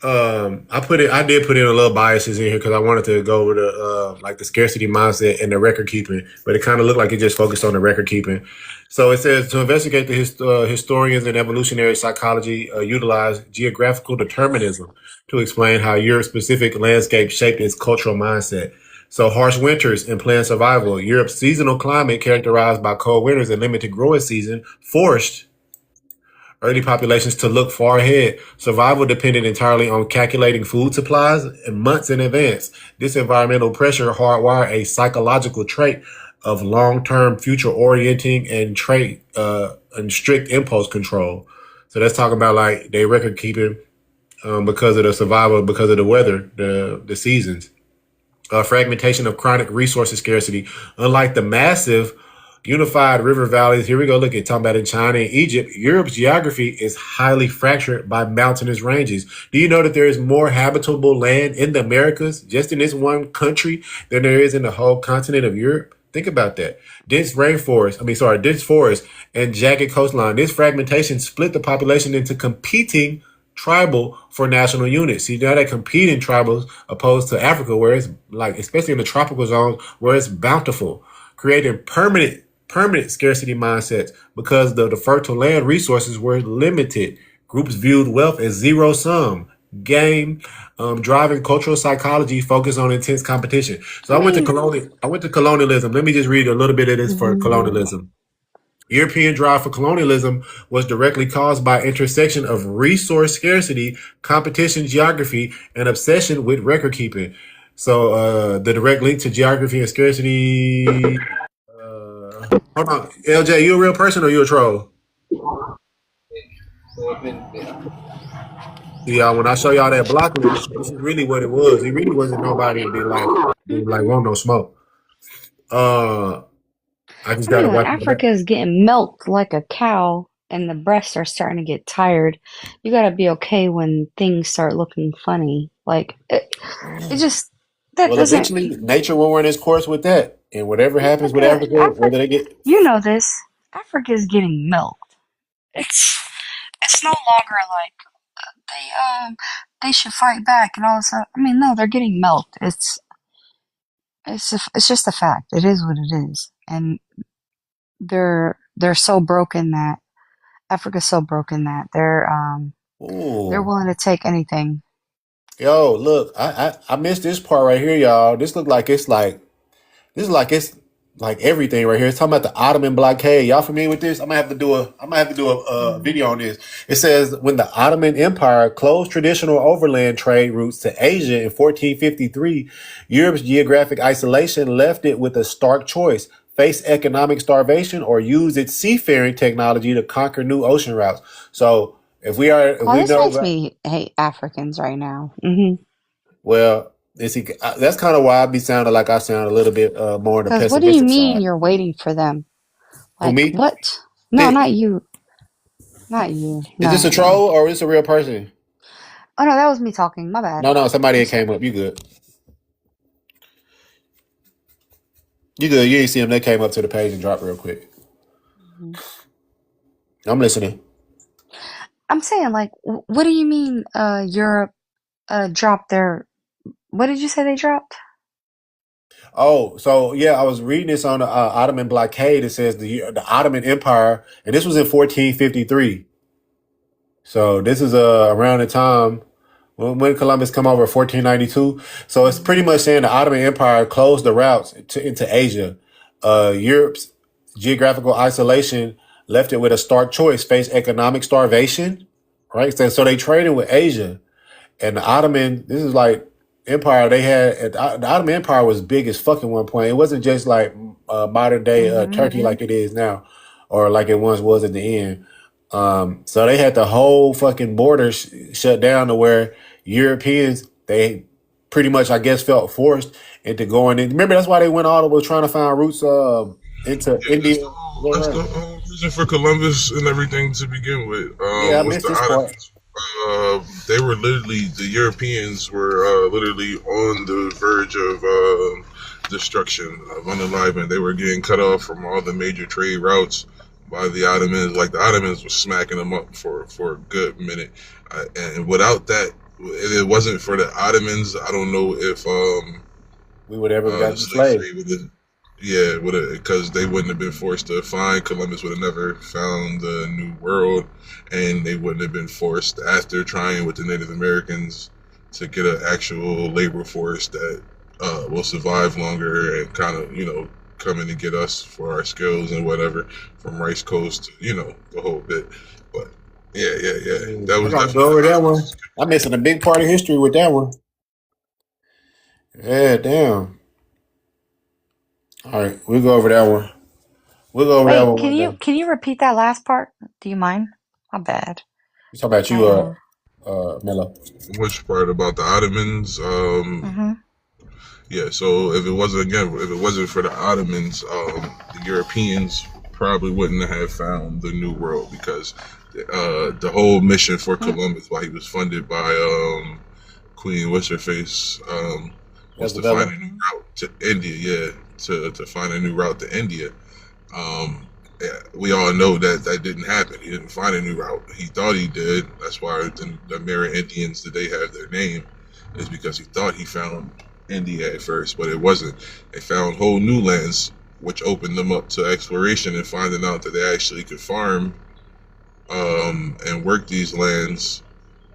I did put in a little biases in here because I wanted to go over the like the scarcity mindset and the record keeping, but it kind of looked like it just focused on the record keeping. So it says to investigate the historians and evolutionary psychology utilize geographical determinism to explain how Europe's specific landscape shaped its cultural mindset. So harsh winters and planned survival, Europe's seasonal climate characterized by cold winters and limited growing season forced early populations to look far ahead. Survival depended entirely on calculating food supplies and months in advance. This environmental pressure hardwired a psychological trait of long-term future orienting and strict impulse control. So that's talking about like they record keeping because of the survival, because of the weather, the seasons. Fragmentation of chronic resources scarcity. Unlike the massive unified river valleys, here we go, look at talking about in China and Egypt, Europe's geography is highly fractured by mountainous ranges. Do you know that there is more habitable land in the Americas, just in this one country, than there is in the whole continent of Europe? Think about that. Dense forest and jagged coastline. This fragmentation split the population into competing tribal for national units. See, now they compete in tribals opposed to Africa, where it's like, especially in the tropical zones, where it's bountiful, creating permanent scarcity mindsets because the fertile land resources were limited. Groups viewed wealth as zero sum game, driving cultural psychology focused on intense competition. So I went to colonialism. Let me just read a little bit of this for colonialism. European drive for colonialism was directly caused by intersection of resource scarcity, competition, geography, and obsession with record keeping. So the direct link to geography and scarcity. Hold on, LJ, you a real person or you a troll? Yeah, when I show y'all that block list, this is really what it was. It really wasn't nobody that want no smoke. I just gotta when watch Africa is getting milked like a cow and the breasts are starting to get tired, you gotta be okay when things start looking funny. Like it just that well, doesn't. eventually, nature will run its course with that, and whatever happens with Africa, whether they get, you know this, Africa is getting milked. It's no longer like they should fight back and all this stuff. I mean, no, they're getting milked. It's just a fact. It is what it is, and they're so broken that Africa's so broken that they're willing to take anything. Yo, look, I missed this part right here, y'all. This look like it's like everything right here. It's talking about the Ottoman blockade. Y'all familiar with this? I'm gonna have to do a video on this. It says when the Ottoman Empire closed traditional overland trade routes to Asia in 1453, Europe's geographic isolation left it with a stark choice: face economic starvation, or use its seafaring technology to conquer new ocean routes. So if we This know makes that, me hate Africans right now. well, that's kind of why I be sounding like I sound a little bit more on the Because what do you pessimistic mean side. you're waiting for them? Who, Like, me? what? No, not you. Not you. Is this a No. troll or is this a real person? Oh, no, that was me talking. My bad. No, somebody that came up. You good. You good. You ain't see them. They came up to the page and dropped real quick. I'm listening. I'm saying, like, what do you mean Europe dropped their... What did you say they dropped? Oh, so yeah, I was reading this on the Ottoman blockade. It says the Ottoman Empire, and this was in 1453. So this is around the time when Columbus come over, 1492. So it's pretty much saying the Ottoman Empire closed the routes into Asia. Europe's geographical isolation left it with a stark choice: face economic starvation, right? So they traded with Asia, and the Ottoman. This is like empire they had. The Ottoman Empire was big as fuck at one point. It wasn't just like modern day Turkey like it is now, or like it once was at the end. So they had the whole fucking border shut down to where Europeans, they pretty much, I guess, felt forced into going in. Remember, that's why they went all the way trying to find routes into India. That's the whole reason for Columbus and everything to begin with. Yeah, I Was missed the this part. Ottomans. They were literally, the Europeans were literally on the verge of destruction, of unalivement. They were getting cut off from all the major trade routes by the Ottomans. Like, the Ottomans were smacking them up for a good minute. And without that, if it wasn't for the Ottomans, I don't know if we would ever got enslaved. Yeah, because they wouldn't have been forced to find. Columbus would have never found the New World, and they wouldn't have been forced, after trying with the Native Americans, to get an actual labor force that will survive longer and kind of, come in and get us for our skills and whatever, from Rice Coast to, the whole bit. But yeah. That was definitely go over that one. I'm missing a big part of history with that one. Yeah, damn. All right, we'll go over that one. Wait, can you repeat that last part? Do you mind? My bad. You talking about you, Mello? Which part about the Ottomans? Yeah. So if it wasn't for the Ottomans, the Europeans probably wouldn't have found the New World, because the whole mission for Columbus, while he was funded by Queen what's her face, was to find a new route to India. Yeah, to find a new route to India. We all know that didn't happen. He didn't find a new route. He thought he did. That's why the Amerindians today have their name, is because he thought he found India at first, but it wasn't. They found whole new lands, which opened them up to exploration, and finding out that they actually could farm and work these lands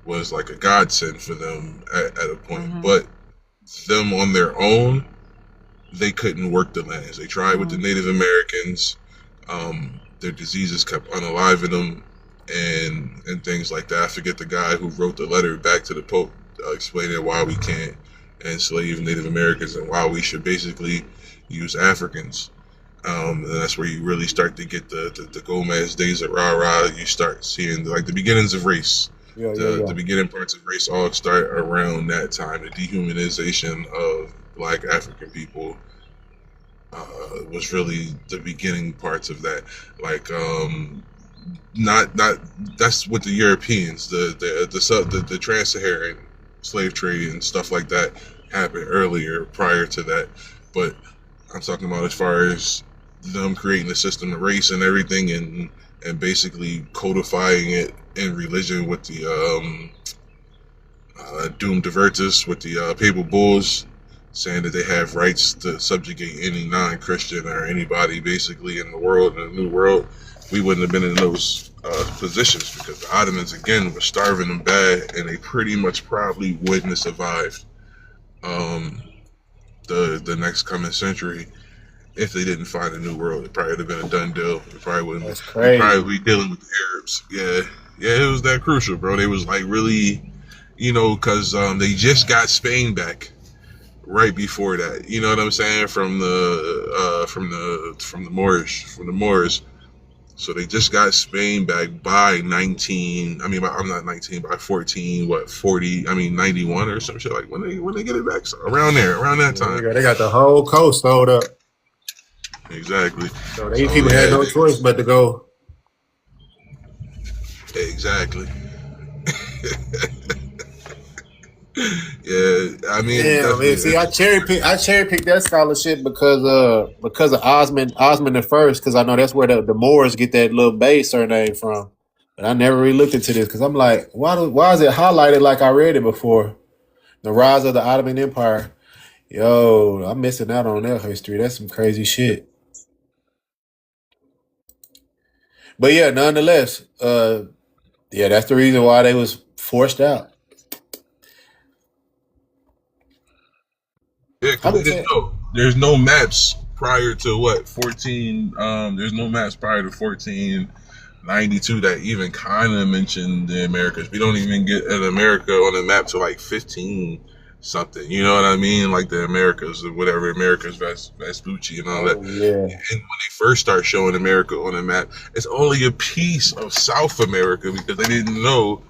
was like a godsend for them at a point. But them on their own, they couldn't work the lands. They tried with the Native Americans. Their diseases kept unaliving them and things like that. I forget the guy who wrote the letter back to the Pope explaining why we can't enslave Native Americans and why we should basically use Africans. And that's where you really start to get the Gomez days of rah-rah. You start seeing like the beginnings of race. The beginning parts of race all start around that time. The dehumanization of Black African people was really the beginning parts of that. Like, not that's with the Europeans. The trans-Saharan slave trade and stuff like that happened earlier, prior to that. But I'm talking about as far as them creating the system of race and everything, and basically codifying it in religion with the Doom Divertus, with the papal bulls, saying that they have rights to subjugate any non-Christian or anybody basically in the world, in the New World. We wouldn't have been in those positions, because the Ottomans, again, were starving them bad, and they pretty much probably wouldn't have survived the next coming century if they didn't find a New World. It probably would have been a done deal. It probably wouldn't. That's crazy. Probably be dealing with the Arabs. Yeah, it was that crucial, bro. They was like really, because they just got Spain back. right before that. You know what I'm saying? From the Moors. So they just got Spain back by 19. I mean, I'm not 19, by 14. What 40? I mean 91 or some shit. Like when they get it back, so around that time. They got the whole coast sold up. Exactly. So these people had no choice but to go. Exactly. Yeah, I mean, see, I cherry picked that scholarship because of Osmond the First, because I know that's where the Moors get that little Bay surname from. But I never really looked into this because I'm like, why is it highlighted like I read it before? The rise of the Ottoman Empire. Yo, I'm missing out on that history. That's some crazy shit. But yeah, nonetheless, that's the reason why they was forced out. Yeah, because there's no maps prior to what 14. There's no maps prior to 1492 that even kind of mention the Americas. We don't even get an America on the map to like 15 something. You know what I mean? Like the Americas or whatever, Americas Vespucci and all that. Yeah. And when they first start showing America on the map, it's only a piece of South America because they didn't know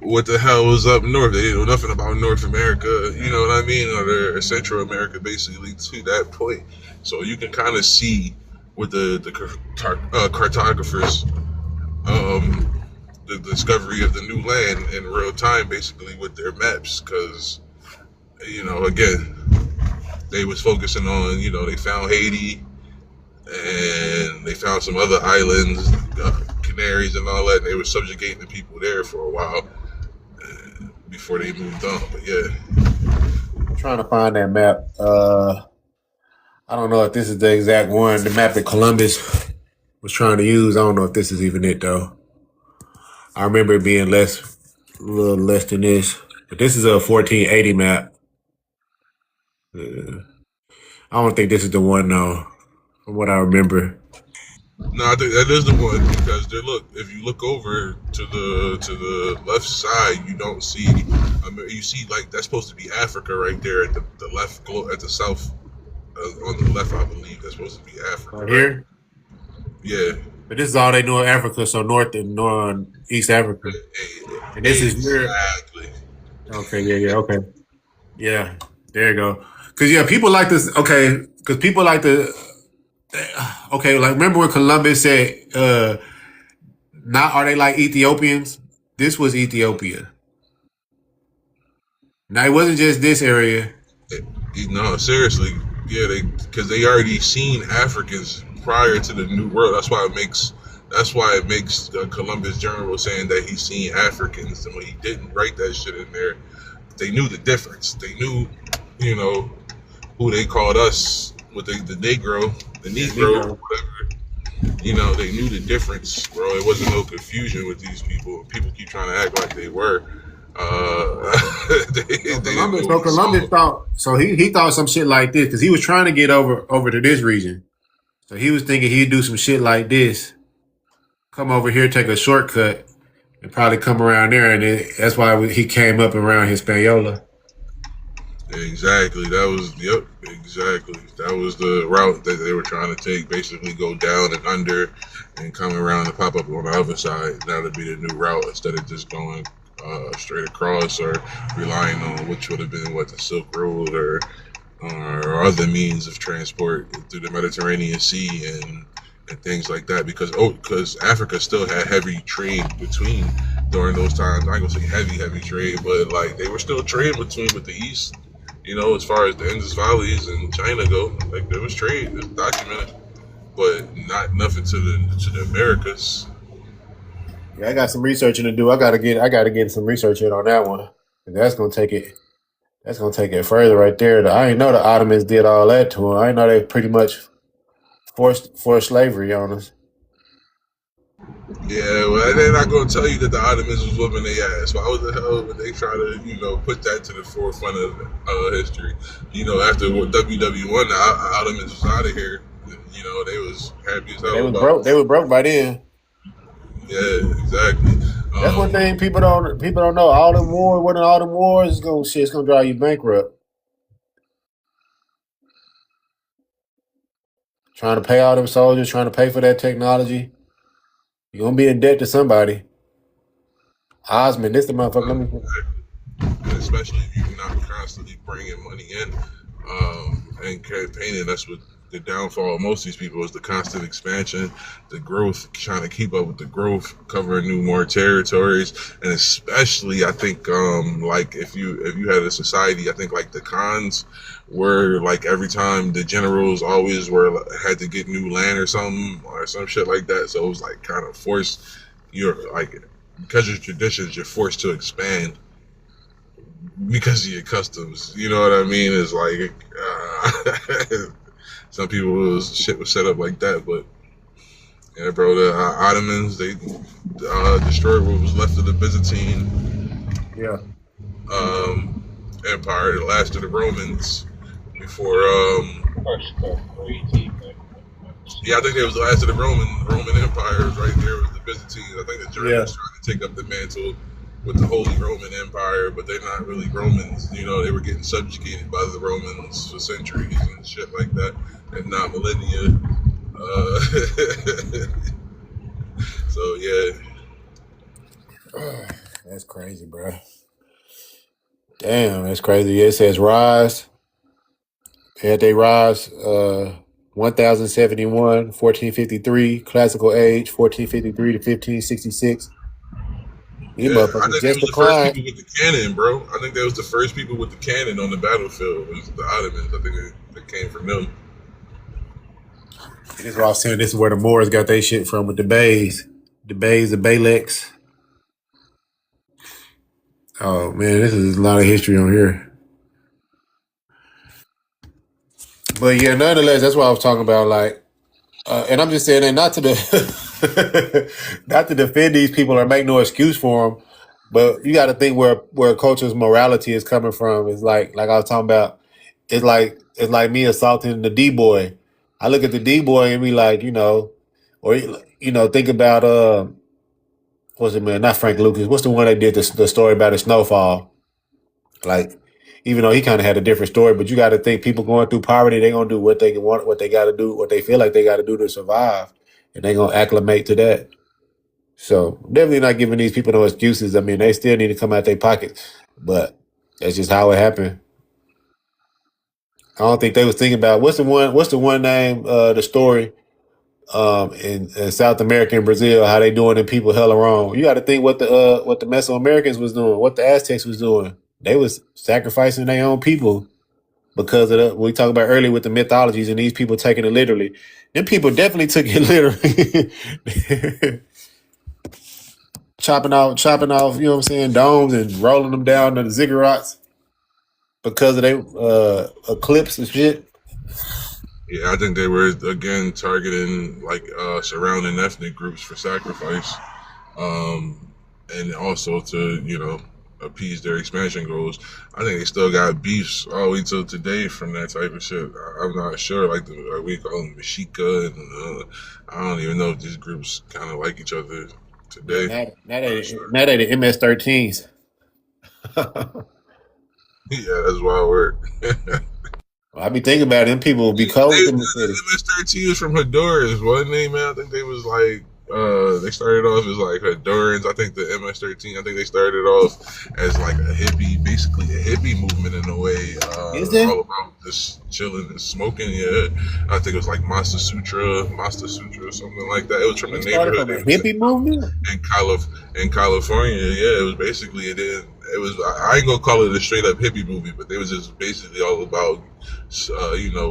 what the hell was up north. They didn't know nothing about North America, you know what I mean, or Central America, basically, to that point. So you can kind of see with the cartographers, the discovery of the new land in real time, basically, with their maps, because, you know, again, they was focusing on, you know, they found Haiti, and they found some other islands, Canaries and all that, and they were subjugating the people there for a while before they moved on. But yeah, I'm trying to find that map. I don't know if this is the exact one, the map that Columbus was trying to use. I don't know if this is even it though. I remember it being a little less than this, but this is a 1480 map. I don't think this is the one though, from what I remember. No, I think that is the one, because if you look over to the left side, you don't see. You see, like, that's supposed to be Africa right there at the left, at the south, on the left, I believe that's supposed to be Africa. Right here. Yeah. But this is all they know of Africa, so North and East Africa. And this is exactly. Okay. Yeah. Okay. Yeah. There you go. Because people like this. Okay. Because people like to. Okay, like remember when Columbus said, "Not are they like Ethiopians?" This was Ethiopia. Now it wasn't just this area. No, seriously, yeah, because they already seen Africans prior to the New World. That's why it makes Columbus Journal saying that he's seen Africans, and when he didn't write that shit in there, they knew the difference. They knew, you know, who they called us with the Negro. The Negro, whatever, you know, they knew the difference, bro. It wasn't no confusion with these people. People keep trying to act like they were. Columbus thought so. He thought some shit like this because he was trying to get over to this region. So he was thinking he'd do some shit like this, come over here, take a shortcut, and probably come around there, and that's why he came up around Hispaniola. Exactly. Exactly. That was the route that they were trying to take. Basically, go down and under, and come around and pop up on the other side. That would be the new route instead of just going straight across or relying on which would have been the Silk Road or other means of transport through the Mediterranean Sea and things like that. Because Africa still had heavy trade between during those times. I ain't gonna say heavy trade, but like they were still trading between with the East. You know, as far as the Indus Valleys and China go, like there was trade, it's documented, but not nothing to the Americas. Yeah, I got some researching to do. I gotta get some research in on that one. That's gonna take it further right there. I didn't know the Ottomans did all that to them. I didn't know they pretty much forced slavery on us. Yeah, well, they're not going to tell you that the Ottomans was whooping their ass. Why the hell would they try to, put that to the forefront of history? After WW1, the Ottomans was out of here. They was happy as hell. They were broke by then. Yeah, exactly. That's one thing people don't know. All them wars, it's gonna drive you bankrupt. trying to pay all them soldiers, trying to pay for that technology. You're gonna be in debt to somebody. Osmond, this the motherfucker. Let me. Especially if you're not constantly bringing money in and campaigning. That's what the downfall of most of these people is: the constant expansion, the growth, trying to keep up with the growth, covering more territories, and especially I think like if you had a society, I think like the cons where like every time the generals always had to get new land or some shit like that, so it was like kind of forced. You're like, because of traditions, you're forced to expand because of your customs. You know what I mean? It's like some people shit was set up like that, but yeah, bro, the Ottomans, they destroyed what was left of the Byzantine Empire, the last of the Romans before I think it was the last of the Roman empires right there was the Byzantines. I think the Germans trying to take up the mantle with the Holy Roman Empire, but they're not really Romans. You know, they were getting subjugated by the Romans for centuries and shit like that, and not millennia. So yeah, That's crazy, bro. Damn, that's crazy. Yeah, it says rise. Had they rise 1071, 1453, classical age, 1453 to 1566. You yeah. I motherfuckers think they just was the first declined. people with the cannon, bro. I think they was the first people with the cannon on the battlefield. It was the Ottomans. I think it came from them. This is what I was saying. This is where the Moors got their shit from with the Bays. The Bays, the Balex. Oh, man, this is a lot of history on here. But yeah, nonetheless, that's what I was talking about. Like, and I'm just saying that not to not to defend these people or make no excuse for them, but you got to think where culture's morality is coming from. It's like I was talking about. It's like me assaulting the D boy. I look at the D boy and be like, or think about what's it, man? Not Frank Lucas. What's the one that did the story about the snowfall? Like, even though he kind of had a different story, but you got to think people going through poverty, they gonna do what they want, what they got to do, what they feel like they got to do to survive, and they gonna acclimate to that. So definitely not giving these people no excuses. I mean, they still need to come out their pockets, but that's just how it happened. I don't think they was thinking about what's the one name, the story in South America and Brazil, how they doing and people hella wrong. You got to think what the Mesoamericans was doing, what the Aztecs was doing. They was sacrificing their own people because of we talked about earlier with the mythologies and these people taking it literally. Them people definitely took it literally. chopping off, you know what I'm saying, domes and rolling them down to the ziggurats because of their eclipse and shit. Yeah, I think they were again targeting like surrounding ethnic groups for sacrifice, and also to appease their expansion goals. I think they still got beefs all the way till today from that type of shit. I'm not sure. Like we call them Mexica, and I don't even know if these groups kind of like each other today. Now they the MS-13s. Yeah, that's wild word. I be thinking about it. Them people will be cold in the city. MS-13 was from Honduras, wasn't they, man? I think they was like they started off as like Hondurans. I think the MS-13. I think they started off as like basically a hippie movement in a way. Is it all about just chilling and smoking? Yeah, I think it was like Masta Sutra or something like that. It was from the neighborhood. From a hippie movement in California. Yeah, it was basically it was. I ain't gonna call it a straight up hippie movie, but it was just basically all about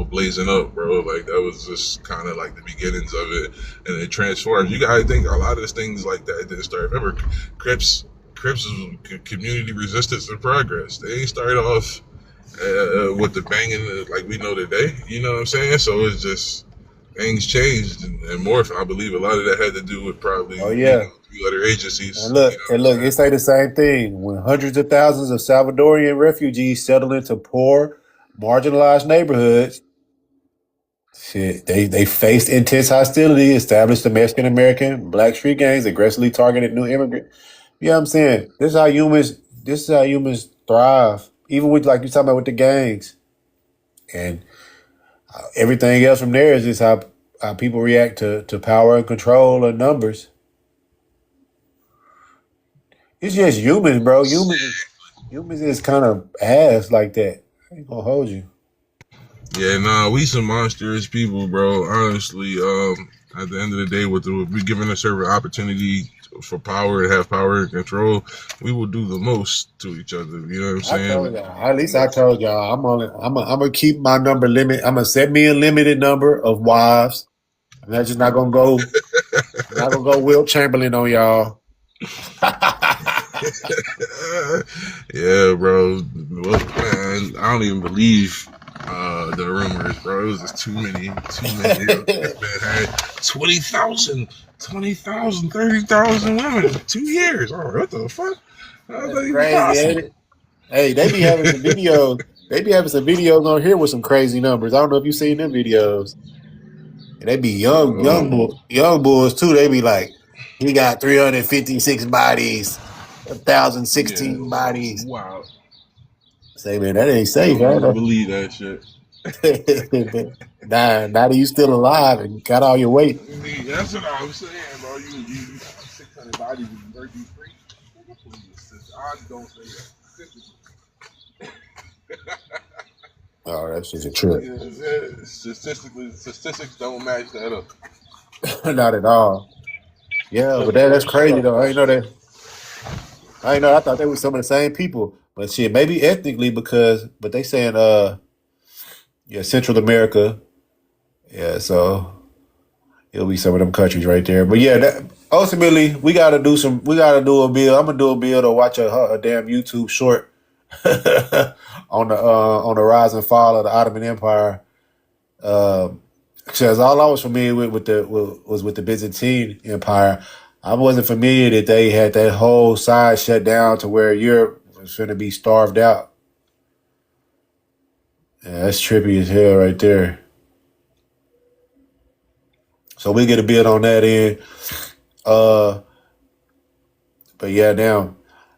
blazing up, bro. Like that was just kind of like the beginnings of it, and it transformed. You gotta think a lot of things like that didn't start. Remember, Crips is community resistance and progress. They ain't started off with the banging like we know today. You know what I'm saying? So it's just things changed and morphed. I believe a lot of that had to do with probably other agencies. And look, it say the same thing. When hundreds of thousands of Salvadorian refugees settled into poor, marginalized neighborhoods, shit, they faced intense hostility, established the Mexican American black street gangs, aggressively targeted new immigrants. You know what I'm saying? This is how humans thrive. Even with, like you talking about with the gangs. And everything else from there is just how how people react to power and control and numbers. It's just humans, bro. Humans is kind of ass like that. I ain't gonna hold you. Yeah, nah, we some monstrous people, bro. Honestly, at the end of the day, with we giving us every opportunity for power to have power and control, we will do the most to each other. You know what I'm saying? I told y'all. At least I told y'all. I'm gonna keep my number limit. I'm gonna set me a limited number of wives. I'm just not gonna go. I'm not gonna go Wilt Chamberlain on y'all. Yeah, bro. Well, man, I don't even believe the rumors, bro. It was just too many. Man had 20,000, 30,000 women in 2 years. Oh, what the fuck? How's that even Crazy, possible? ain't it? Hey, they be having some videos. They be having some videos on here with some crazy numbers. I don't know if you've seen them videos. And they be young bulls too. They be like, he got 356 bodies, 1,016 bodies. Wow. Say, man, that ain't I safe, don't even right? believe that shit. Now that you still alive and got all your weight. That's what I'm saying, bro. You 600 bodies in 33. I don't say that. Oh, that's just a trip. Yeah, statistics don't match that up. Not at all. Yeah, but that's crazy though. I ain't know that. I thought they were some of the same people. But shit, maybe ethnically but they saying Central America. Yeah, so it'll be some of them countries right there. But yeah, ultimately we gotta do a bill. I'm gonna do a bill to watch a damn YouTube short on the rise and fall of the Ottoman Empire. Because all I was familiar was with the Byzantine Empire. I wasn't familiar that they had that whole side shut down to where Europe was going to be starved out. Yeah, that's trippy as hell right there. So we get a bit on that end. But yeah, now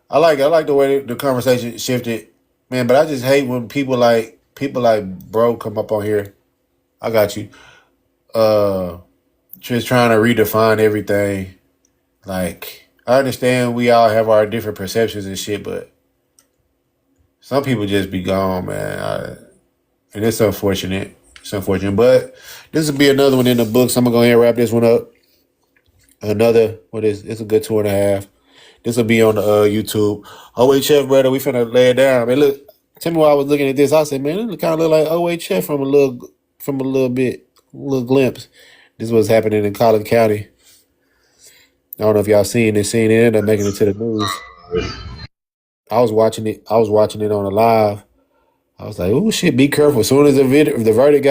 I like the way the conversation shifted, man. But I just hate when people like bro come up on here. I got you. Just trying to redefine everything. Like, I understand we all have our different perceptions and shit, but some people just be gone, man. And it's unfortunate. But this will be another one in the books. I'm going to go ahead and wrap this one up. It's a good 2.5. This will be on the YouTube. OHF, brother, we finna lay it down. Man, look, tell me why I was looking at this. I said, man, it kind of look like OHF from a little glimpse. This is what's happening in Collin County. I don't know if y'all seen it. It ended up making it to the news. I was watching it on a live. I was like, "Oh shit, be careful!" As soon as the verdict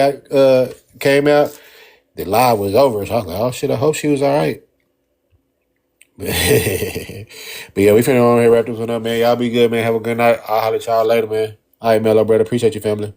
came out, the live was over. So I was like, "Oh shit, I hope she was all right." But yeah, we finna on here wrap this one up, man. Y'all be good, man. Have a good night. I'll holler at y'all later, man. All right, Mello, brother. Appreciate you, family.